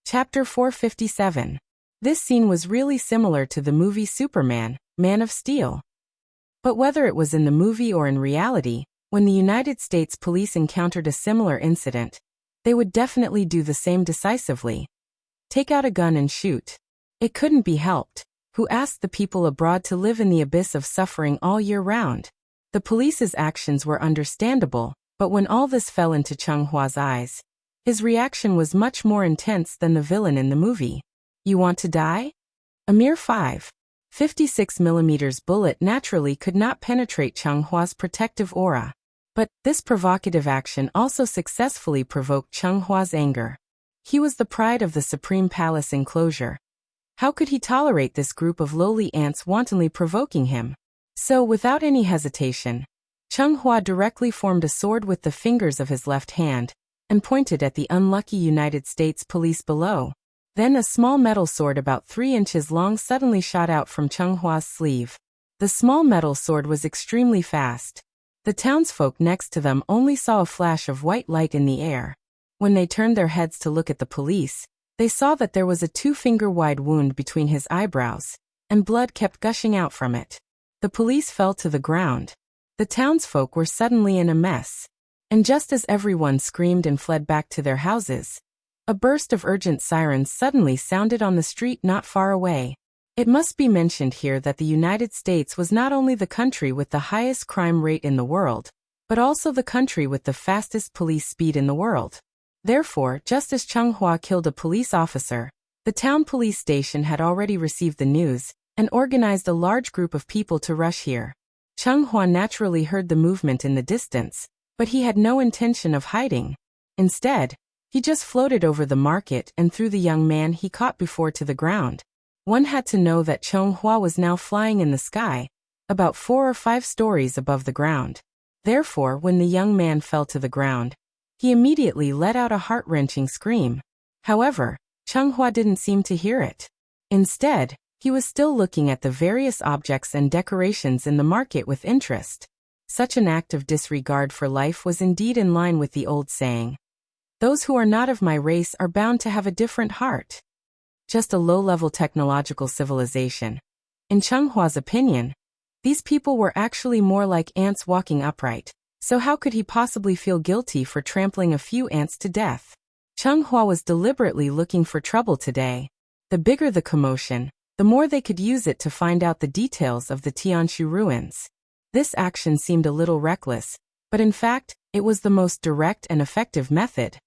Chapter 457. This scene was really similar to the movie Superman, Man of Steel. But whether it was in the movie or in reality, when the United States police encountered a similar incident, they would definitely do the same decisively. Take out a gun and shoot. It couldn't be helped. Who asked the people abroad to live in the abyss of suffering all year round? The police's actions were understandable, but when all this fell into Cheng Hua's eyes, his reaction was much more intense than the villain in the movie. You want to die? A mere 5.56mm bullet naturally could not penetrate Cheng Hua's protective aura. But this provocative action also successfully provoked Cheng Hua's anger. He was the pride of the Supreme Palace enclosure. How could he tolerate this group of lowly ants wantonly provoking him? So, without any hesitation, Cheng Hua directly formed a sword with the fingers of his left hand and pointed at the unlucky United States police below. Then a small metal sword about 3 inches long suddenly shot out from Cheng Hua's sleeve. The small metal sword was extremely fast. The townsfolk next to them only saw a flash of white light in the air. When they turned their heads to look at the police, they saw that there was a 2-finger-wide wound between his eyebrows, and blood kept gushing out from it. The police fell to the ground. The townsfolk were suddenly in a mess. And just as everyone screamed and fled back to their houses, a burst of urgent sirens suddenly sounded on the street not far away. It must be mentioned here that the United States was not only the country with the highest crime rate in the world, but also the country with the fastest police speed in the world. Therefore, just as Cheng Hua killed a police officer, the town police station had already received the news and organized a large group of people to rush here. Cheng Hua naturally heard the movement in the distance, but he had no intention of hiding. Instead, he just floated over the market and threw the young man he caught before to the ground. One had to know that Cheng Hua was now flying in the sky, about 4 or 5 stories above the ground. Therefore, when the young man fell to the ground, he immediately let out a heart-wrenching scream. However, Cheng Hua didn't seem to hear it. Instead, he was still looking at the various objects and decorations in the market with interest. Such an act of disregard for life was indeed in line with the old saying, "Those who are not of my race are bound to have a different heart." Just a low-level technological civilization. In Cheng Hua's opinion, these people were actually more like ants walking upright. So how could he possibly feel guilty for trampling a few ants to death? Cheng Hua was deliberately looking for trouble today. The bigger the commotion, the more they could use it to find out the details of the Tianshu ruins. This action seemed a little reckless, but in fact, it was the most direct and effective method.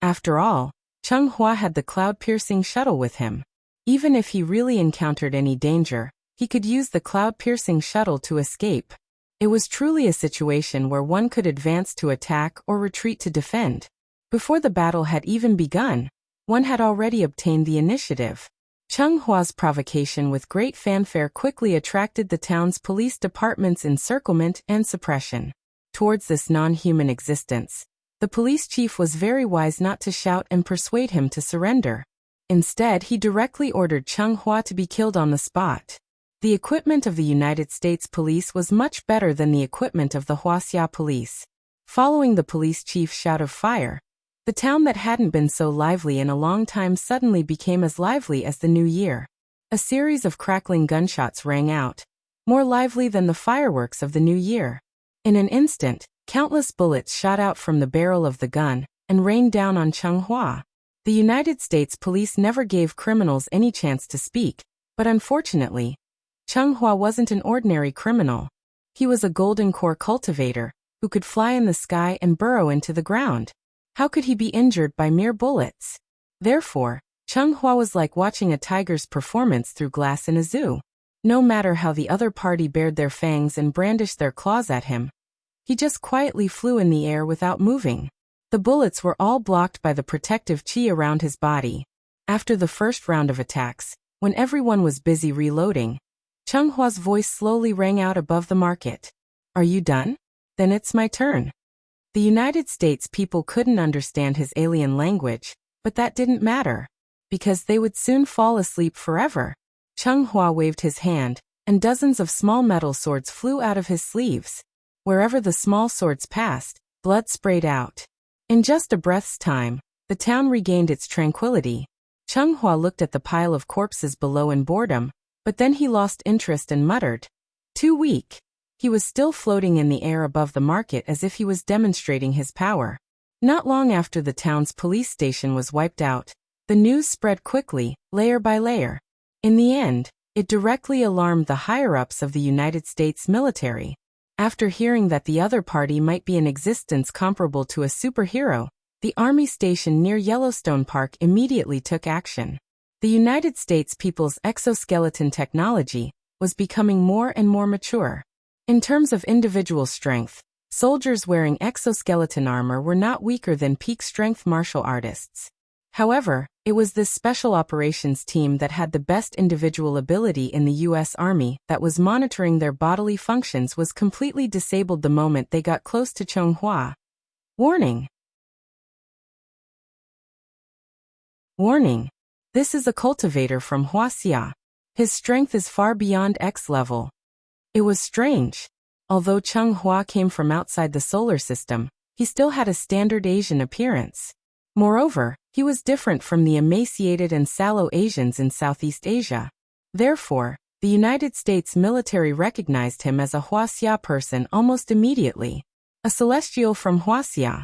After all, Cheng Hua had the cloud-piercing shuttle with him. Even if he really encountered any danger, he could use the cloud-piercing shuttle to escape. It was truly a situation where one could advance to attack or retreat to defend. Before the battle had even begun, one had already obtained the initiative. Cheng Hua's provocation with great fanfare quickly attracted the town's police department's encirclement and suppression. Towards this non-human existence, the police chief was very wise not to shout and persuade him to surrender. Instead, he directly ordered Cheng Hua to be killed on the spot. The equipment of the United States Police was much better than the equipment of the Wuxia police. Following the police chief's shout of fire, the town that hadn't been so lively in a long time suddenly became as lively as the new year. A series of crackling gunshots rang out, more lively than the fireworks of the new year. In an instant, countless bullets shot out from the barrel of the gun and rained down on Cheng Hua. The United States Police never gave criminals any chance to speak, but unfortunately, Cheng Hua wasn't an ordinary criminal. He was a golden core cultivator who could fly in the sky and burrow into the ground. How could he be injured by mere bullets? Therefore, Cheng Hua was like watching a tiger's performance through glass in a zoo. No matter how the other party bared their fangs and brandished their claws at him, he just quietly flew in the air without moving. The bullets were all blocked by the protective chi around his body. After the first round of attacks, when everyone was busy reloading, Cheng Hua's voice slowly rang out above the market. "Are you done? Then it's my turn." The United States people couldn't understand his alien language, but that didn't matter, because they would soon fall asleep forever. Cheng Hua waved his hand, and dozens of small metal swords flew out of his sleeves. Wherever the small swords passed, blood sprayed out. In just a breath's time, the town regained its tranquility. Cheng Hua looked at the pile of corpses below in boredom, but then he lost interest and muttered, "Too weak." He was still floating in the air above the market as if he was demonstrating his power. Not long after the town's police station was wiped out, the news spread quickly, layer by layer. In the end, it directly alarmed the higher-ups of the United States military. After hearing that the other party might be in existence comparable to a superhero, the army station near Yellowstone Park immediately took action. The United States people's exoskeleton technology was becoming more and more mature. In terms of individual strength, soldiers wearing exoskeleton armor were not weaker than peak-strength martial artists. However, it was this special operations team that had the best individual ability in the U.S. Army that was monitoring their bodily functions was completely disabled the moment they got close to Cheng Hua. Warning! Warning! This is a cultivator from Wuxia. His strength is far beyond X level. It was strange. Although Cheng Hua came from outside the solar system, he still had a standard Asian appearance. Moreover, he was different from the emaciated and sallow Asians in Southeast Asia. Therefore, the United States military recognized him as a Wuxia person almost immediately. A celestial from Wuxia.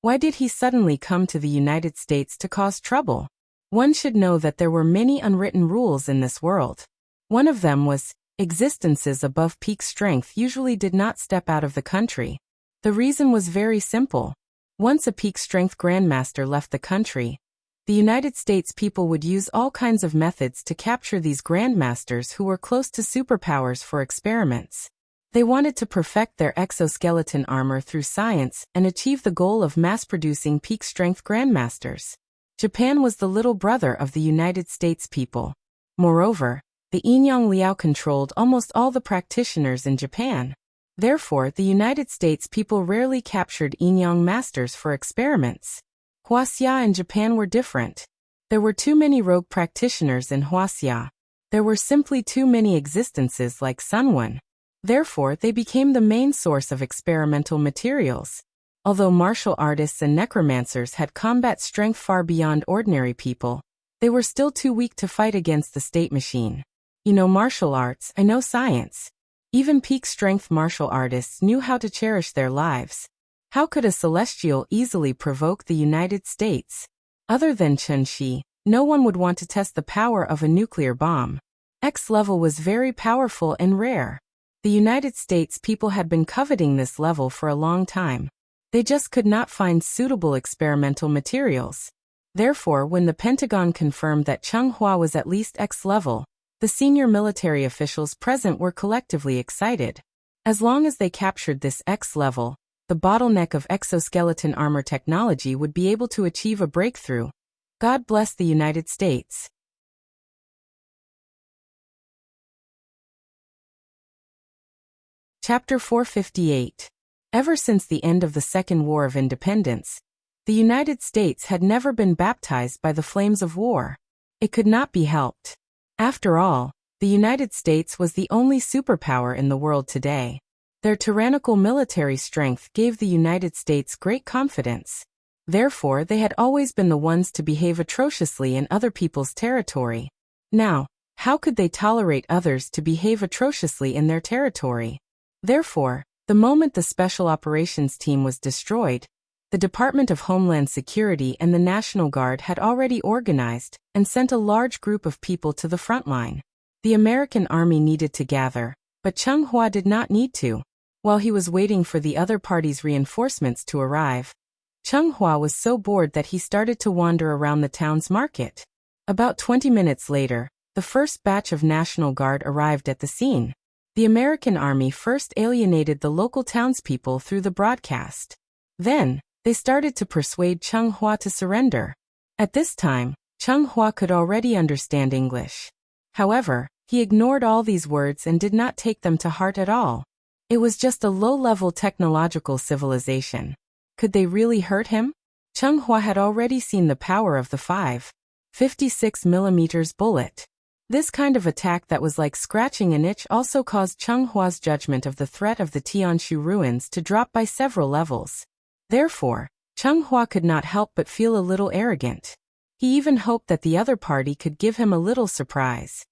Why did he suddenly come to the United States to cause trouble? One should know that there were many unwritten rules in this world. One of them was, existences above peak strength usually did not step out of the country. The reason was very simple. Once a peak strength grandmaster left the country, the United States people would use all kinds of methods to capture these grandmasters who were close to superpowers for experiments. They wanted to perfect their exoskeleton armor through science and achieve the goal of mass-producing peak strength grandmasters. Japan was the little brother of the United States people. Moreover, the Inyang Liao controlled almost all the practitioners in Japan. Therefore, the United States people rarely captured Inyang masters for experiments. Wuxia and Japan were different. There were too many rogue practitioners in Wuxia. There were simply too many existences like Sunwon. Therefore, they became the main source of experimental materials. Although martial artists and necromancers had combat strength far beyond ordinary people, they were still too weak to fight against the state machine. You know martial arts, I know science. Even peak-strength martial artists knew how to cherish their lives. How could a celestial easily provoke the United States? Other than Chen Shi, no one would want to test the power of a nuclear bomb. X level was very powerful and rare. The United States people had been coveting this level for a long time. They just could not find suitable experimental materials. Therefore, when the Pentagon confirmed that Cheng Hua was at least X level, The senior military officials present were collectively excited. As long as they captured this X level, the bottleneck of exoskeleton armor technology would be able to achieve a breakthrough. God bless the United States. Chapter 458. Ever since the end of the Second War of Independence, the United States had never been baptized by the flames of war. It could not be helped. After all, the United States was the only superpower in the world today. Their tyrannical military strength gave the United States great confidence. Therefore, they had always been the ones to behave atrociously in other people's territory. Now, how could they tolerate others to behave atrociously in their territory? Therefore, the moment the Special Operations Team was destroyed, the Department of Homeland Security and the National Guard had already organized and sent a large group of people to the front line. The American Army needed to gather, but Cheng Hua did not need to. While he was waiting for the other party's reinforcements to arrive, Cheng Hua was so bored that he started to wander around the town's market. About 20 minutes later, the first batch of National Guard arrived at the scene. The American Army first alienated the local townspeople through the broadcast. Then, they started to persuade Cheng Hua to surrender. At this time, Cheng Hua could already understand English. However, he ignored all these words and did not take them to heart at all. It was just a low-level technological civilization. Could they really hurt him? Cheng Hua had already seen the power of the 5.56mm bullet. This kind of attack that was like scratching an itch also caused Cheng Hua's judgment of the threat of the Tianshu ruins to drop by several levels. Therefore, Cheng Hua could not help but feel a little arrogant. He even hoped that the other party could give him a little surprise.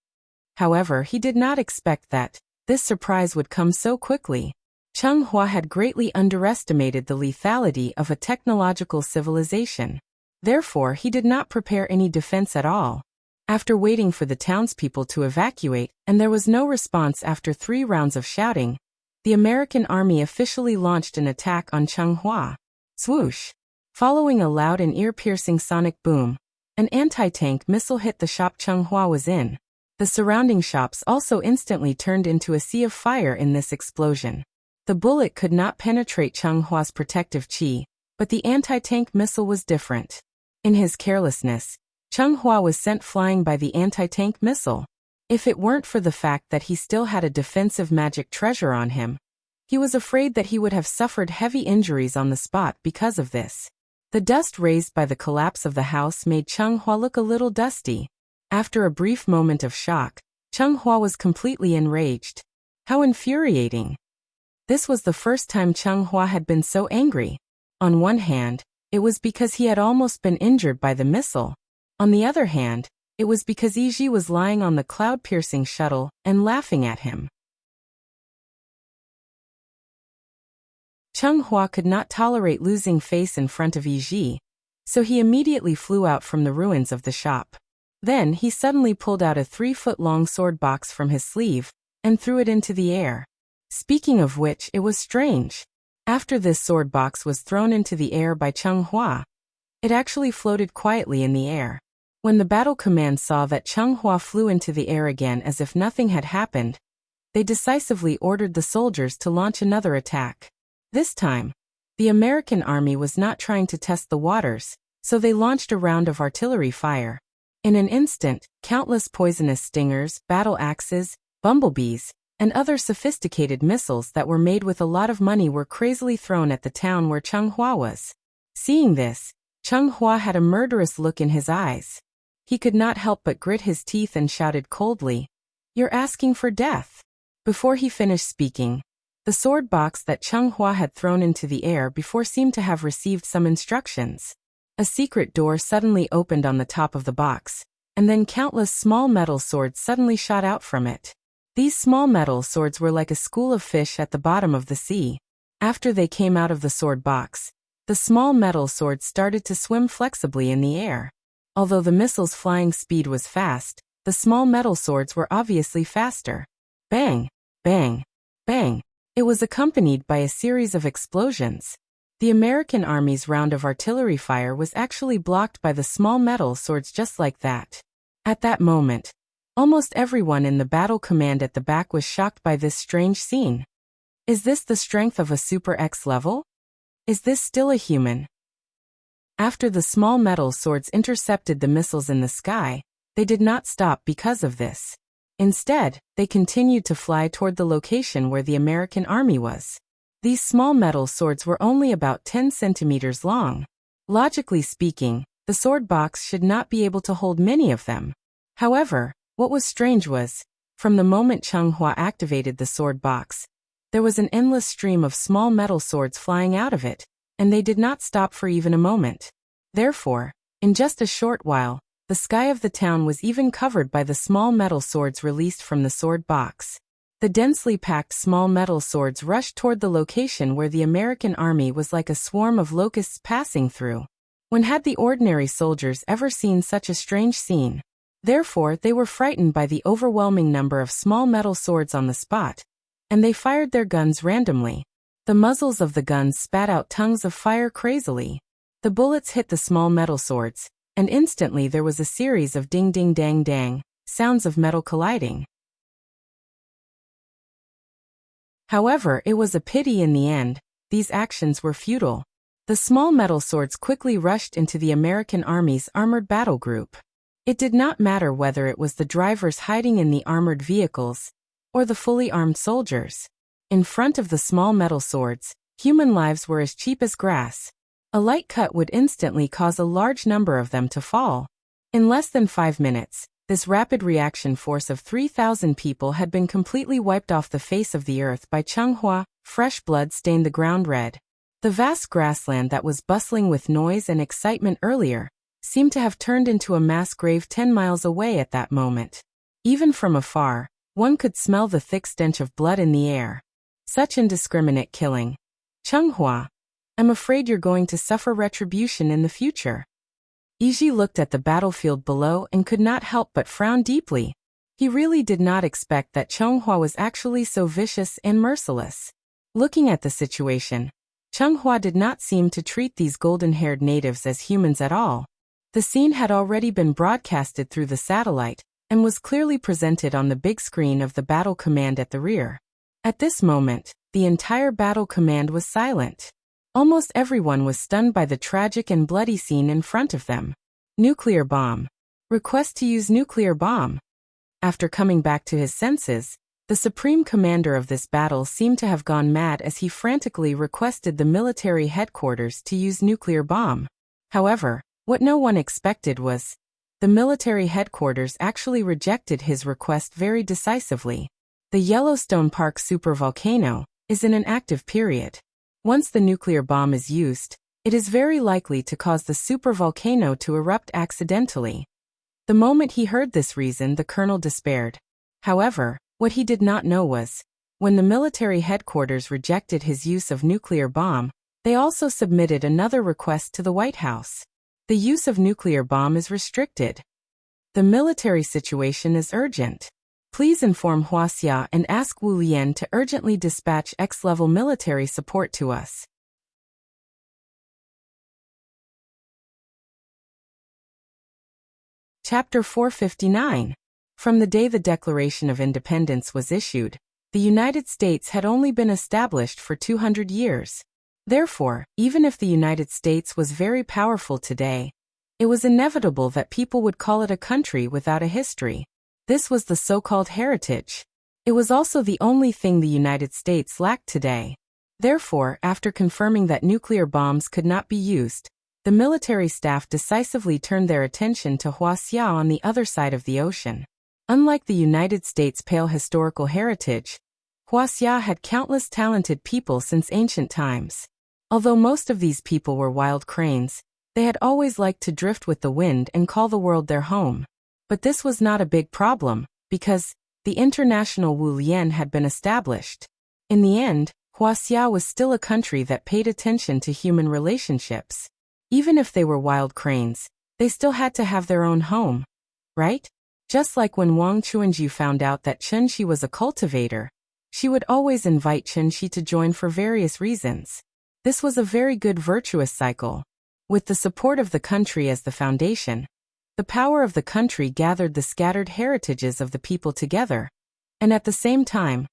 However, he did not expect that this surprise would come so quickly. Cheng Hua had greatly underestimated the lethality of a technological civilization. Therefore, he did not prepare any defense at all. After waiting for the townspeople to evacuate, and there was no response after 3 rounds of shouting, the American Army officially launched an attack on Cheng Hua. Swoosh! Following a loud and ear-piercing sonic boom, an anti-tank missile hit the shop Cheng Hua was in. The surrounding shops also instantly turned into a sea of fire in this explosion. The bullet could not penetrate Cheng Hua's protective chi, but the anti-tank missile was different. In his carelessness, Cheng Hua was sent flying by the anti-tank missile. If it weren't for the fact that he still had a defensive magic treasure on him, he was afraid that he would have suffered heavy injuries on the spot because of this. The dust raised by the collapse of the house made Cheng Hua look a little dusty. After a brief moment of shock, Cheng Hua was completely enraged. How infuriating! This was the first time Cheng Hua had been so angry. On one hand, it was because he had almost been injured by the missile. On the other hand, it was because Yi was lying on the cloud-piercing shuttle and laughing at him. Cheng Hua could not tolerate losing face in front of Yi, so he immediately flew out from the ruins of the shop. Then he suddenly pulled out a 3-foot-long sword box from his sleeve and threw it into the air. Speaking of which, it was strange. After this sword box was thrown into the air by Cheng Hua, it actually floated quietly in the air. When the battle command saw that Cheng Hua flew into the air again as if nothing had happened, they decisively ordered the soldiers to launch another attack. This time, the American army was not trying to test the waters, so they launched a round of artillery fire. In an instant, countless poisonous stingers, battle axes, bumblebees, and other sophisticated missiles that were made with a lot of money were crazily thrown at the town where Cheng Hua was. Seeing this, Cheng Hua had a murderous look in his eyes. He could not help but grit his teeth and shouted coldly, "You're asking for death." Before he finished speaking, the sword box that Cheng Hua had thrown into the air before seemed to have received some instructions. A secret door suddenly opened on the top of the box, and then countless small metal swords suddenly shot out from it. These small metal swords were like a school of fish at the bottom of the sea. After they came out of the sword box, the small metal swords started to swim flexibly in the air. Although the missile's flying speed was fast, the small metal swords were obviously faster. Bang! Bang! Bang! It was accompanied by a series of explosions. The American Army's round of artillery fire was actually blocked by the small metal swords just like that. At that moment, Almost everyone in the battle command at the back was shocked by this strange scene. Is this the strength of a Super X level? Is this still a human? After the small metal swords intercepted the missiles in the sky, they did not stop because of this. Instead, they continued to fly toward the location where the American army was. These small metal swords were only about 10 centimeters long. Logically speaking, the sword box should not be able to hold many of them. However, what was strange was, from the moment Changhua activated the sword box, there was an endless stream of small metal swords flying out of it, and they did not stop for even a moment. Therefore, in just a short while, the sky of the town was even covered by the small metal swords released from the sword box. The densely packed small metal swords rushed toward the location where the American army was like a swarm of locusts passing through. When had the ordinary soldiers ever seen such a strange scene? Therefore, they were frightened by the overwhelming number of small metal swords on the spot, and they fired their guns randomly. The muzzles of the guns spat out tongues of fire crazily. The bullets hit the small metal swords, and instantly there was a series of ding-ding-dang-dang sounds of metal colliding. However, it was a pity in the end, these actions were futile. The small metal swords quickly rushed into the American army's armored battle group. It did not matter whether it was the drivers hiding in the armored vehicles, or the fully armed soldiers. In front of the small metal swords, human lives were as cheap as grass. A light cut would instantly cause a large number of them to fall. In less than 5 minutes, this rapid reaction force of 3,000 people had been completely wiped off the face of the earth by Changhua. Fresh blood stained the ground red. The vast grassland that was bustling with noise and excitement earlier seemed to have turned into a mass grave 10 miles away at that moment. Even from afar, one could smell the thick stench of blood in the air. Such indiscriminate killing. Changhua, I'm afraid you're going to suffer retribution in the future. Iji looked at the battlefield below and could not help but frown deeply. He really did not expect that Changhua was actually so vicious and merciless. Looking at the situation, Changhua did not seem to treat these golden-haired natives as humans at all. The scene had already been broadcasted through the satellite, and was clearly presented on the big screen of the battle command at the rear. At this moment, the entire battle command was silent. Almost everyone was stunned by the tragic and bloody scene in front of them. Nuclear bomb. Request to use nuclear bomb. After coming back to his senses, the supreme commander of this battle seemed to have gone mad as he frantically requested the military headquarters to use nuclear bomb. However, what no one expected was, the military headquarters actually rejected his request very decisively. The Yellowstone Park supervolcano is in an active period. Once the nuclear bomb is used, it is very likely to cause the supervolcano to erupt accidentally. The moment he heard this reason, the colonel despaired. However, what he did not know was, when the military headquarters rejected his use of nuclear bomb, they also submitted another request to the White House. The use of nuclear bomb is restricted. The military situation is urgent. Please inform Wuxia and ask Wu Lian to urgently dispatch X-level military support to us. Chapter 459. From the day the Declaration of Independence was issued, the United States had only been established for 200 years. Therefore, even if the United States was very powerful today, it was inevitable that people would call it a country without a history. This was the so-called heritage. It was also the only thing the United States lacked today. Therefore, after confirming that nuclear bombs could not be used, the military staff decisively turned their attention to Wuxia on the other side of the ocean. Unlike the United States' pale historical heritage, Wuxia had countless talented people since ancient times. Although most of these people were wild cranes, they had always liked to drift with the wind and call the world their home. But this was not a big problem, because the international Wu Lian had been established. In the end, Wuxia was still a country that paid attention to human relationships. Even if they were wild cranes, they still had to have their own home. Right? Just like when Wang Chuanju found out that Chunxi was a cultivator, she would always invite Chunxi to join for various reasons. This was a very good virtuous cycle. With the support of the country as the foundation, the The power of the country gathered the scattered heritages of the people together. And at the same time,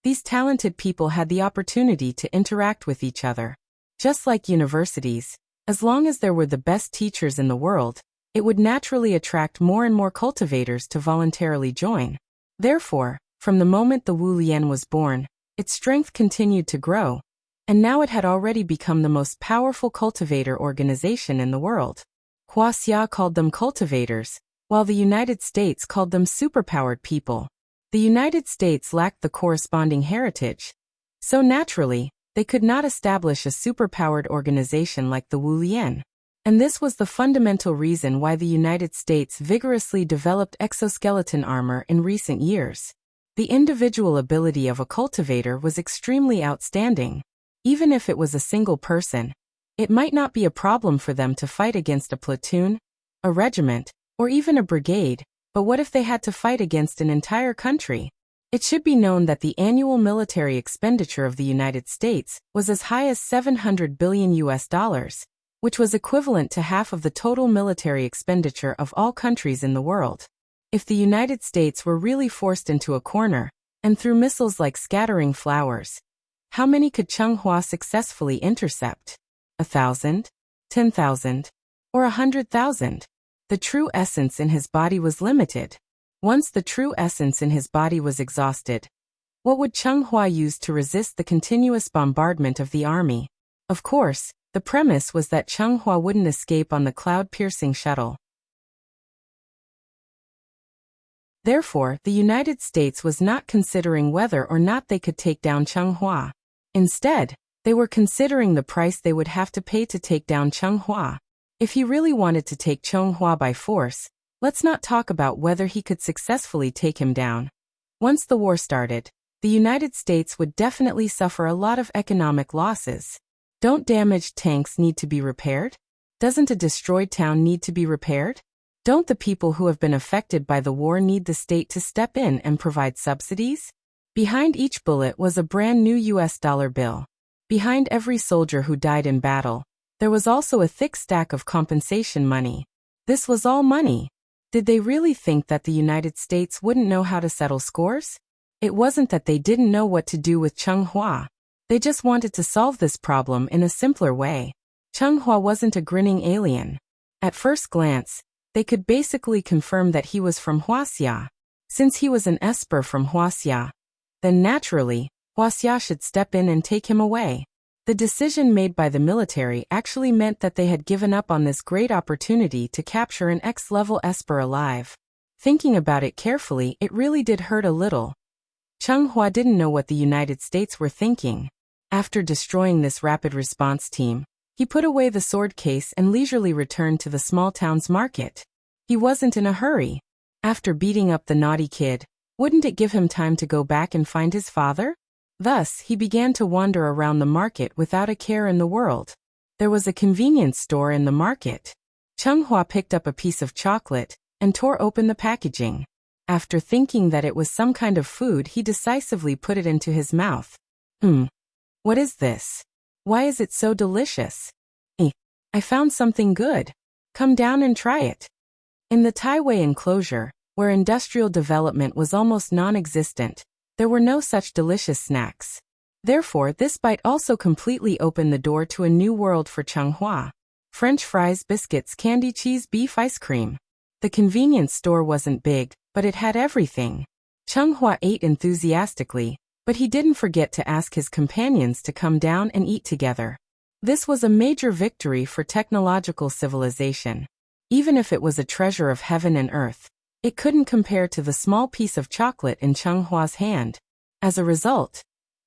these talented people had the opportunity to interact with each other. Just like universities, as long as there were the best teachers in the world, it would naturally attract more and more cultivators to voluntarily join. Therefore, from the moment the Wu Lian was born, its strength continued to grow, and now it had already become the most powerful cultivator organization in the world. Wuxia called them cultivators, while the United States called them superpowered people. The United States lacked the corresponding heritage, so naturally, they could not establish a superpowered organization like the Wu Lian. And this was the fundamental reason why the United States vigorously developed exoskeleton armor in recent years. The individual ability of a cultivator was extremely outstanding. Even if it was a single person, it might not be a problem for them to fight against a platoon, a regiment, or even a brigade, but what if they had to fight against an entire country? It should be known that the annual military expenditure of the United States was as high as $700 billion, which was equivalent to half of the total military expenditure of all countries in the world. If the United States were really forced into a corner, and threw missiles like scattering flowers, how many could Cheng Hua successfully intercept? 1,000? 10,000? Or 100,000? The true essence in his body was limited. Once the true essence in his body was exhausted, what would Cheng Hua use to resist the continuous bombardment of the army? Of course, the premise was that Cheng Hua wouldn't escape on the cloud-piercing shuttle. Therefore, the United States was not considering whether or not they could take down Cheng Hua. Instead, they were considering the price they would have to pay to take down Cheng Hua. If he really wanted to take Cheng Hua by force, let's not talk about whether he could successfully take him down. Once the war started, the United States would definitely suffer a lot of economic losses. Don't damaged tanks need to be repaired? Doesn't a destroyed town need to be repaired? Don't the people who have been affected by the war need the state to step in and provide subsidies? Behind each bullet was a brand new US dollar bill. Behind every soldier who died in battle, there was also a thick stack of compensation money. This was all money. Did they really think that the United States wouldn't know how to settle scores? It wasn't that they didn't know what to do with Cheng Hua. They just wanted to solve this problem in a simpler way. Cheng Hua wasn't a grinning alien. At first glance, they could basically confirm that he was from Wuxia. Since he was an esper from Wuxia, then naturally, Wuxia should step in and take him away. The decision made by the military actually meant that they had given up on this great opportunity to capture an X-level esper alive. Thinking about it carefully, it really did hurt a little. Cheng Hua didn't know what the United States were thinking. After destroying this rapid response team, he put away the sword case and leisurely returned to the small town's market. He wasn't in a hurry. After beating up the naughty kid, wouldn't it give him time to go back and find his father? Thus, he began to wander around the market without a care in the world. There was a convenience store in the market. Cheng Hua picked up a piece of chocolate and tore open the packaging. After thinking that it was some kind of food, he decisively put it into his mouth. What is this? Why is it so delicious? I found something good. Come down and try it. In the Taiwei enclosure, where industrial development was almost non-existent, there were no such delicious snacks. Therefore, this bite also completely opened the door to a new world for Cheng Hua. French fries, biscuits, candy, cheese, beef, ice cream. The convenience store wasn't big, but it had everything. Cheng Hua ate enthusiastically, but he didn't forget to ask his companions to come down and eat together. This was a major victory for technological civilization. Even if it was a treasure of heaven and earth, it couldn't compare to the small piece of chocolate in Cheng Hua's hand. As a result,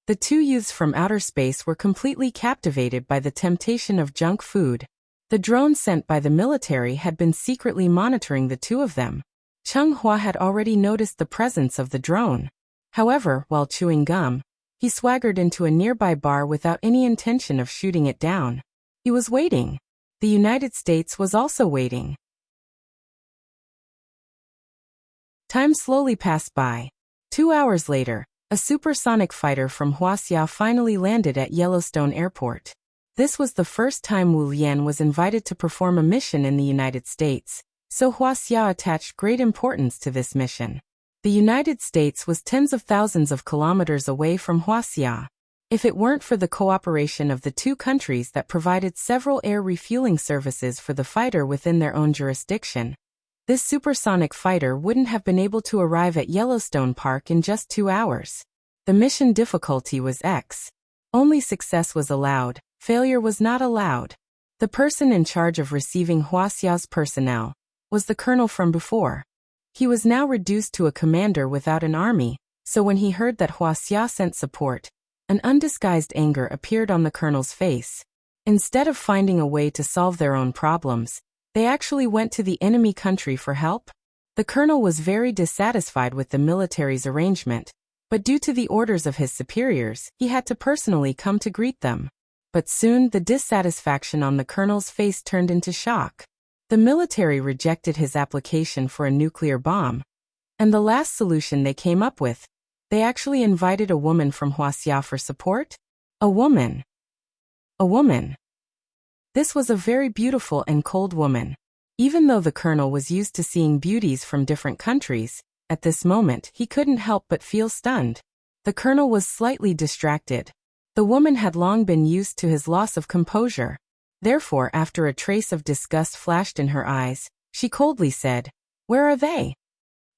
the two youths from outer space were completely captivated by the temptation of junk food. The drone sent by the military had been secretly monitoring the two of them. Cheng Hua had already noticed the presence of the drone. However, while chewing gum, he swaggered into a nearby bar without any intention of shooting it down. He was waiting. The United States was also waiting. Time slowly passed by. 2 hours later, a supersonic fighter from Wuxia finally landed at Yellowstone Airport. This was the first time Wu Lian was invited to perform a mission in the United States, So Wuxia attached great importance to this mission. The United States was tens of thousands of kilometers away from Wuxia. If it weren't for the cooperation of the two countries that provided several air refueling services for the fighter within their own jurisdiction, this supersonic fighter wouldn't have been able to arrive at Yellowstone Park in just 2 hours. The mission difficulty was X. Only success was allowed, failure was not allowed. The person in charge of receiving Wuxia's personnel was the colonel from before. He was now reduced to a commander without an army, so when he heard that Wuxia sent support, an undisguised anger appeared on the colonel's face. Instead of finding a way to solve their own problems, they actually went to the enemy country for help. The colonel was very dissatisfied with the military's arrangement, but due to the orders of his superiors, he had to personally come to greet them. But soon the dissatisfaction on the colonel's face turned into shock. The military rejected his application for a nuclear bomb, and the last solution they came up with, they actually invited a woman from Wuxia for support? A woman. A woman. This was a very beautiful and cold woman. Even though the colonel was used to seeing beauties from different countries, at this moment he couldn't help but feel stunned. The colonel was slightly distracted. The woman had long been used to his loss of composure. Therefore, after a trace of disgust flashed in her eyes, she coldly said, "Where are they?"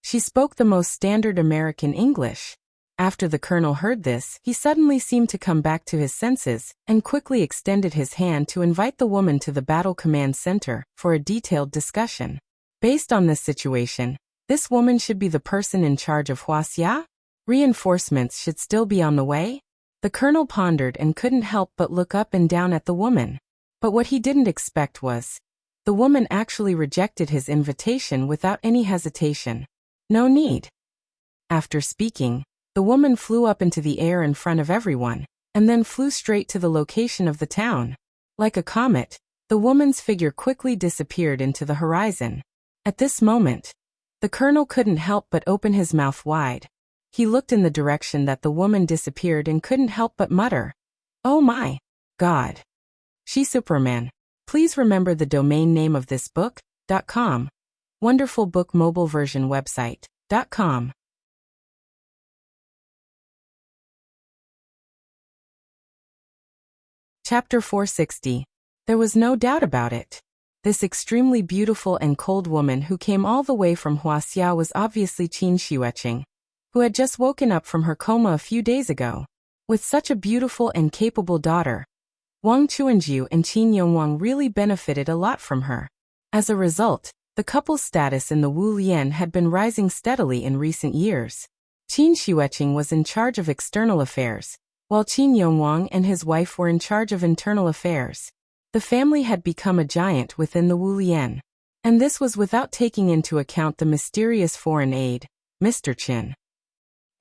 She spoke the most standard American English. After the colonel heard this, he suddenly seemed to come back to his senses, and quickly extended his hand to invite the woman to the Battle Command Center for a detailed discussion. Based on this situation, this woman should be the person in charge of Wuxia? Reinforcements should still be on the way? The colonel pondered and couldn't help but look up and down at the woman. But what he didn't expect was, the woman actually rejected his invitation without any hesitation. No need. After speaking, the woman flew up into the air in front of everyone, and then flew straight to the location of the town. Like a comet, the woman's figure quickly disappeared into the horizon. At this moment, the colonel couldn't help but open his mouth wide. He looked in the direction that the woman disappeared and couldn't help but mutter, "Oh my God. She Superman." Please remember the domain name of this book.com. Wonderful book mobile version website.com. Chapter 460. There was no doubt about it. This extremely beautiful and cold woman who came all the way from Wuxia was obviously Qin Shiueching, who had just woken up from her coma a few days ago. With such a beautiful and capable daughter, Wang Chuanju and Qin Yongwang really benefited a lot from her. As a result, the couple's status in the Wu Lian had been rising steadily in recent years. Qin Shiueching was in charge of external affairs, while Qin Yongwang and his wife were in charge of internal affairs. The family had become a giant within the Wu Lian, and this was without taking into account the mysterious foreign aid, Mr. Qin.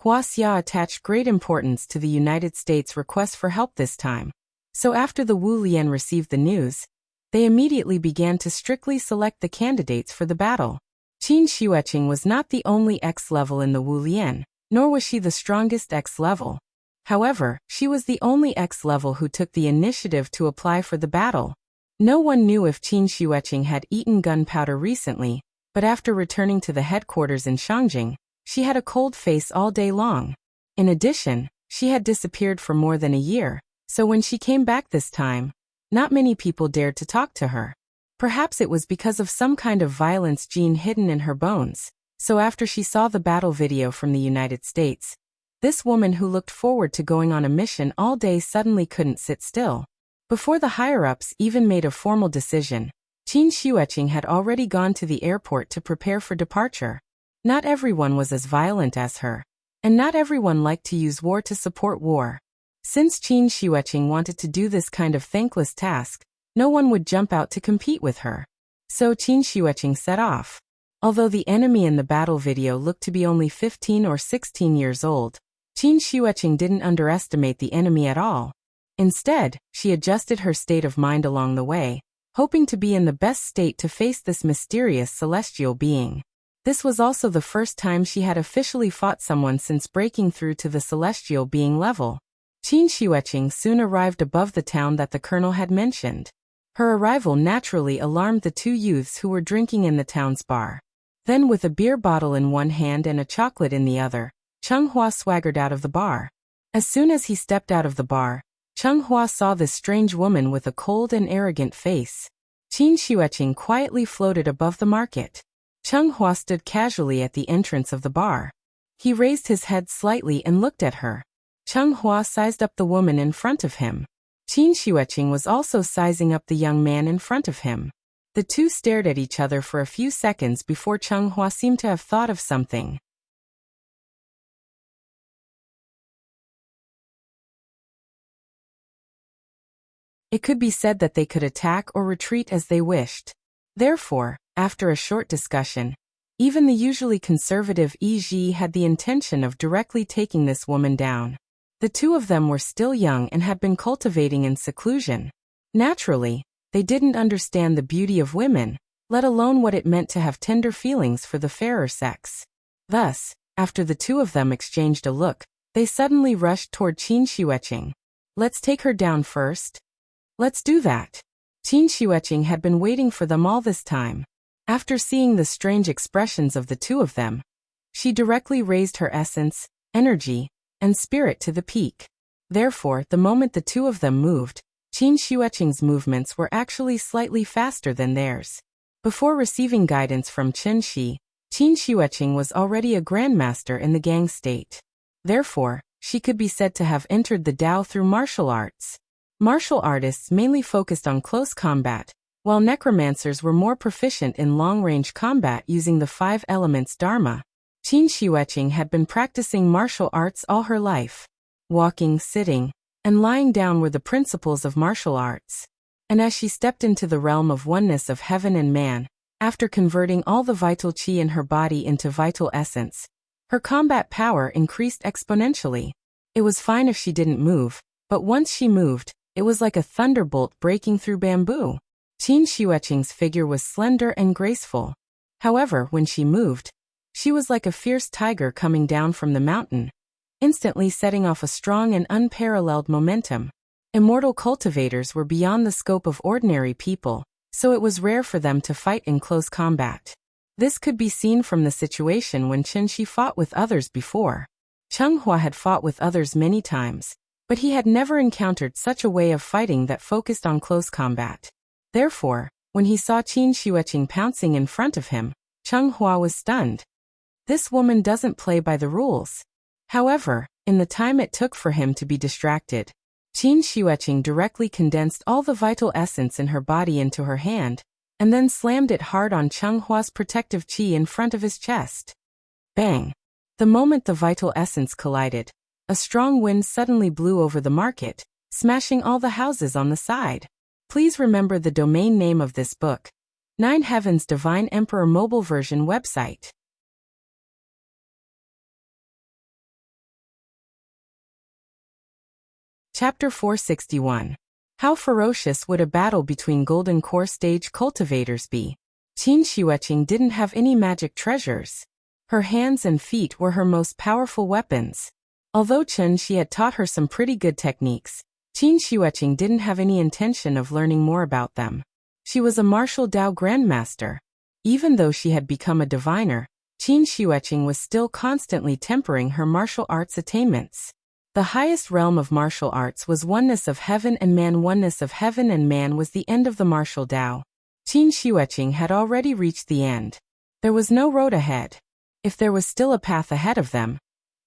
Wuxia attached great importance to the United States' request for help this time. So after the Wu Lian received the news, they immediately began to strictly select the candidates for the battle. Qin Shiueching was not the only X-level in the Wu Lian, nor was she the strongest X-level. However, she was the only X-level who took the initiative to apply for the battle. No one knew if Qin Shiueching had eaten gunpowder recently, but after returning to the headquarters in Shangjing, she had a cold face all day long. In addition, she had disappeared for more than a year, so when she came back this time, not many people dared to talk to her. Perhaps it was because of some kind of violence gene hidden in her bones. So after she saw the battle video from the United States, this woman who looked forward to going on a mission all day suddenly couldn't sit still. Before the higher-ups even made a formal decision, Qin Shiueching had already gone to the airport to prepare for departure. Not everyone was as violent as her, and not everyone liked to use war to support war. Since Qin Shiueching wanted to do this kind of thankless task, no one would jump out to compete with her. So Qin Shiueching set off. Although the enemy in the battle video looked to be only 15 or 16 years old, Qin Shiueching didn't underestimate the enemy at all. Instead, she adjusted her state of mind along the way, hoping to be in the best state to face this mysterious celestial being. This was also the first time she had officially fought someone since breaking through to the celestial being level. Qin Shiueching soon arrived above the town that the colonel had mentioned. Her arrival naturally alarmed the two youths who were drinking in the town's bar. Then with a beer bottle in one hand and a chocolate in the other, Chung Hua swaggered out of the bar. As soon as he stepped out of the bar, Chung Hua saw this strange woman with a cold and arrogant face. Qin Xueqing quietly floated above the market. Chung Hua stood casually at the entrance of the bar. He raised his head slightly and looked at her. Chung Hua sized up the woman in front of him. Qin Xueqing was also sizing up the young man in front of him. The two stared at each other for a few seconds before Chung Hua seemed to have thought of something. It could be said that they could attack or retreat as they wished. Therefore, after a short discussion, even the usually conservative Yi Ji had the intention of directly taking this woman down. The two of them were still young and had been cultivating in seclusion. Naturally, they didn't understand the beauty of women, let alone what it meant to have tender feelings for the fairer sex. Thus, after the two of them exchanged a look, they suddenly rushed toward Qin Xueqing. "Let's take her down first." "Let's do that." Qin Xueqing had been waiting for them all this time. After seeing the strange expressions of the two of them, she directly raised her essence, energy, and spirit to the peak. Therefore, the moment the two of them moved, Qin Xueqing's movements were actually slightly faster than theirs. Before receiving guidance from Qin Shi, Qin Xueqing was already a grandmaster in the gang state. Therefore, she could be said to have entered the Tao through martial arts. Martial artists mainly focused on close combat, while necromancers were more proficient in long-range combat using the 5 elements Dharma. Qin Xueqing had been practicing martial arts all her life. Walking, sitting, and lying down were the principles of martial arts. And as she stepped into the realm of oneness of heaven and man, after converting all the vital qi in her body into vital essence, her combat power increased exponentially. It was fine if she didn't move, but once she moved, it was like a thunderbolt breaking through bamboo. Qin Xueqing's figure was slender and graceful. However, when she moved, she was like a fierce tiger coming down from the mountain, instantly setting off a strong and unparalleled momentum. Immortal cultivators were beyond the scope of ordinary people, so it was rare for them to fight in close combat. This could be seen from the situation when Qin Shi fought with others before. Chung Hua had fought with others many times, but he had never encountered such a way of fighting that focused on close combat. Therefore, when he saw Qin Xueqing pouncing in front of him, Chung Hua was stunned. This woman doesn't play by the rules. However, in the time it took for him to be distracted, Qin Xueqing directly condensed all the vital essence in her body into her hand, and then slammed it hard on Chung Hua's protective qi in front of his chest. Bang! The moment the vital essence collided, a strong wind suddenly blew over the market, smashing all the houses on the side. Please remember the domain name of this book. 9 Heavens Divine Emperor Mobile Version website. Chapter 461. How ferocious would a battle between Golden Core stage cultivators be? Qin Xueqing didn't have any magic treasures. Her hands and feet were her most powerful weapons. Although Qin Shi had taught her some pretty good techniques, Qin Xueqing didn't have any intention of learning more about them. She was a martial Dao grandmaster. Even though she had become a diviner, Qin Xueqing was still constantly tempering her martial arts attainments. The highest realm of martial arts was oneness of heaven and man. Oneness of heaven and man was the end of the martial Dao. Qin Xueqing had already reached the end. There was no road ahead. If there was still a path ahead of them,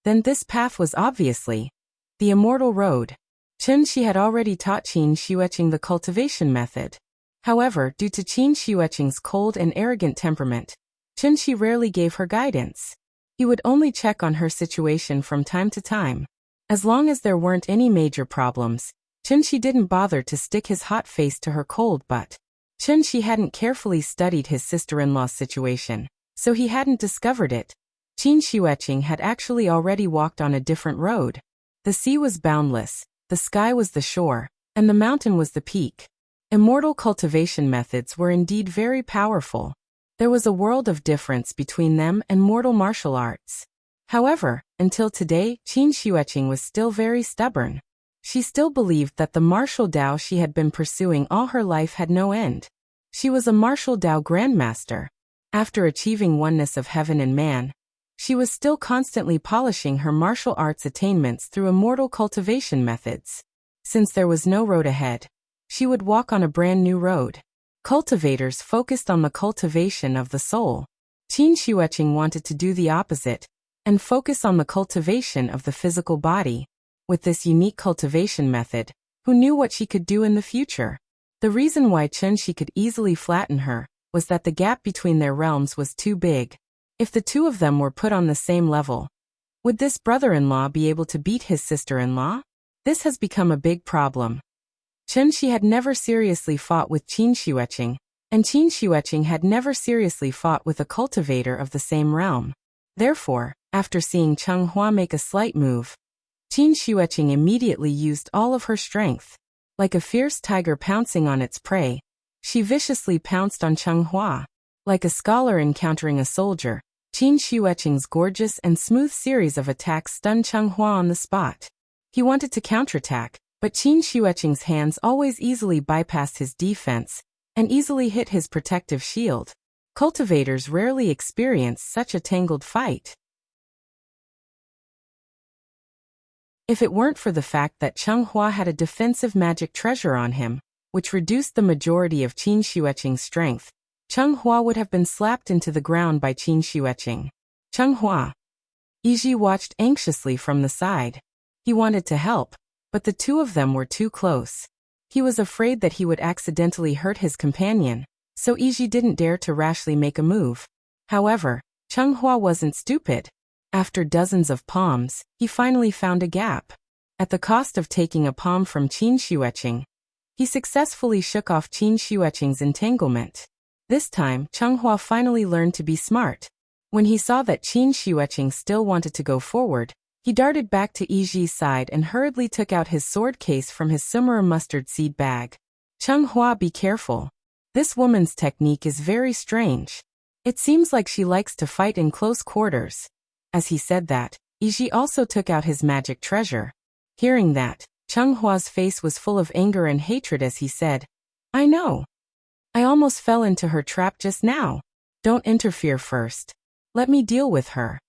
then this path was obviously the immortal road. Qin Shi had already taught Qin Xueqing the cultivation method. However, due to Qin Xueqing's cold and arrogant temperament, Qin Shi rarely gave her guidance. He would only check on her situation from time to time. As long as there weren't any major problems, Qin Shi didn't bother to stick his hot face to her cold butt. Qin Shi hadn't carefully studied his sister-in-law's situation, so he hadn't discovered it. Qin Xueqing had actually already walked on a different road. The sea was boundless, the sky was the shore, and the mountain was the peak. Immortal cultivation methods were indeed very powerful. There was a world of difference between them and mortal martial arts. However, until today, Qin Xueqing was still very stubborn. She still believed that the martial Tao she had been pursuing all her life had no end. She was a martial Tao grandmaster. After achieving oneness of heaven and man, she was still constantly polishing her martial arts attainments through immortal cultivation methods. Since there was no road ahead, she would walk on a brand new road. Cultivators focused on the cultivation of the soul. Qin Shueqing wanted to do the opposite and focus on the cultivation of the physical body. With this unique cultivation method, who knew what she could do in the future? The reason why she could easily flatten her was that the gap between their realms was too big. If the two of them were put on the same level, would this brother-in-law be able to beat his sister-in-law? This has become a big problem. She had never seriously fought with Qin Shueqing, and Qin Shueqing had never seriously fought with a cultivator of the same realm. Therefore, after seeing Cheng Hua make a slight move, Qin Shueqing immediately used all of her strength. Like a fierce tiger pouncing on its prey, she viciously pounced on Cheng Hua. Like a scholar encountering a soldier, Qin Shueqing's gorgeous and smooth series of attacks stunned Cheng Hua on the spot. He wanted to counterattack, but Qin Shueqing's hands always easily bypassed his defense and easily hit his protective shield. Cultivators rarely experience such a tangled fight. If it weren't for the fact that Cheng Hua had a defensive magic treasure on him, which reduced the majority of Qin Shueqing's strength, Cheng Hua would have been slapped into the ground by Qin Shueqing. Cheng Hua. Yiji watched anxiously from the side. He wanted to help, but the two of them were too close. He was afraid that he would accidentally hurt his companion, so Yiji didn't dare to rashly make a move. However, Cheng Hua wasn't stupid. After dozens of palms, he finally found a gap. At the cost of taking a palm from Qin Shueqing, he successfully shook off Qin Shueqing's entanglement. This time, Cheng Hua finally learned to be smart. When he saw that Qin Shueqing still wanted to go forward, he darted back to Yiji's side and hurriedly took out his sword case from his summer mustard seed bag. Cheng Hua, be careful. This woman's technique is very strange. It seems like she likes to fight in close quarters. As he said that, Yiji also took out his magic treasure. Hearing that, Cheng Hua's face was full of anger and hatred as he said, I know. I almost fell into her trap just now. Don't interfere first. Let me deal with her.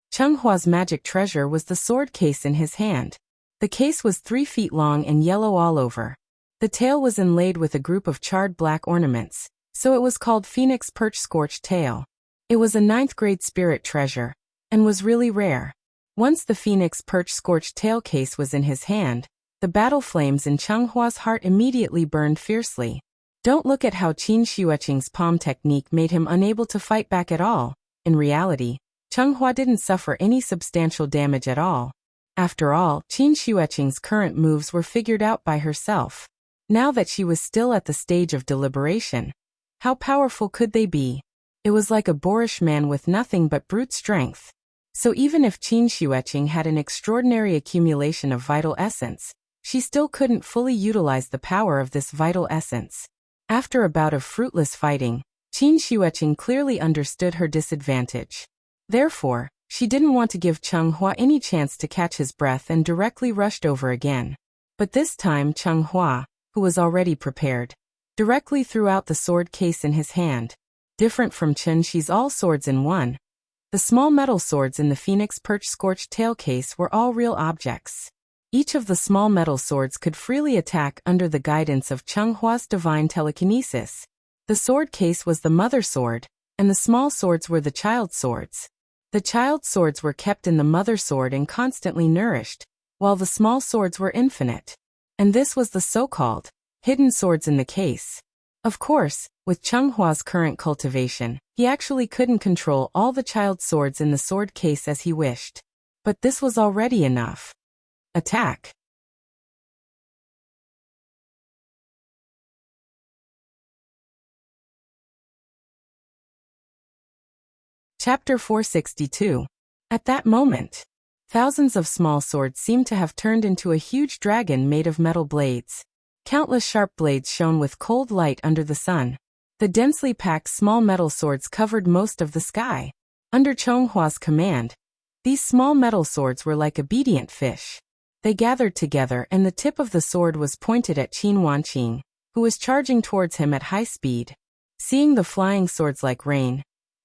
Cheng Hua's magic treasure was the sword case in his hand. The case was 3 feet long and yellow all over. The tail was inlaid with a group of charred black ornaments, so it was called Phoenix Perch Scorched Tail. It was a 9th grade spirit treasure, and was really rare. Once the Phoenix Perch Scorched Tail case was in his hand, the battle flames in Cheng Hua's heart immediately burned fiercely. Don't look at how Qin Shueqing's palm technique made him unable to fight back at all. In reality, Cheng Hua didn't suffer any substantial damage at all. After all, Qin Shueqing's current moves were figured out by herself. Now that she was still at the stage of deliberation, how powerful could they be? It was like a boorish man with nothing but brute strength. So even if Qin Shueqing had an extraordinary accumulation of vital essence, she still couldn't fully utilize the power of this vital essence. After a bout of fruitless fighting, Qin Shueqing clearly understood her disadvantage. Therefore, she didn't want to give Cheng Hua any chance to catch his breath and directly rushed over again. But this time Cheng Hua, who was already prepared, directly threw out the sword case in his hand. Different from Chen Shi's all swords in one, the small metal swords in the Phoenix Perch Scorched Tail case were all real objects. Each of the small metal swords could freely attack under the guidance of Cheng Hua's divine telekinesis. The sword case was the mother sword, and the small swords were the child swords. The child swords were kept in the mother sword and constantly nourished, while the small swords were infinite. And this was the so-called hidden swords in the case. Of course, with Cheng Hua's current cultivation, he actually couldn't control all the child swords in the sword case as he wished. But this was already enough. Attack. Chapter 462. At that moment, thousands of small swords seemed to have turned into a huge dragon made of metal blades. Countless sharp blades shone with cold light under the sun. The densely packed small metal swords covered most of the sky. Under Cheng Hua's command, these small metal swords were like obedient fish. They gathered together and the tip of the sword was pointed at Qin Wanqing, who was charging towards him at high speed. Seeing the flying swords like rain,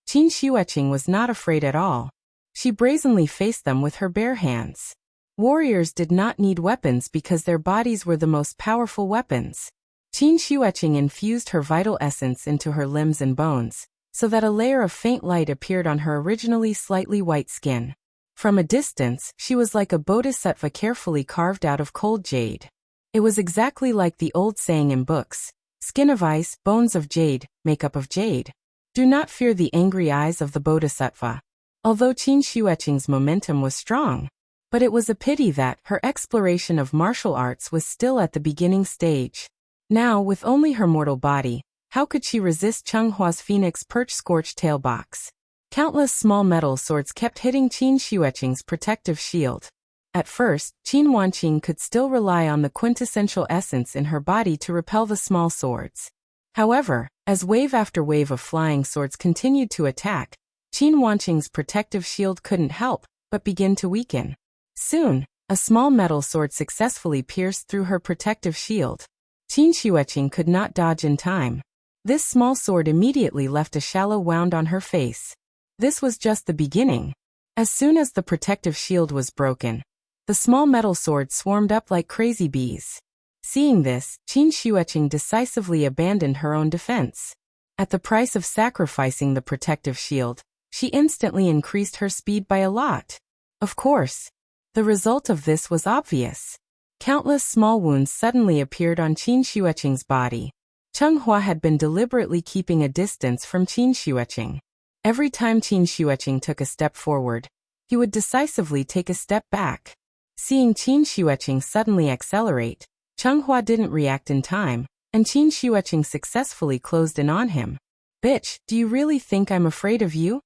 Qin Xueqing was not afraid at all. She brazenly faced them with her bare hands. Warriors did not need weapons because their bodies were the most powerful weapons. Qin Xueqing infused her vital essence into her limbs and bones, so that a layer of faint light appeared on her originally slightly white skin. From a distance, she was like a bodhisattva carefully carved out of cold jade. It was exactly like the old saying in books, skin of ice, bones of jade, makeup of jade. Do not fear the angry eyes of the bodhisattva. Although Qin Xueqing's momentum was strong, but it was a pity that her exploration of martial arts was still at the beginning stage. Now, with only her mortal body, how could she resist Chenghua's phoenix perch scorched tail box? Countless small metal swords kept hitting Qin Xueqing's protective shield. At first, Qin Wanqing could still rely on the quintessential essence in her body to repel the small swords. However, as wave after wave of flying swords continued to attack, Qin Wanqing's protective shield couldn't help but begin to weaken. Soon, a small metal sword successfully pierced through her protective shield. Qin Xueqing could not dodge in time. This small sword immediately left a shallow wound on her face. This was just the beginning. As soon as the protective shield was broken, the small metal sword swarmed up like crazy bees. Seeing this, Qin Xueqing decisively abandoned her own defense. At the price of sacrificing the protective shield, she instantly increased her speed by a lot. Of course, the result of this was obvious. Countless small wounds suddenly appeared on Qin Xueqing's body. Chenghua had been deliberately keeping a distance from Qin Xueqing. Every time Qin Xueqing took a step forward, he would decisively take a step back. Seeing Qin Xueqing suddenly accelerate, Chenghua didn't react in time, and Qin Xueqing successfully closed in on him. Bitch, do you really think I'm afraid of you?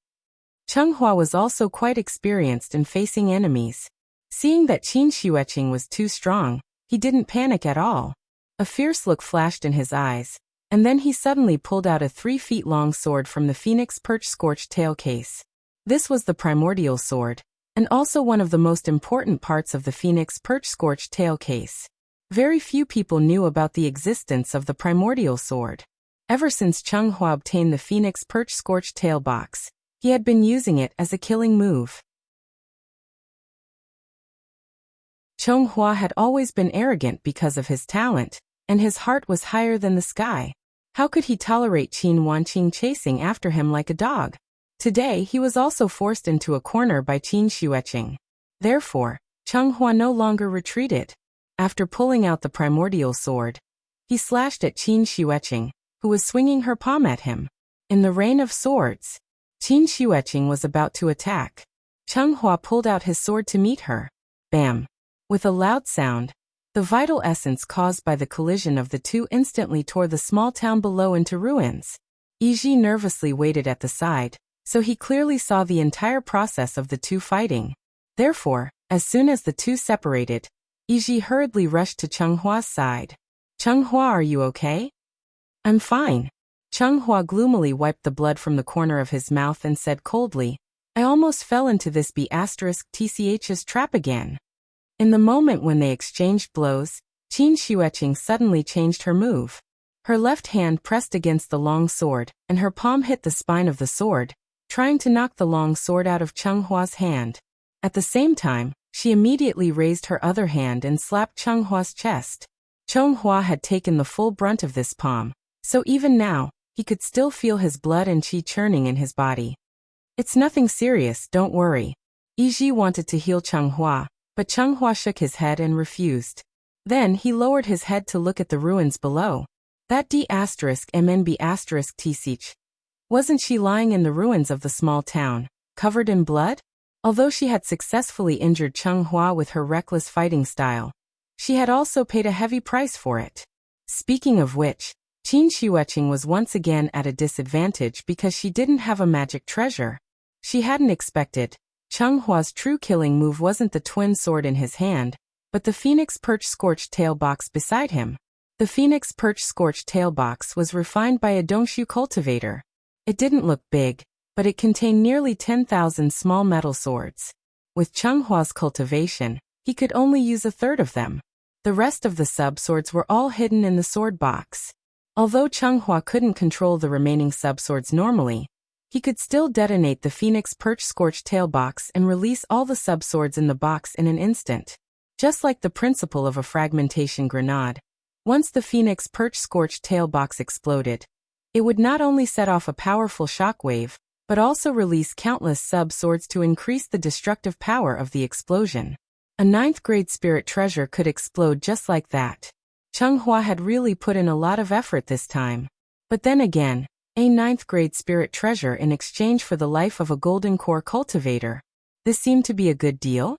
Chenghua was also quite experienced in facing enemies. Seeing that Qin Xueqing was too strong, he didn't panic at all. A fierce look flashed in his eyes, and then he suddenly pulled out a 3-feet-long sword from the phoenix perch scorched tail case. This was the primordial sword, and also one of the most important parts of the phoenix perch scorched tail case. Very few people knew about the existence of the primordial sword. Ever since Chenghua obtained the phoenix perch scorched tail box, he had been using it as a killing move. Chenghua had always been arrogant because of his talent, and his heart was higher than the sky. How could he tolerate Qin Wanqing chasing after him like a dog? Today he was also forced into a corner by Qin Xueqing. Therefore, Chenghua no longer retreated. After pulling out the primordial sword, he slashed at Qin Xueqing, who was swinging her palm at him. In the rain of swords, Qin Xueqing was about to attack. Chenghua pulled out his sword to meet her. Bam! With a loud sound, the vital essence caused by the collision of the two instantly tore the small town below into ruins. Yiji nervously waited at the side, so he clearly saw the entire process of the two fighting. Therefore, as soon as the two separated, Yiji hurriedly rushed to Chenghua's side. Chenghua, are you okay? I'm fine. Chenghua gloomily wiped the blood from the corner of his mouth and said coldly, I almost fell into this B***TCH's trap again. In the moment when they exchanged blows, Qin Xueqing suddenly changed her move. Her left hand pressed against the long sword, and her palm hit the spine of the sword, trying to knock the long sword out of Chenghua's hand. At the same time, she immediately raised her other hand and slapped Chenghua's chest. Chenghua had taken the full brunt of this palm, so even now, he could still feel his blood and qi churning in his body. It's nothing serious, don't worry. Yiji wanted to heal Chenghua, but Chenghua shook his head and refused. Then he lowered his head to look at the ruins below. That D***MNB***TCH. Wasn't she lying in the ruins of the small town, covered in blood? Although she had successfully injured Chenghua with her reckless fighting style, she had also paid a heavy price for it. Speaking of which, Qin Xueqing was once again at a disadvantage because she didn't have a magic treasure. She hadn't expected. Chenghua's true killing move wasn't the twin sword in his hand, but the phoenix perch scorched tail box beside him. The phoenix perch scorched tail box was refined by a Dongshu cultivator. It didn't look big, but it contained nearly 10,000 small metal swords. With Chenghua's cultivation, He could only use a third of them. The rest of the sub-swords were all hidden in the sword box. Although Changhua couldn't control the remaining sub-swords normally, he could still detonate the Phoenix Perch Scorched Tail box and release all the sub-swords in the box in an instant. Just like the principle of a fragmentation grenade, once the Phoenix Perch Scorched Tail box exploded, it would not only set off a powerful shockwave, but also release countless sub-swords to increase the destructive power of the explosion. A 9th-grade spirit treasure could explode just like that. Changhua had really put in a lot of effort this time. But then again, a 9th-grade spirit treasure in exchange for the life of a golden core cultivator. This seemed to be a good deal?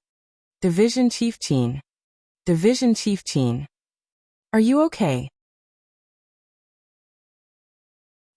Division Chief Qin. Division Chief Qin. Are you okay?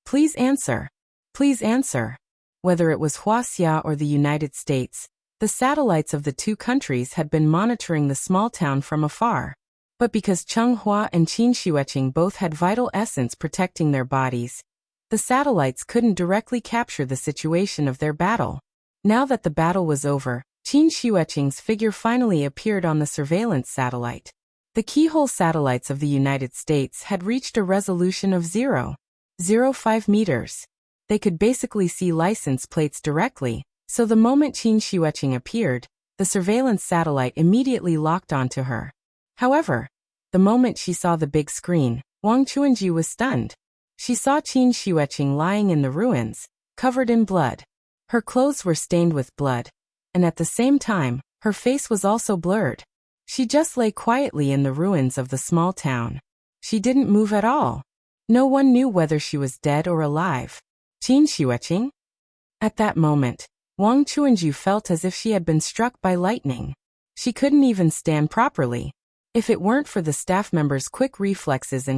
Please answer. Please answer. Whether it was Wuxia or the United States, the satellites of the two countries had been monitoring the small town from afar. But because Changhua and Qin Shiueqing both had vital essence protecting their bodies, the satellites couldn't directly capture the situation of their battle. Now that the battle was over, Qin Shiueqing's figure finally appeared on the surveillance satellite. The keyhole satellites of the United States had reached a resolution of 0.05 meters. They could basically see license plates directly, so the moment Qin Shiueqing appeared, the surveillance satellite immediately locked onto her. However, the moment she saw the big screen, Wang Chuanju was stunned. She saw Qin Shiueqing lying in the ruins, covered in blood. Her clothes were stained with blood, and at the same time, her face was also blurred. She just lay quietly in the ruins of the small town. She didn't move at all. No one knew whether she was dead or alive. Qin Shiueqing? At that moment, Wang Chuanju felt as if she had been struck by lightning. She couldn't even stand properly. If it weren't for the staff members' quick reflexes,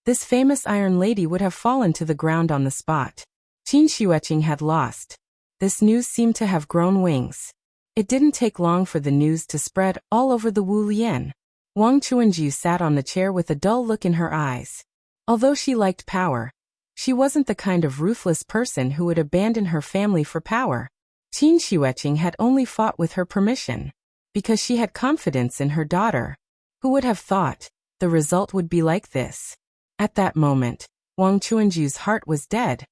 this famous Iron Lady would have fallen to the ground on the spot. Qin Shiueqing had lost. This news seemed to have grown wings. It didn't take long for the news to spread all over the Wu Lian. Wang Chuanju sat on the chair with a dull look in her eyes. Although she liked power, she wasn't the kind of ruthless person who would abandon her family for power. Qin Shiueqing had only fought with her permission, because she had confidence in her daughter. Who would have thought the result would be like this? At that moment, Wang Chuanju's heart was dead.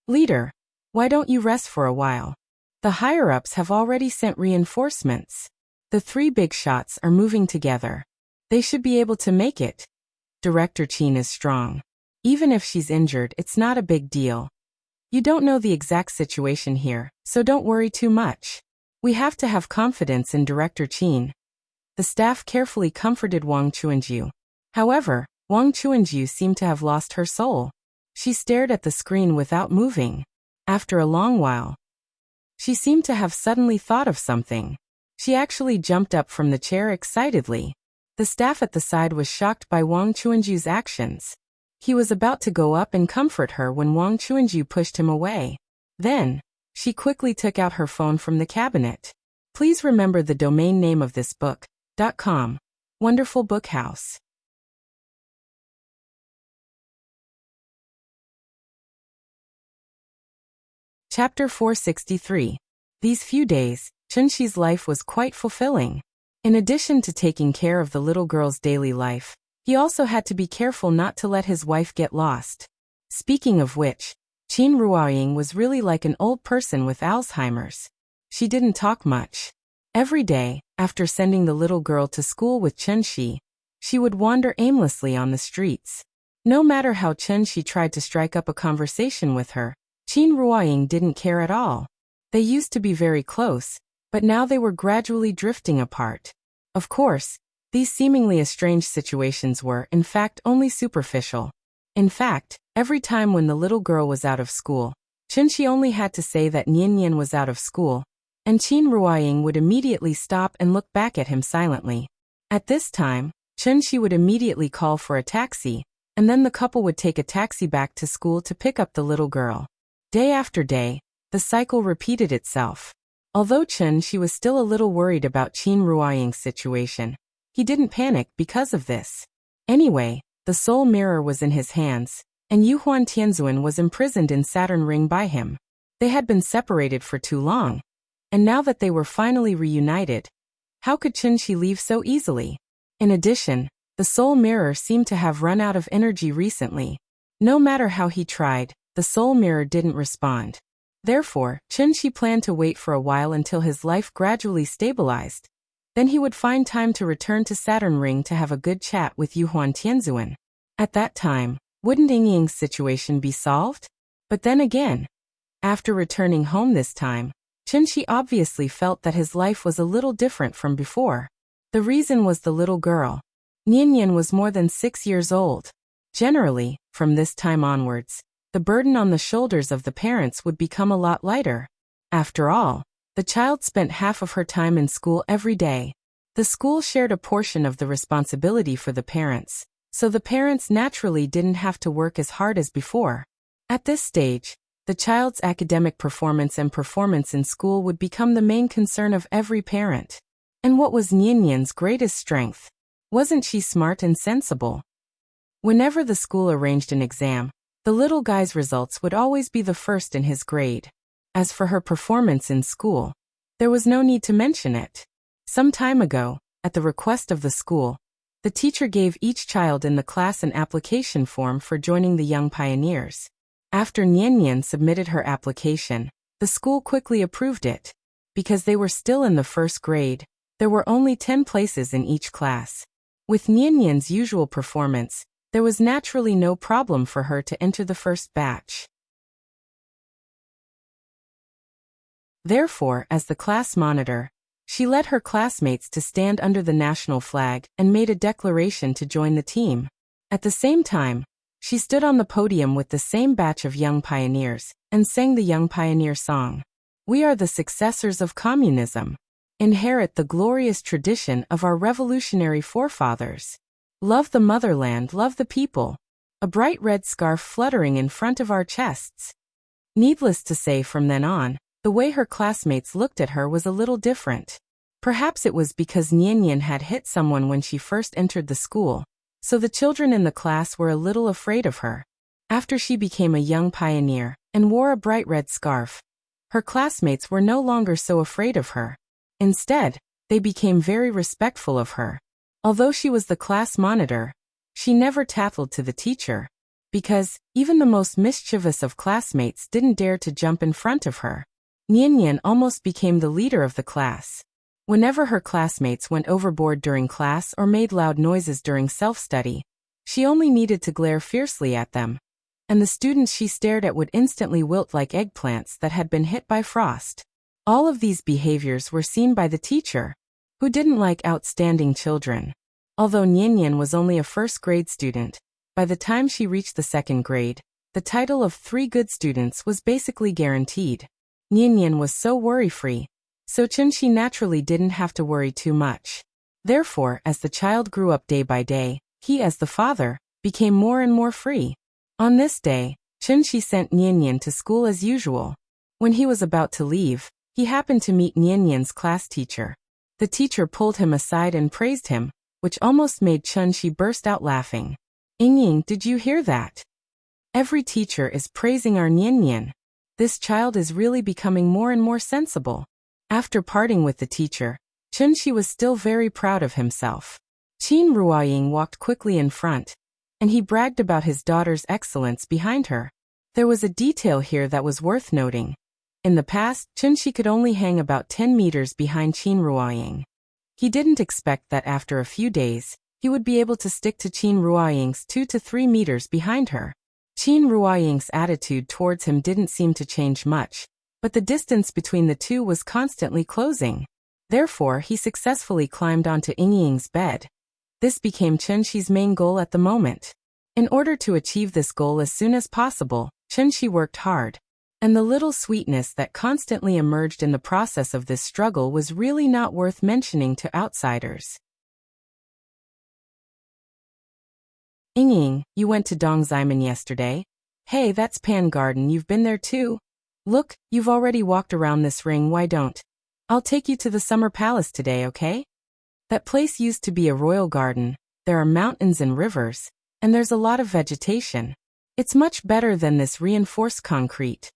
Leader, why don't you rest for a while? The higher-ups have already sent reinforcements. The 3 big shots are moving together. They should be able to make it. Director Qin is strong. Even if she's injured, it's not a big deal. You don't know the exact situation here, so don't worry too much. We have to have confidence in Director Qin. The staff carefully comforted Wang Chuanju. However, Wang Chuanju seemed to have lost her soul. She stared at the screen without moving. After a long while, she seemed to have suddenly thought of something. She actually jumped up from the chair excitedly. The staff at the side was shocked by Wang Chuanju's actions. He was about to go up and comfort her when Wang Chuanju pushed him away. Then, she quickly took out her phone from the cabinet. Please remember the domain name of this book. .com. Wonderful Book House. Chapter 463. These few days, Chunxi's life was quite fulfilling. In addition to taking care of the little girl's daily life, he also had to be careful not to let his wife get lost. Speaking of which, Qin Ruoying was really like an old person with Alzheimer's. She didn't talk much. Every day, after sending the little girl to school with Chunxi, she would wander aimlessly on the streets. No matter how Chunxi tried to strike up a conversation with her, Qin Ruoying didn't care at all. They used to be very close, but now they were gradually drifting apart. Of course, these seemingly estranged situations were, in fact, only superficial. In fact, every time when the little girl was out of school, Chunxi only had to say that Nian was out of school, and Qin Ruoying would immediately stop and look back at him silently. At this time, Chunxi would immediately call for a taxi, and then the couple would take a taxi back to school to pick up the little girl. Day after day, the cycle repeated itself. Although Chunxi was still a little worried about Qin Ruoying's situation, he didn't panic because of this. Anyway, the soul mirror was in his hands, and Yuhuan Tianzuan was imprisoned in Saturn Ring by him. They had been separated for too long, and now that they were finally reunited, How could Chunshi leave so easily? In addition, the soul mirror seemed to have run out of energy recently. No matter how he tried, the soul mirror didn't respond. Therefore, Chunshi planned to wait for a while until his life gradually stabilized. Then he would find time to return to Saturn Ring to have a good chat with Yuhuan Tianzuan. At that time, wouldn't Yingying's situation be solved? But then again, after returning home this time, Chunshi obviously felt that his life was a little different from before. The reason was the little girl. Nianyan was more than 6 years old. Generally, from this time onwards, the burden on the shoulders of the parents would become a lot lighter. After all, the child spent half of her time in school every day. The school shared a portion of the responsibility for the parents, so the parents naturally didn't have to work as hard as before. At this stage, the child's academic performance and performance in school would become the main concern of every parent. And what was Nianyan's greatest strength? Wasn't she smart and sensible? Whenever the school arranged an exam, the little guy's results would always be the first in his grade. As for her performance in school, there was no need to mention it. Some time ago, at the request of the school, the teacher gave each child in the class an application form for joining the Young Pioneers. After Nianyan submitted her application, the school quickly approved it. Because they were still in the first grade, there were only 10 places in each class. With Nianyan's usual performance, there was naturally no problem for her to enter the first batch. Therefore, as the class monitor, she led her classmates to stand under the national flag and made a declaration to join the team. At the same time, she stood on the podium with the same batch of young pioneers and sang the Young Pioneer song. We are the successors of communism. Inherit the glorious tradition of our revolutionary forefathers. Love the motherland, love the people. A bright red scarf fluttering in front of our chests. Needless to say, from then on, the way her classmates looked at her was a little different. Perhaps it was because Nianyan had hit someone when she first entered the school, so the children in the class were a little afraid of her. After she became a young pioneer and wore a bright red scarf, her classmates were no longer so afraid of her. Instead, they became very respectful of her. Although she was the class monitor, she never tattled to the teacher, because even the most mischievous of classmates didn't dare to jump in front of her. Nianyan almost became the leader of the class. Whenever her classmates went overboard during class or made loud noises during self-study, she only needed to glare fiercely at them, and the students she stared at would instantly wilt like eggplants that had been hit by frost. All of these behaviors were seen by the teacher, who didn't like outstanding children. Although Nianyan was only a first-grade student, by the time she reached the second grade, the title of 3 good students was basically guaranteed. Nianyan was so worry-free, so Chunshi naturally didn't have to worry too much. Therefore, as the child grew up day by day, he, as the father, became more and more free. On this day, Chunshi sent Nianyan to school as usual. When he was about to leave, he happened to meet Nianyan's class teacher. The teacher pulled him aside and praised him, which almost made Chunshi burst out laughing. Yingying, did you hear that? Every teacher is praising our Nianyan. This child is really becoming more and more sensible. After parting with the teacher, Chunshi was still very proud of himself. Qin Ruoying walked quickly in front, and he bragged about his daughter's excellence behind her. There was a detail here that was worth noting. In the past, Chunshi could only hang about 10 meters behind Qin Ruoying. He didn't expect that after a few days, he would be able to stick to Qin Ruoying's 2 to 3 meters behind her. Qin Ruoying's attitude towards him didn't seem to change much, but the distance between the two was constantly closing. Therefore, he successfully climbed onto Yingying's bed. This became Chunshi's main goal at the moment. In order to achieve this goal as soon as possible, Chunshi worked hard. And the little sweetness that constantly emerged in the process of this struggle was really not worth mentioning to outsiders. Yingying, you went to Dongzaimen yesterday? Hey, that's Pan Garden, you've been there too? Look, you've already walked around this ring, why don't? I'll take you to the Summer Palace today, okay? That place used to be a royal garden, there are mountains and rivers, and there's a lot of vegetation. It's much better than this reinforced concrete.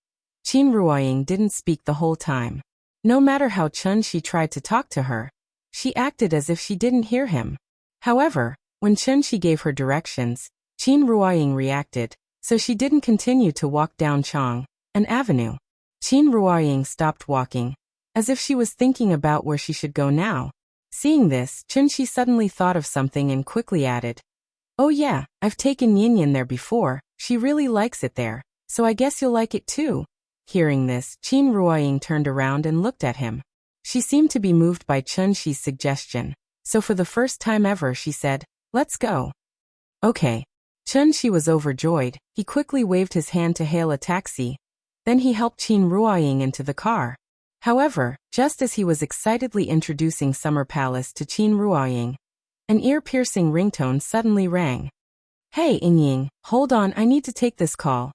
Qin Ruoying didn't speak the whole time. No matter how Chunshi tried to talk to her, She acted as if she didn't hear him. However, when Chunxi gave her directions, Qin Ruoying reacted, so she didn't continue to walk down an avenue. Qin Ruoying stopped walking, as if she was thinking about where she should go now. Seeing this, Chunxi suddenly thought of something and quickly added, "Oh yeah, I've taken Yin there before, she really likes it there, so I guess you'll like it too." Hearing this, Qin Ruoying turned around and looked at him. She seemed to be moved by Chunxi's suggestion, so for the first time ever she said, "Let's go." Okay. Chunxi was overjoyed. He quickly waved his hand to hail a taxi. Then he helped Qin Ruoying into the car. However, just as he was excitedly introducing Summer Palace to Qin Ruoying, an ear-piercing ringtone suddenly rang. "Hey, Ying, hold on, I need to take this call."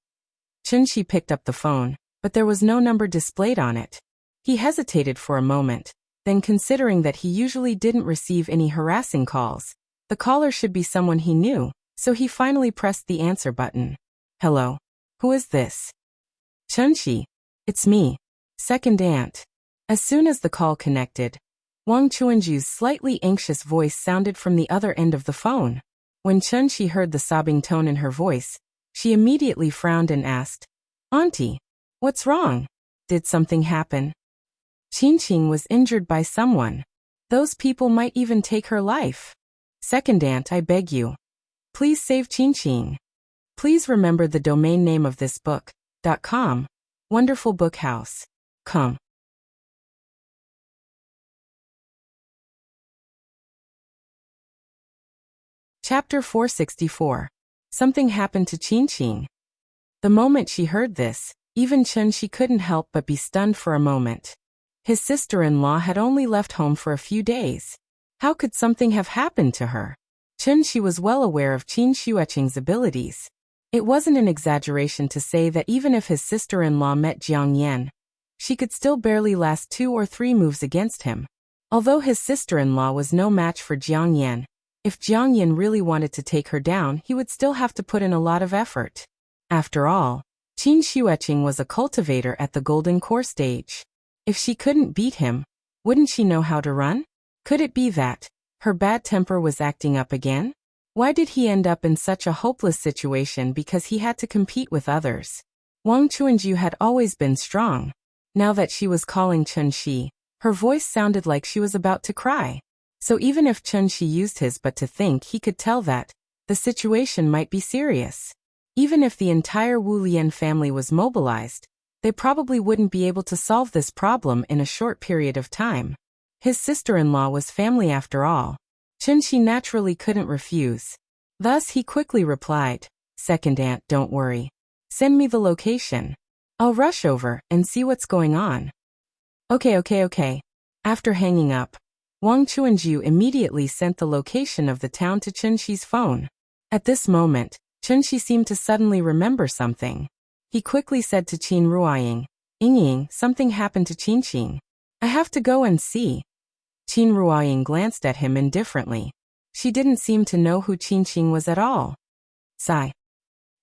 Chunxi picked up the phone, but there was no number displayed on it. He hesitated for a moment, then considering that he usually didn't receive any harassing calls, the caller should be someone he knew, so he finally pressed the answer button. "Hello? Who is this?" "Chunxi. It's me. Second aunt." As soon as the call connected, Wang Chuanju's slightly anxious voice sounded from the other end of the phone. When Chunxi heard the sobbing tone in her voice, she immediately frowned and asked, "Auntie, what's wrong? Did something happen?" "Qingqing was injured by someone. Those people might even take her life. Second aunt, I beg you. Please save Qingqing. Please remember the domain name of this book, .com. Wonderful Book House. Come." Chapter 464. Something happened to Qingqing. The moment she heard this, even Chunxi couldn't help but be stunned for a moment. His sister-in-law had only left home for a few days. How could something have happened to her? Chunxi was well aware of Qin Xueqing's abilities. It wasn't an exaggeration to say that even if his sister-in-law met Jiang Yan, she could still barely last 2 or 3 moves against him. Although his sister-in-law was no match for Jiang Yan, if Jiang Yan really wanted to take her down, he would still have to put in a lot of effort. After all, Qin Xueqing was a cultivator at the Golden Core stage. If she couldn't beat him, wouldn't she know how to run? Could it be that her bad temper was acting up again? Why did he end up in such a hopeless situation because he had to compete with others? Wang Chuanju had always been strong. Now that she was calling Chunxi, her voice sounded like she was about to cry. So even if Chunxi used his but to think, he could tell that the situation might be serious. Even if the entire Wu Lian family was mobilized, they probably wouldn't be able to solve this problem in a short period of time. His sister-in-law was family after all. Chunxi naturally couldn't refuse. Thus he quickly replied, "Second aunt, don't worry. Send me the location. I'll rush over and see what's going on." Okay. After hanging up, Wang Chuanju immediately sent the location of the town to Chunxi's phone. At this moment, Chunxi seemed to suddenly remember something. He quickly said to Qin Ruoying, "Ying, something happened to Qingqing. I have to go and see." Qin Ruoying glanced at him indifferently. She didn't seem to know who Qingqing was at all. Sigh.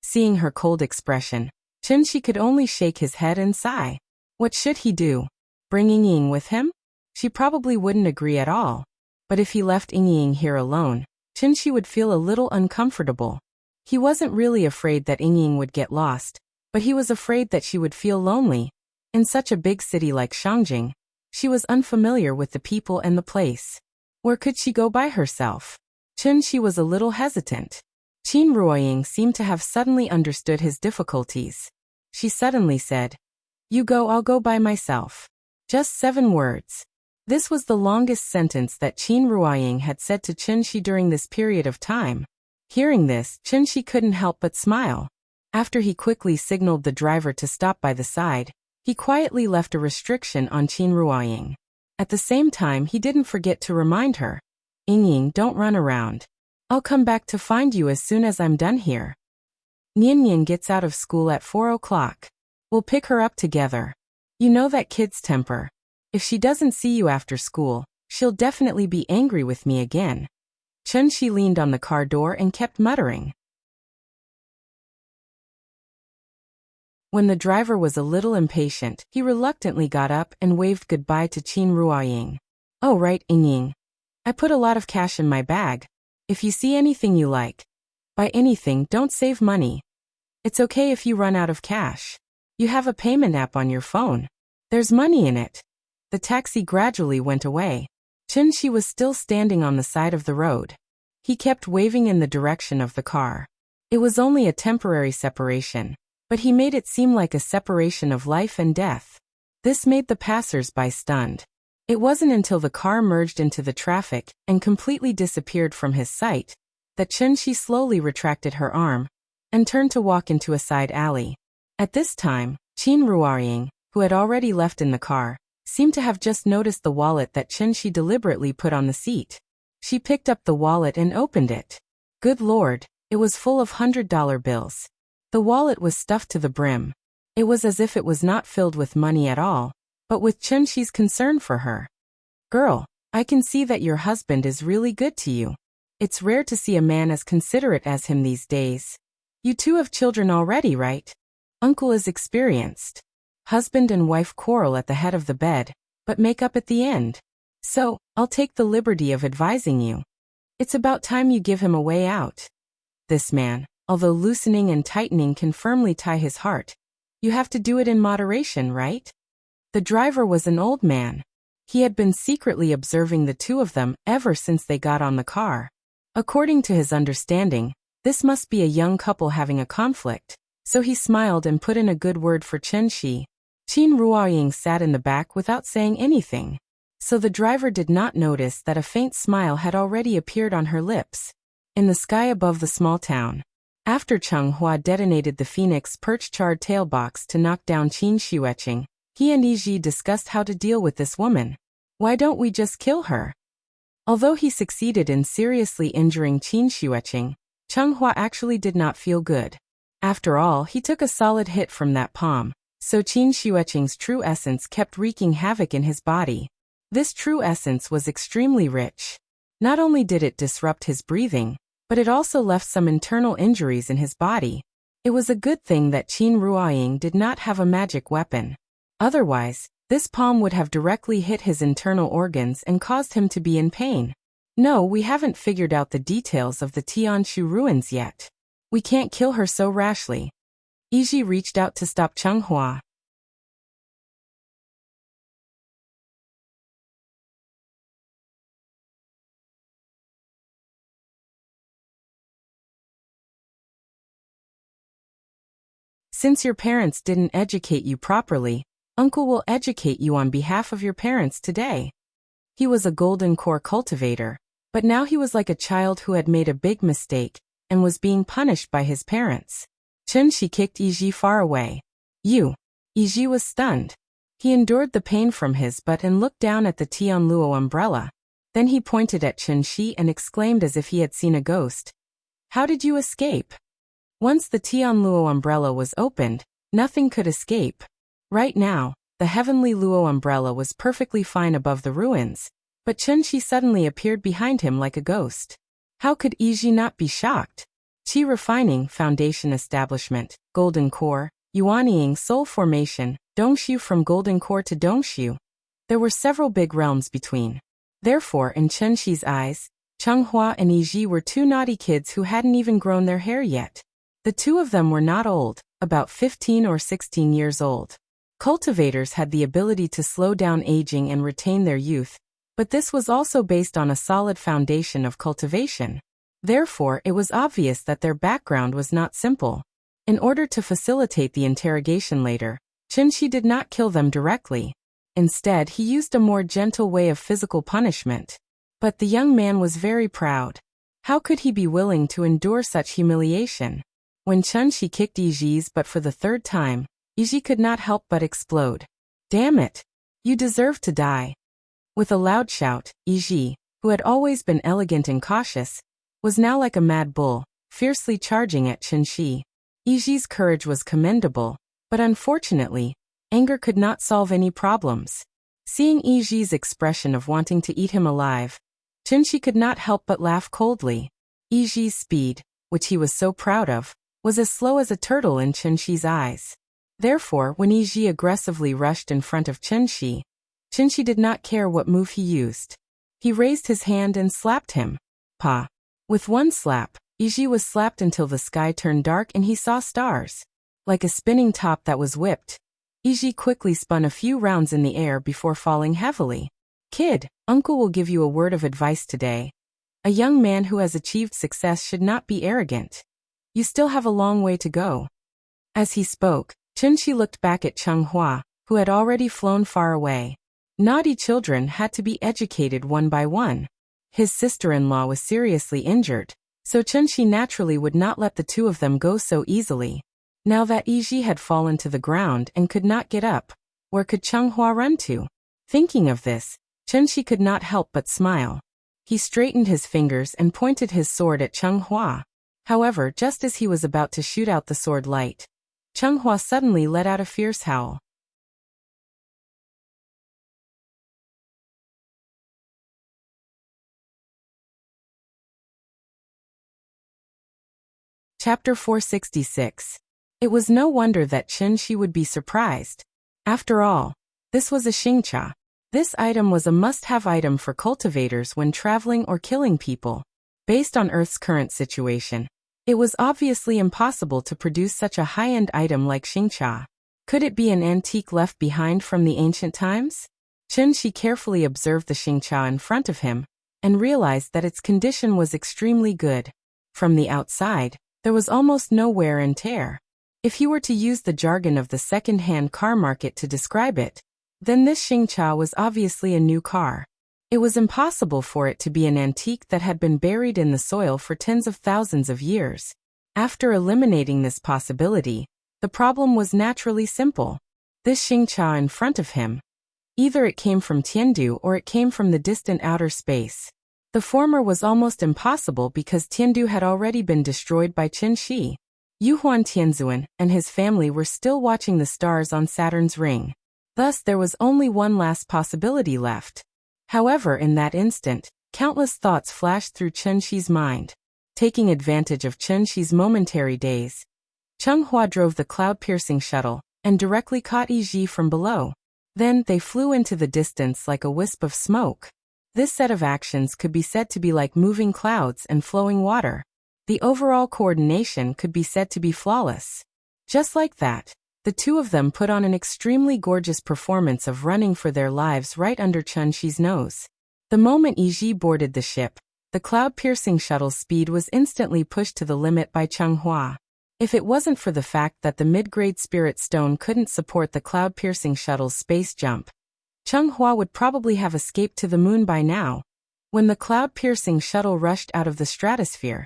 Seeing her cold expression, Chunxi could only shake his head and sigh. What should he do? Bring Ying with him? She probably wouldn't agree at all. But if he left Ying here alone, Chunxi would feel a little uncomfortable. He wasn't really afraid that Ying would get lost, but he was afraid that she would feel lonely. In such a big city like Shangjing, she was unfamiliar with the people and the place. Where could she go by herself? Chunxi was a little hesitant. Qin Ruoying seemed to have suddenly understood his difficulties. She suddenly said, "You go, I'll go by myself." Just 7 words. This was the longest sentence that Qin Ruoying had said to Chunxi during this period of time. Hearing this, Chunxi couldn't help but smile. After he quickly signaled the driver to stop by the side, he quietly left a restriction on Qin Ruoying. At the same time, he didn't forget to remind her, "Ying, don't run around. I'll come back to find you as soon as I'm done here." Nian gets out of school at 4 o'clock. We'll pick her up together. You know that kid's temper. If she doesn't see you after school, she'll definitely be angry with me again. Chunxi leaned on the car door and kept muttering. When the driver was a little impatient, he reluctantly got up and waved goodbye to Qin Ruoying. "Oh right, Ying, I put a lot of cash in my bag. If you see anything you like, buy anything, don't save money. It's okay if you run out of cash. You have a payment app on your phone. There's money in it. The taxi gradually went away. Chen-shi was still standing on the side of the road. He kept waving in the direction of the car. It was only a temporary separation, but he made it seem like a separation of life and death. This made the passers-by stunned. It wasn't until the car merged into the traffic and completely disappeared from his sight that Chen-shi slowly retracted her arm and turned to walk into a side alley. At this time, Qin Ruoying, who had already left in the car, seemed to have just noticed the wallet that Chen-shi deliberately put on the seat. She picked up the wallet and opened it. Good Lord, it was full of $100 bills. The wallet was stuffed to the brim. It was as if it was not filled with money at all, but with Chen-shi's concern for her. Girl, I can see that your husband is really good to you. It's rare to see a man as considerate as him these days. You two have children already, right? Uncle is experienced. Husband and wife quarrel at the head of the bed, but make up at the end. So, I'll take the liberty of advising you. It's about time you give him a way out. This man, although loosening and tightening can firmly tie his heart, you have to do it in moderation, right? The driver was an old man. He had been secretly observing the two of them ever since they got on the car. According to his understanding, this must be a young couple having a conflict, so he smiled and put in a good word for Chen-shi. Qin Ruoying sat in the back without saying anything, so the driver did not notice that a faint smile had already appeared on her lips. In the sky above the small town, after Cheng Hua detonated the Phoenix perch charred tail box to knock down Qin Xueqing, he and Yi discussed how to deal with this woman. Why don't we just kill her? Although he succeeded in seriously injuring Qin Xueqing, Cheng Hua actually did not feel good. After all, he took a solid hit from that palm, so Qin Xueqing's true essence kept wreaking havoc in his body. This true essence was extremely rich. Not only did it disrupt his breathing, but it also left some internal injuries in his body. It was a good thing that Qin Ruoying did not have a magic weapon. Otherwise, this palm would have directly hit his internal organs and caused him to be in pain. No, we haven't figured out the details of the Tianshu ruins yet. We can't kill her so rashly. Yi reached out to stop Cheng Hua. Since your parents didn't educate you properly, Uncle will educate you on behalf of your parents today. He was a golden core cultivator, but now he was like a child who had made a big mistake and was being punished by his parents. Chen-shi kicked Yi far away. You. Yi was stunned. He endured the pain from his butt and looked down at the Tianluo umbrella. Then he pointed at Chen-shi and exclaimed as if he had seen a ghost. How did you escape? Once the Tianluo umbrella was opened, nothing could escape. Right now, the heavenly Luo umbrella was perfectly fine above the ruins, but Chen-shi suddenly appeared behind him like a ghost. How could Yi not be shocked? Qi Refining Foundation Establishment, Golden Core, Yuanying Soul Formation, Dongshu from Golden Core to Dongshu. There were several big realms between. Therefore, in Chen-shi's eyes, Cheng Hua and Yi were two naughty kids who hadn't even grown their hair yet. The two of them were not old, about 15 or 16 years old. Cultivators had the ability to slow down aging and retain their youth, but this was also based on a solid foundation of cultivation. Therefore, it was obvious that their background was not simple. In order to facilitate the interrogation later, Chen-shi did not kill them directly. Instead, he used a more gentle way of physical punishment. But the young man was very proud. How could he be willing to endure such humiliation? When Chen-shi kicked Yi's butt for the third time, Yi could not help but explode. Damn it! You deserve to die. With a loud shout, Yi, who had always been elegant and cautious, was now like a mad bull, fiercely charging at Chen-shi. Yi's courage was commendable, but unfortunately, anger could not solve any problems. Seeing Yi's expression of wanting to eat him alive, Chen-shi could not help but laugh coldly. Yi's speed, which he was so proud of, was as slow as a turtle in Chen-shi's eyes. Therefore, when Yi aggressively rushed in front of Chen-shi did not care what move he used. He raised his hand and slapped him. Pa. With one slap, Iji was slapped until the sky turned dark and he saw stars. Like a spinning top that was whipped, Iji quickly spun a few rounds in the air before falling heavily. Kid, Uncle will give you a word of advice today. A young man who has achieved success should not be arrogant. You still have a long way to go. As he spoke, Chunxi looked back at Changhua, who had already flown far away. Naughty children had to be educated one by one. His sister-in-law was seriously injured, so Chunxi naturally would not let the two of them go so easily. Now that Iji had fallen to the ground and could not get up, where could Changhua run to? Thinking of this, Chunxi could not help but smile. He straightened his fingers and pointed his sword at Changhua. However, just as he was about to shoot out the sword light, Changhua suddenly let out a fierce howl. Chapter 466. It was no wonder that Chunxi would be surprised. After all, this was a xingcha. This item was a must-have item for cultivators when traveling or killing people. Based on Earth's current situation, it was obviously impossible to produce such a high-end item like xingcha. Could it be an antique left behind from the ancient times? Chunxi carefully observed the xingcha in front of him and realized that its condition was extremely good. From the outside, there was almost no wear and tear. If he were to use the jargon of the second-hand car market to describe it, then this xingcha was obviously a new car. It was impossible for it to be an antique that had been buried in the soil for tens of thousands of years. After eliminating this possibility, the problem was naturally simple. This xingcha in front of him. Either it came from Tiandu or it came from the distant outer space. The former was almost impossible because Tiandu had already been destroyed by Qin Shi. Yuhuan Tianzuan and his family were still watching the stars on Saturn's ring. Thus there was only one last possibility left. However, in that instant, countless thoughts flashed through Chen Shi's mind. Taking advantage of Chen Shi's momentary daze, Changhua drove the cloud-piercing shuttle and directly caught Iji from below. Then they flew into the distance like a wisp of smoke. This set of actions could be said to be like moving clouds and flowing water. The overall coordination could be said to be flawless. Just like that, the two of them put on an extremely gorgeous performance of running for their lives right under Chen Shi's nose. The moment Iji boarded the ship, the cloud-piercing shuttle's speed was instantly pushed to the limit by Changhua. If it wasn't for the fact that the mid-grade spirit stone couldn't support the cloud-piercing shuttle's space jump, Changhua would probably have escaped to the moon by now. When the cloud-piercing shuttle rushed out of the stratosphere,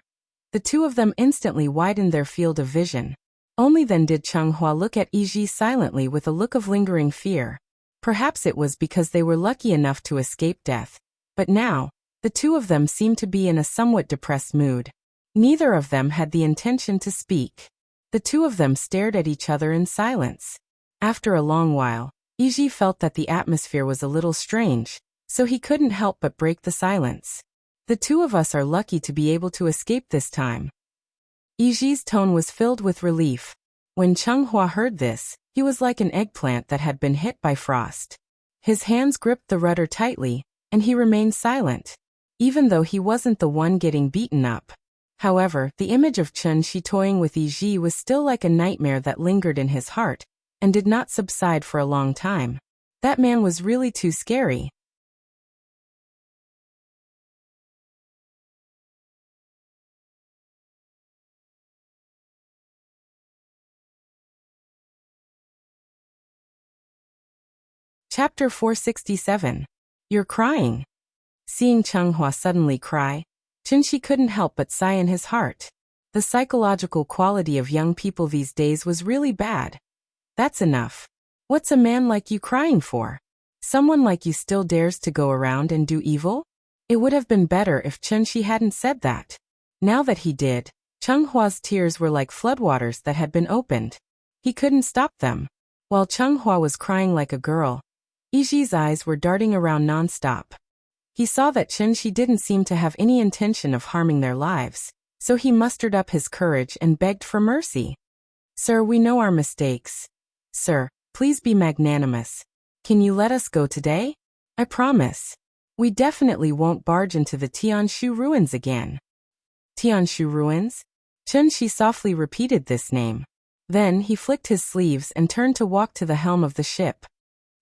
the two of them instantly widened their field of vision. Only then did Changhua look at Iji silently with a look of lingering fear. Perhaps it was because they were lucky enough to escape death. But now, the two of them seemed to be in a somewhat depressed mood. Neither of them had the intention to speak. The two of them stared at each other in silence. After a long while, Iji felt that the atmosphere was a little strange, so he couldn't help but break the silence. The two of us are lucky to be able to escape this time. Iji's tone was filled with relief. When Changhua heard this, he was like an eggplant that had been hit by frost. His hands gripped the rudder tightly, and he remained silent, even though he wasn't the one getting beaten up. However, the image of Chen Shi toying with Iji was still like a nightmare that lingered in his heart, and did not subside for a long time. That man was really too scary. Chapter 467. You're crying. Seeing Changhua suddenly cry, Qinshi couldn't help but sigh in his heart. The psychological quality of young people these days was really bad. That's enough. What's a man like you crying for? Someone like you still dares to go around and do evil? It would have been better if Qinshi hadn't said that. Now that he did, Chenghua's tears were like floodwaters that had been opened. He couldn't stop them. While Changhua was crying like a girl, Iji's eyes were darting around non-stop. He saw that Qinshi didn't seem to have any intention of harming their lives, so he mustered up his courage and begged for mercy. Sir, we know our mistakes. Sir, please be magnanimous. Can you let us go today? I promise. We definitely won't barge into the Tianshu ruins again. Tianshu ruins? Chunshi softly repeated this name. Then he flicked his sleeves and turned to walk to the helm of the ship.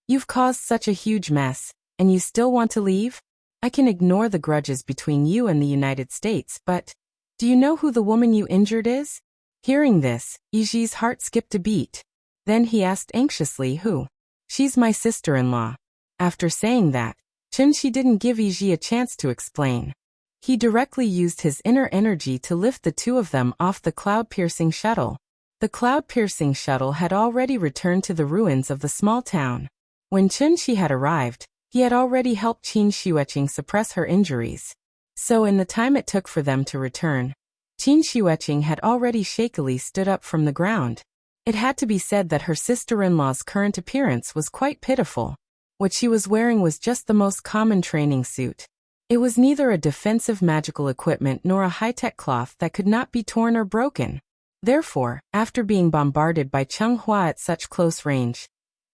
You've caused such a huge mess, and you still want to leave? I can ignore the grudges between you and the United States, but do you know who the woman you injured is? Hearing this, Iji's heart skipped a beat. Then he asked anxiously who. She's my sister-in-law. After saying that, Chunshi didn't give Iji a chance to explain. He directly used his inner energy to lift the two of them off the cloud-piercing shuttle. The cloud-piercing shuttle had already returned to the ruins of the small town. When Chunshi had arrived, he had already helped Qin Xueqing suppress her injuries. So in the time it took for them to return, Qin Xueqing had already shakily stood up from the ground. It had to be said that her sister-in-law's current appearance was quite pitiful. What she was wearing was just the most common training suit. It was neither a defensive magical equipment nor a high-tech cloth that could not be torn or broken. Therefore, after being bombarded by Cheng Hua at such close range,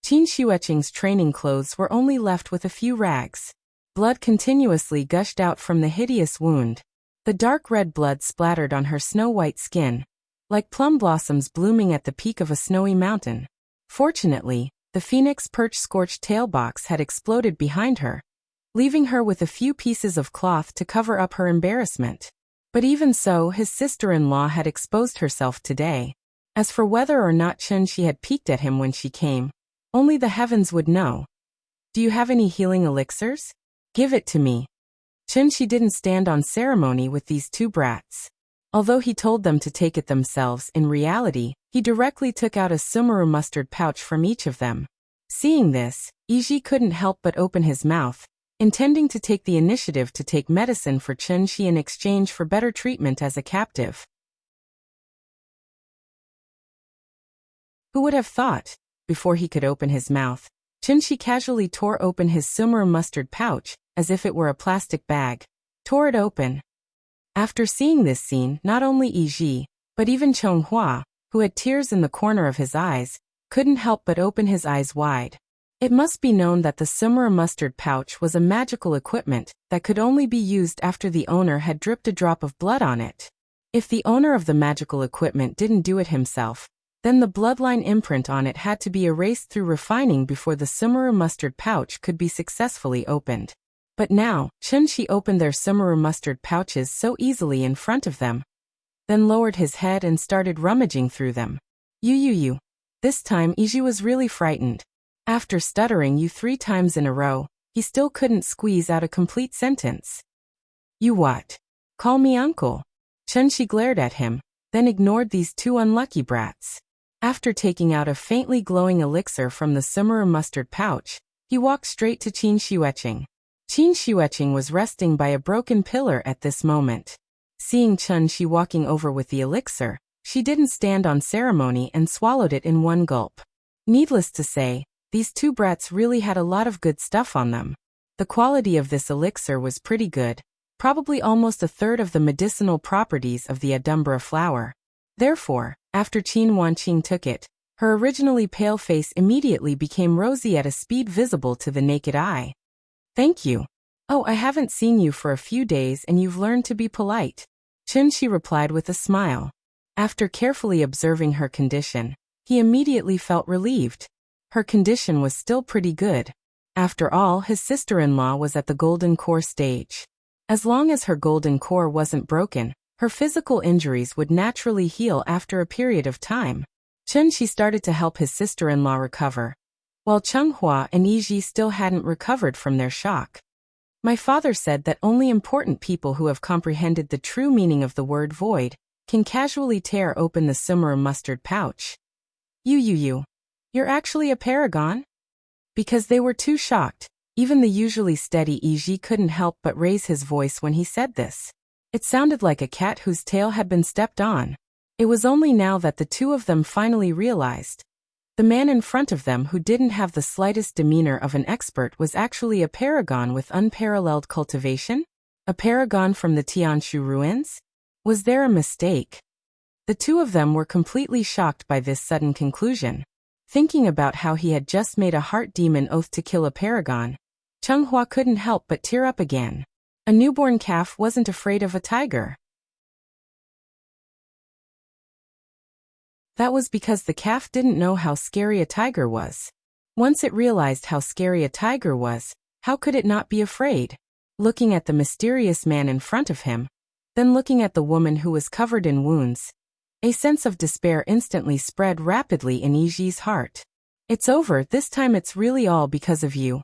Qin Xueqing's training clothes were only left with a few rags. Blood continuously gushed out from the hideous wound. The dark red blood splattered on her snow-white skin, like plum blossoms blooming at the peak of a snowy mountain. Fortunately, the phoenix perch scorched tail box had exploded behind her, leaving her with a few pieces of cloth to cover up her embarrassment. But even so, his sister-in-law had exposed herself today. As for whether or not Chunshi had peeked at him when she came, only the heavens would know. Do you have any healing elixirs? Give it to me. Chunshi didn't stand on ceremony with these two brats. Although he told them to take it themselves, in reality, he directly took out a sumaru mustard pouch from each of them. Seeing this, Iji couldn't help but open his mouth, intending to take the initiative to take medicine for Chunshi in exchange for better treatment as a captive. Who would have thought? Before he could open his mouth, Chunshi casually tore open his sumaru mustard pouch, as if it were a plastic bag. Tore it open. After seeing this scene, not only Iji, but even Cheng Hua, who had tears in the corner of his eyes, couldn't help but open his eyes wide. It must be known that the sumaru mustard pouch was a magical equipment that could only be used after the owner had dripped a drop of blood on it. If the owner of the magical equipment didn't do it himself, then the bloodline imprint on it had to be erased through refining before the sumaru mustard pouch could be successfully opened. But now, Chunshi opened their sumaru mustard pouches so easily in front of them, then lowered his head and started rummaging through them. You. This time Iji was really frightened. After stuttering you 3 times in a row, he still couldn't squeeze out a complete sentence. You what? Call me uncle. Chunshi glared at him, then ignored these 2 unlucky brats. After taking out a faintly glowing elixir from the sumaru mustard pouch, he walked straight to Qin Xueqing. Qin Xueqing was resting by a broken pillar at this moment. Seeing Chunshi walking over with the elixir, she didn't stand on ceremony and swallowed it in one gulp. Needless to say, these 2 brats really had a lot of good stuff on them. The quality of this elixir was pretty good, probably almost a third of the medicinal properties of the Adumbra flower. Therefore, after Qin Wanqing took it, her originally pale face immediately became rosy at a speed visible to the naked eye. Thank you. Oh, I haven't seen you for a few days and you've learned to be polite. Chunshi replied with a smile. After carefully observing her condition, he immediately felt relieved. Her condition was still pretty good. After all, his sister-in-law was at the golden core stage. As long as her golden core wasn't broken, her physical injuries would naturally heal after a period of time. Chunshi started to help his sister-in-law recover, while Cheng Hua and Iji still hadn't recovered from their shock. My father said that only important people who have comprehended the true meaning of the word void can casually tear open the sumaru mustard pouch. You're actually a paragon? Because they were too shocked, even the usually steady Iji couldn't help but raise his voice when he said this. It sounded like a cat whose tail had been stepped on. It was only now that the 2 of them finally realized. The man in front of them who didn't have the slightest demeanor of an expert was actually a paragon with unparalleled cultivation? A paragon from the Tianshu ruins? Was there a mistake? The 2 of them were completely shocked by this sudden conclusion. Thinking about how he had just made a heart demon oath to kill a paragon, Chung Hua couldn't help but tear up again. A newborn calf wasn't afraid of a tiger. That was because the calf didn't know how scary a tiger was. Once it realized how scary a tiger was, how could it not be afraid? Looking at the mysterious man in front of him, then looking at the woman who was covered in wounds, a sense of despair instantly spread rapidly in Yiji's heart. It's over, this time it's really all because of you.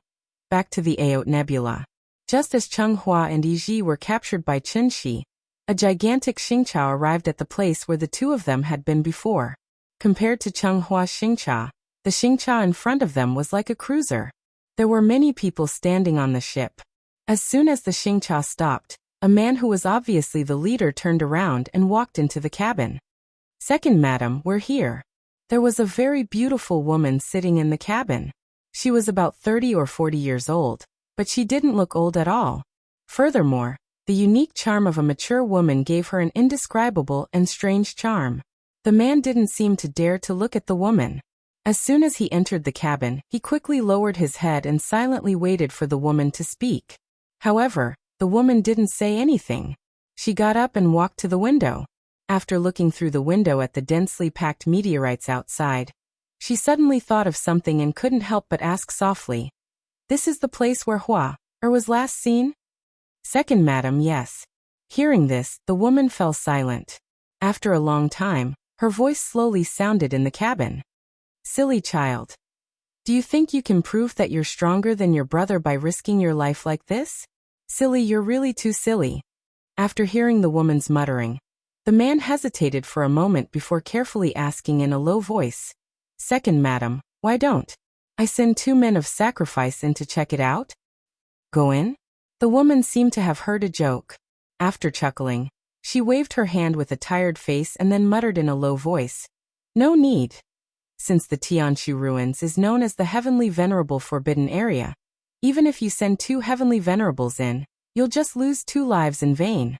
Back to the Aote Nebula. Just as Chung Hua and Yiji were captured by Qin Shi, a gigantic Xingqiao arrived at the place where the two of them had been before. Compared to Chung Hua's Xingqiao, the Xingqiao in front of them was like a cruiser. There were many people standing on the ship. As soon as the Xingqiao stopped, a man who was obviously the leader turned around and walked into the cabin. "Second madam, we're here." There was a very beautiful woman sitting in the cabin. She was about 30 or 40 years old, but she didn't look old at all. Furthermore, the unique charm of a mature woman gave her an indescribable and strange charm. The man didn't seem to dare to look at the woman. As soon as he entered the cabin, he quickly lowered his head and silently waited for the woman to speak. However, the woman didn't say anything. She got up and walked to the window. After looking through the window at the densely packed meteorites outside, she suddenly thought of something and couldn't help but ask softly, "This is the place where was last seen?" "Second madam, yes." Hearing this, the woman fell silent. After a long time, her voice slowly sounded in the cabin. "Silly child. Do you think you can prove that you're stronger than your brother by risking your life like this? Silly, you're really too silly." After hearing the woman's muttering, the man hesitated for a moment before carefully asking in a low voice, "Second madam, why don't I send 2 men of sacrifice in to check it out?" "Go in?" The woman seemed to have heard a joke. After chuckling, she waved her hand with a tired face and then muttered in a low voice, "No need. Since the Tianshu ruins is known as the Heavenly Venerable Forbidden Area, even if you send 2 Heavenly Venerables in, you'll just lose 2 lives in vain.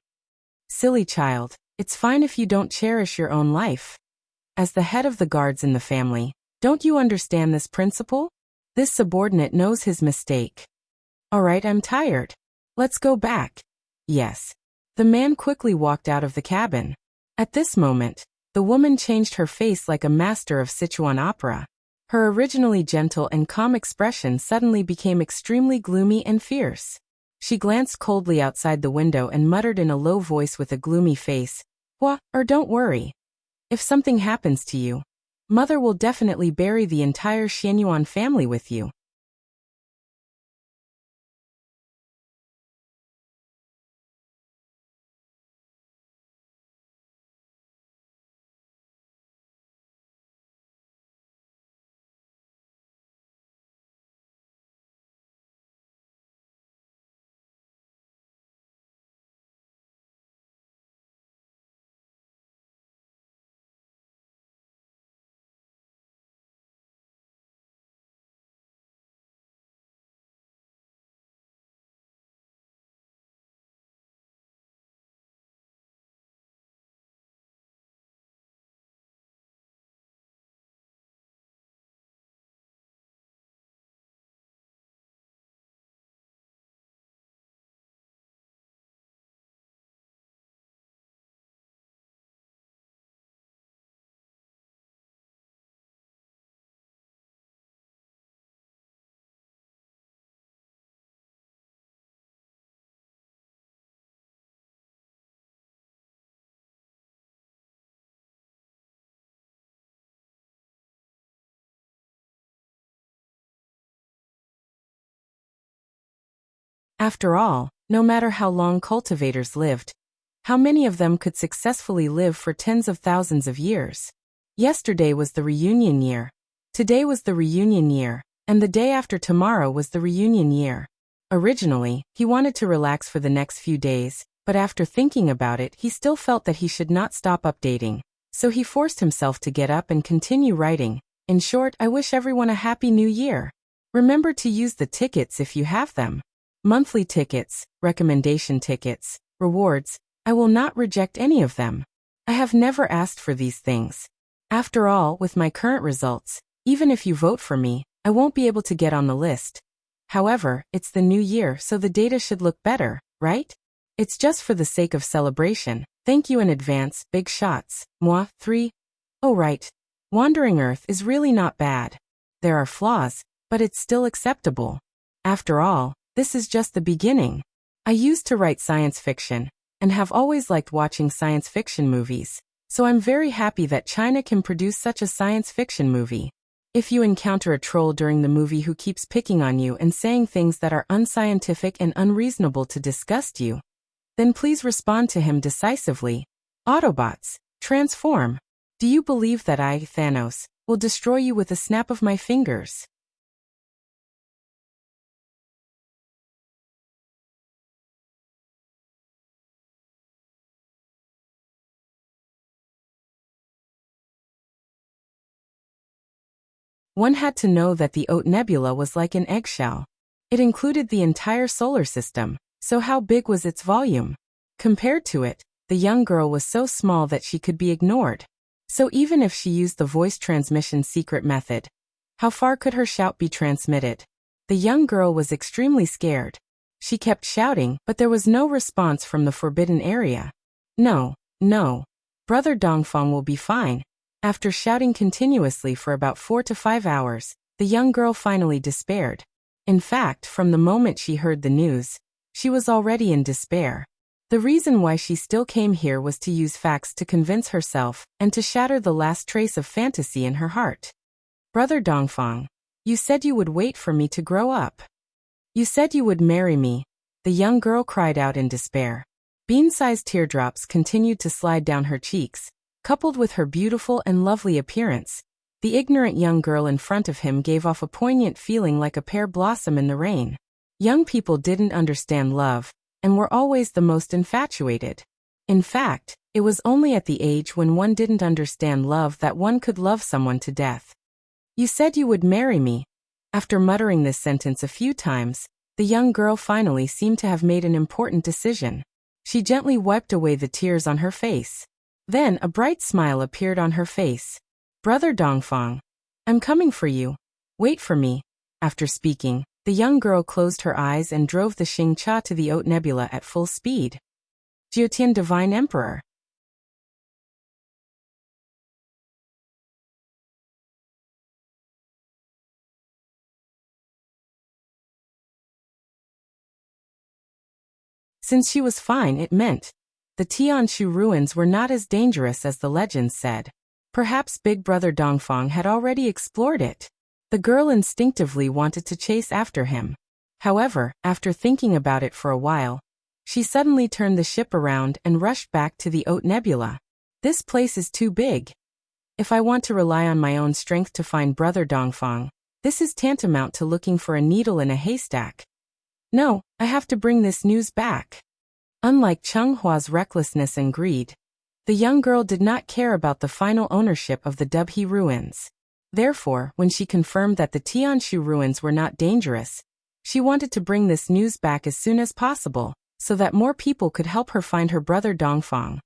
Silly child, it's fine if you don't cherish your own life. As the head of the guards in the family, don't you understand this principle? This subordinate knows his mistake. Alright, I'm tired. Let's go back." "Yes." The man quickly walked out of the cabin. At this moment, the woman changed her face like a master of Sichuan opera. Her originally gentle and calm expression suddenly became extremely gloomy and fierce. She glanced coldly outside the window and muttered in a low voice with a gloomy face, Don't worry. If something happens to you, Mother will definitely bury the entire Xianyuan family with you." After all, no matter how long cultivators lived, how many of them could successfully live for tens of thousands of years? Yesterday was the reunion year. Today was the reunion year, and the day after tomorrow was the reunion year. Originally, he wanted to relax for the next few days, but after thinking about it, he still felt that he should not stop updating. So he forced himself to get up and continue writing. In short, I wish everyone a happy new year. Remember to use the tickets if you have them. Monthly tickets, recommendation tickets, rewards, I will not reject any of them. I have never asked for these things. After all, with my current results, even if you vote for me, I won't be able to get on the list. However, it's the new year, so the data should look better, right? It's just for the sake of celebration. Thank you in advance, big shots. Moi, 3. Oh right. Wandering Earth is really not bad. There are flaws, but it's still acceptable. After all, this is just the beginning. I used to write science fiction, and have always liked watching science fiction movies, so I'm very happy that China can produce such a science fiction movie. If you encounter a troll during the movie who keeps picking on you and saying things that are unscientific and unreasonable to disgust you, then please respond to him decisively. Autobots, transform. Do you believe that I, Thanos, will destroy you with a snap of my fingers? One had to know that the Oat Nebula was like an eggshell. It included the entire solar system, so how big was its volume? Compared to it, the young girl was so small that she could be ignored. So even if she used the voice transmission secret method, how far could her shout be transmitted? The young girl was extremely scared. She kept shouting, but there was no response from the forbidden area. No, no. Brother Dongfang will be fine. After shouting continuously for about 4 to 5 hours, the young girl finally despaired. In fact, from the moment she heard the news, she was already in despair. The reason why she still came here was to use facts to convince herself and to shatter the last trace of fantasy in her heart. Brother Dongfang, you said you would wait for me to grow up. You said you would marry me. The young girl cried out in despair. Bean-sized teardrops continued to slide down her cheeks. Coupled with her beautiful and lovely appearance, the ignorant young girl in front of him gave off a poignant feeling like a pear blossom in the rain. Young people didn't understand love, and were always the most infatuated. In fact, it was only at the age when one didn't understand love that one could love someone to death. You said you would marry me. After muttering this sentence a few times, the young girl finally seemed to have made an important decision. She gently wiped away the tears on her face. Then a bright smile appeared on her face. Brother Dongfang, I'm coming for you. Wait for me. After speaking, the young girl closed her eyes and drove the Xingcha to the Oat Nebula at full speed. Jiutian Divine Emperor. Since she was fine, it meant the Tianshu ruins were not as dangerous as the legends said. Perhaps Big Brother Dongfang had already explored it. The girl instinctively wanted to chase after him. However, after thinking about it for a while, she suddenly turned the ship around and rushed back to the Oat Nebula. This place is too big. If I want to rely on my own strength to find Brother Dongfang, this is tantamount to looking for a needle in a haystack. No, I have to bring this news back. Unlike Cheng Hua's recklessness and greed, the young girl did not care about the final ownership of the Dubhe ruins. Therefore, when she confirmed that the Tianshu ruins were not dangerous, she wanted to bring this news back as soon as possible, so that more people could help her find her brother Dongfang.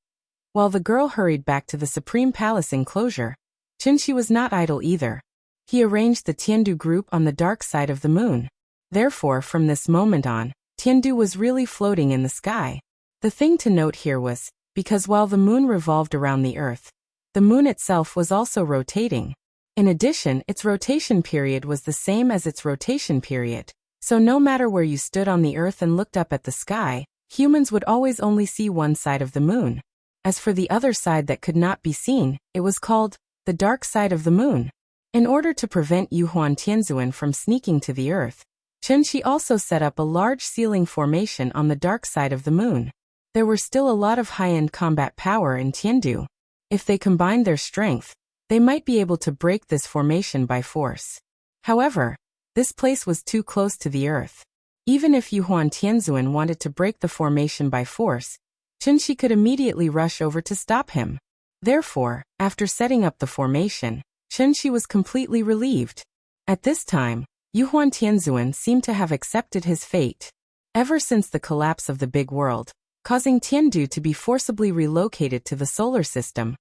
While the girl hurried back to the Supreme Palace enclosure, Qinshi was not idle either. He arranged the Tiandu group on the dark side of the moon. Therefore, from this moment on, Tiandu was really floating in the sky. The thing to note here was, because while the moon revolved around the Earth, the moon itself was also rotating. In addition, its rotation period was the same as its rotation period. So no matter where you stood on the Earth and looked up at the sky, humans would always only see one side of the moon. As for the other side that could not be seen, it was called the dark side of the moon. In order to prevent Yuhuan Tianzuan from sneaking to the Earth, Qinshi also set up a large ceiling formation on the dark side of the moon. There were still a lot of high-end combat power in Tiandu. If they combined their strength, they might be able to break this formation by force. However, this place was too close to the Earth. Even if Yuhuan Tianzuan wanted to break the formation by force, Qinshi could immediately rush over to stop him. Therefore, after setting up the formation, Qinshi was completely relieved. At this time, Yuhuan Tianzuan seemed to have accepted his fate. Ever since the collapse of the big world, causing Tiandu to be forcibly relocated to the solar system,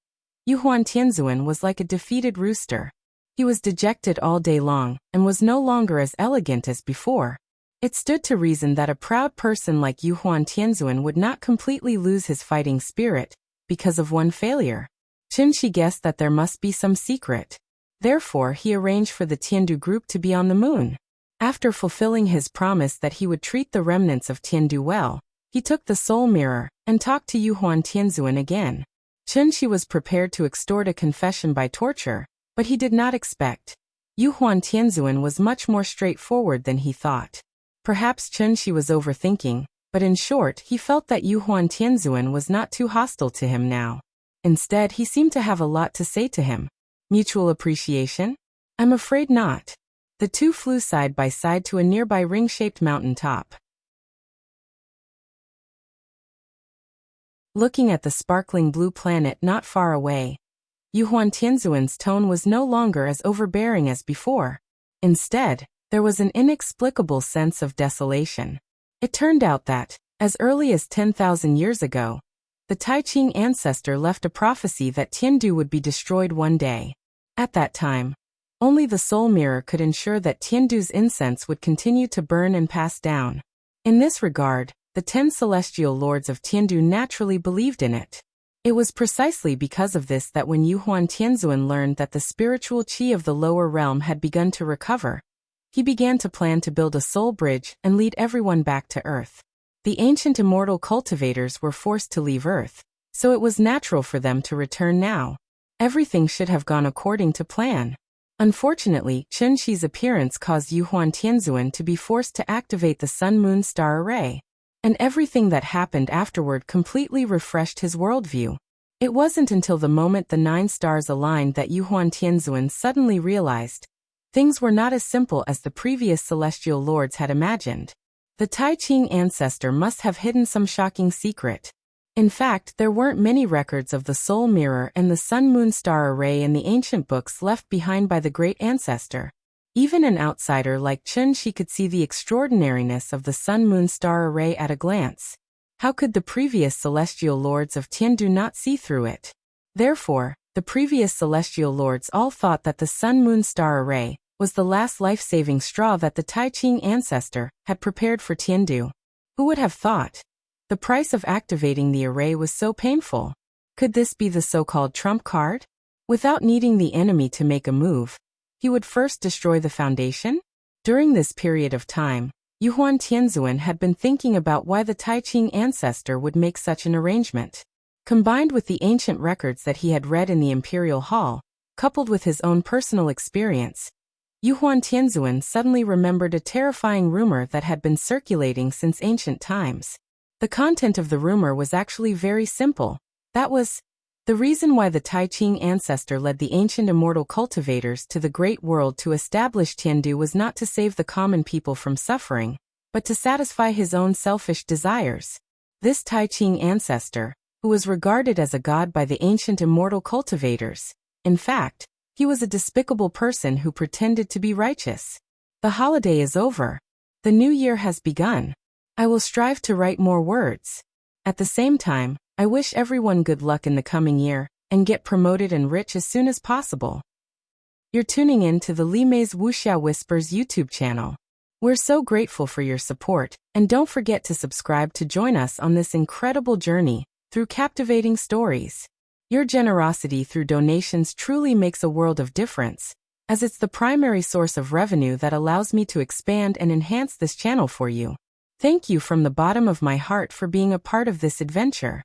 Yuhuan Tianzuan was like a defeated rooster. He was dejected all day long, and was no longer as elegant as before. It stood to reason that a proud person like Yu Huan Tianzuan would not completely lose his fighting spirit because of one failure. Qinshi guessed that there must be some secret. Therefore, he arranged for the Tiandu group to be on the moon. After fulfilling his promise that he would treat the remnants of Tiandu well, he took the soul mirror and talked to Yu Huan Tianzuan again. Qinshi was prepared to extort a confession by torture, but he did not expect. Yu Huan Tianzuan was much more straightforward than he thought. Perhaps Qinshi was overthinking, but in short, he felt that Yu Huan Tianzuan was not too hostile to him now. Instead, he seemed to have a lot to say to him. Mutual appreciation? I'm afraid not. The two flew side by side to a nearby ring-shaped mountain top. Looking at the sparkling blue planet not far away, Yu Huan Tianzuan's tone was no longer as overbearing as before. Instead, there was an inexplicable sense of desolation. It turned out that, as early as 10,000 years ago, the Tai Ching ancestor left a prophecy that Tiandu would be destroyed one day. At that time, only the soul mirror could ensure that Tiandu's incense would continue to burn and pass down. In this regard, the 10 celestial lords of Tiandu naturally believed in it. It was precisely because of this that when Yu Huan Tianzuan learned that the spiritual qi of the lower realm had begun to recover, he began to plan to build a soul bridge and lead everyone back to Earth. The ancient immortal cultivators were forced to leave Earth, so it was natural for them to return now. Everything should have gone according to plan. Unfortunately, Qinshi's appearance caused Yu Huan Tianzuan to be forced to activate the Sun-Moon Star Array, and everything that happened afterward completely refreshed his worldview. It wasn't until the moment the 9 stars aligned that Yu Huan Tianzuan suddenly realized things were not as simple as the previous celestial lords had imagined. The Tai Ching ancestor must have hidden some shocking secret. In fact, there weren't many records of the soul mirror and the sun-moon star array in the ancient books left behind by the great ancestor. Even an outsider like Qinshi could see the extraordinariness of the sun-moon star array at a glance. How could the previous celestial lords of Tiandu not see through it? Therefore, the previous celestial lords all thought that the sun-moon star array was the last life-saving straw that the Tai Ching ancestor had prepared for Tiandu. Who would have thought? The price of activating the array was so painful. Could this be the so-called trump card? Without needing the enemy to make a move, he would first destroy the foundation? During this period of time, Yu Huan Tianzuan had been thinking about why the Tai Ching ancestor would make such an arrangement. Combined with the ancient records that he had read in the Imperial Hall, coupled with his own personal experience, Yu Huan Tianzuan suddenly remembered a terrifying rumor that had been circulating since ancient times. The content of the rumor was actually very simple. That was the reason why the Tai Ching ancestor led the ancient immortal cultivators to the great world to establish Tiandu was not to save the common people from suffering, but to satisfy his own selfish desires. This Tai Ching ancestor, who was regarded as a god by the ancient immortal cultivators, in fact, he was a despicable person who pretended to be righteous. The holiday is over. The new year has begun. I will strive to write more words. At the same time, I wish everyone good luck in the coming year, and get promoted and rich as soon as possible. You're tuning in to the Li Mei's Wuxia Whispers YouTube channel. We're so grateful for your support, and don't forget to subscribe to join us on this incredible journey through captivating stories. Your generosity through donations truly makes a world of difference, as it's the primary source of revenue that allows me to expand and enhance this channel for you. Thank you from the bottom of my heart for being a part of this adventure.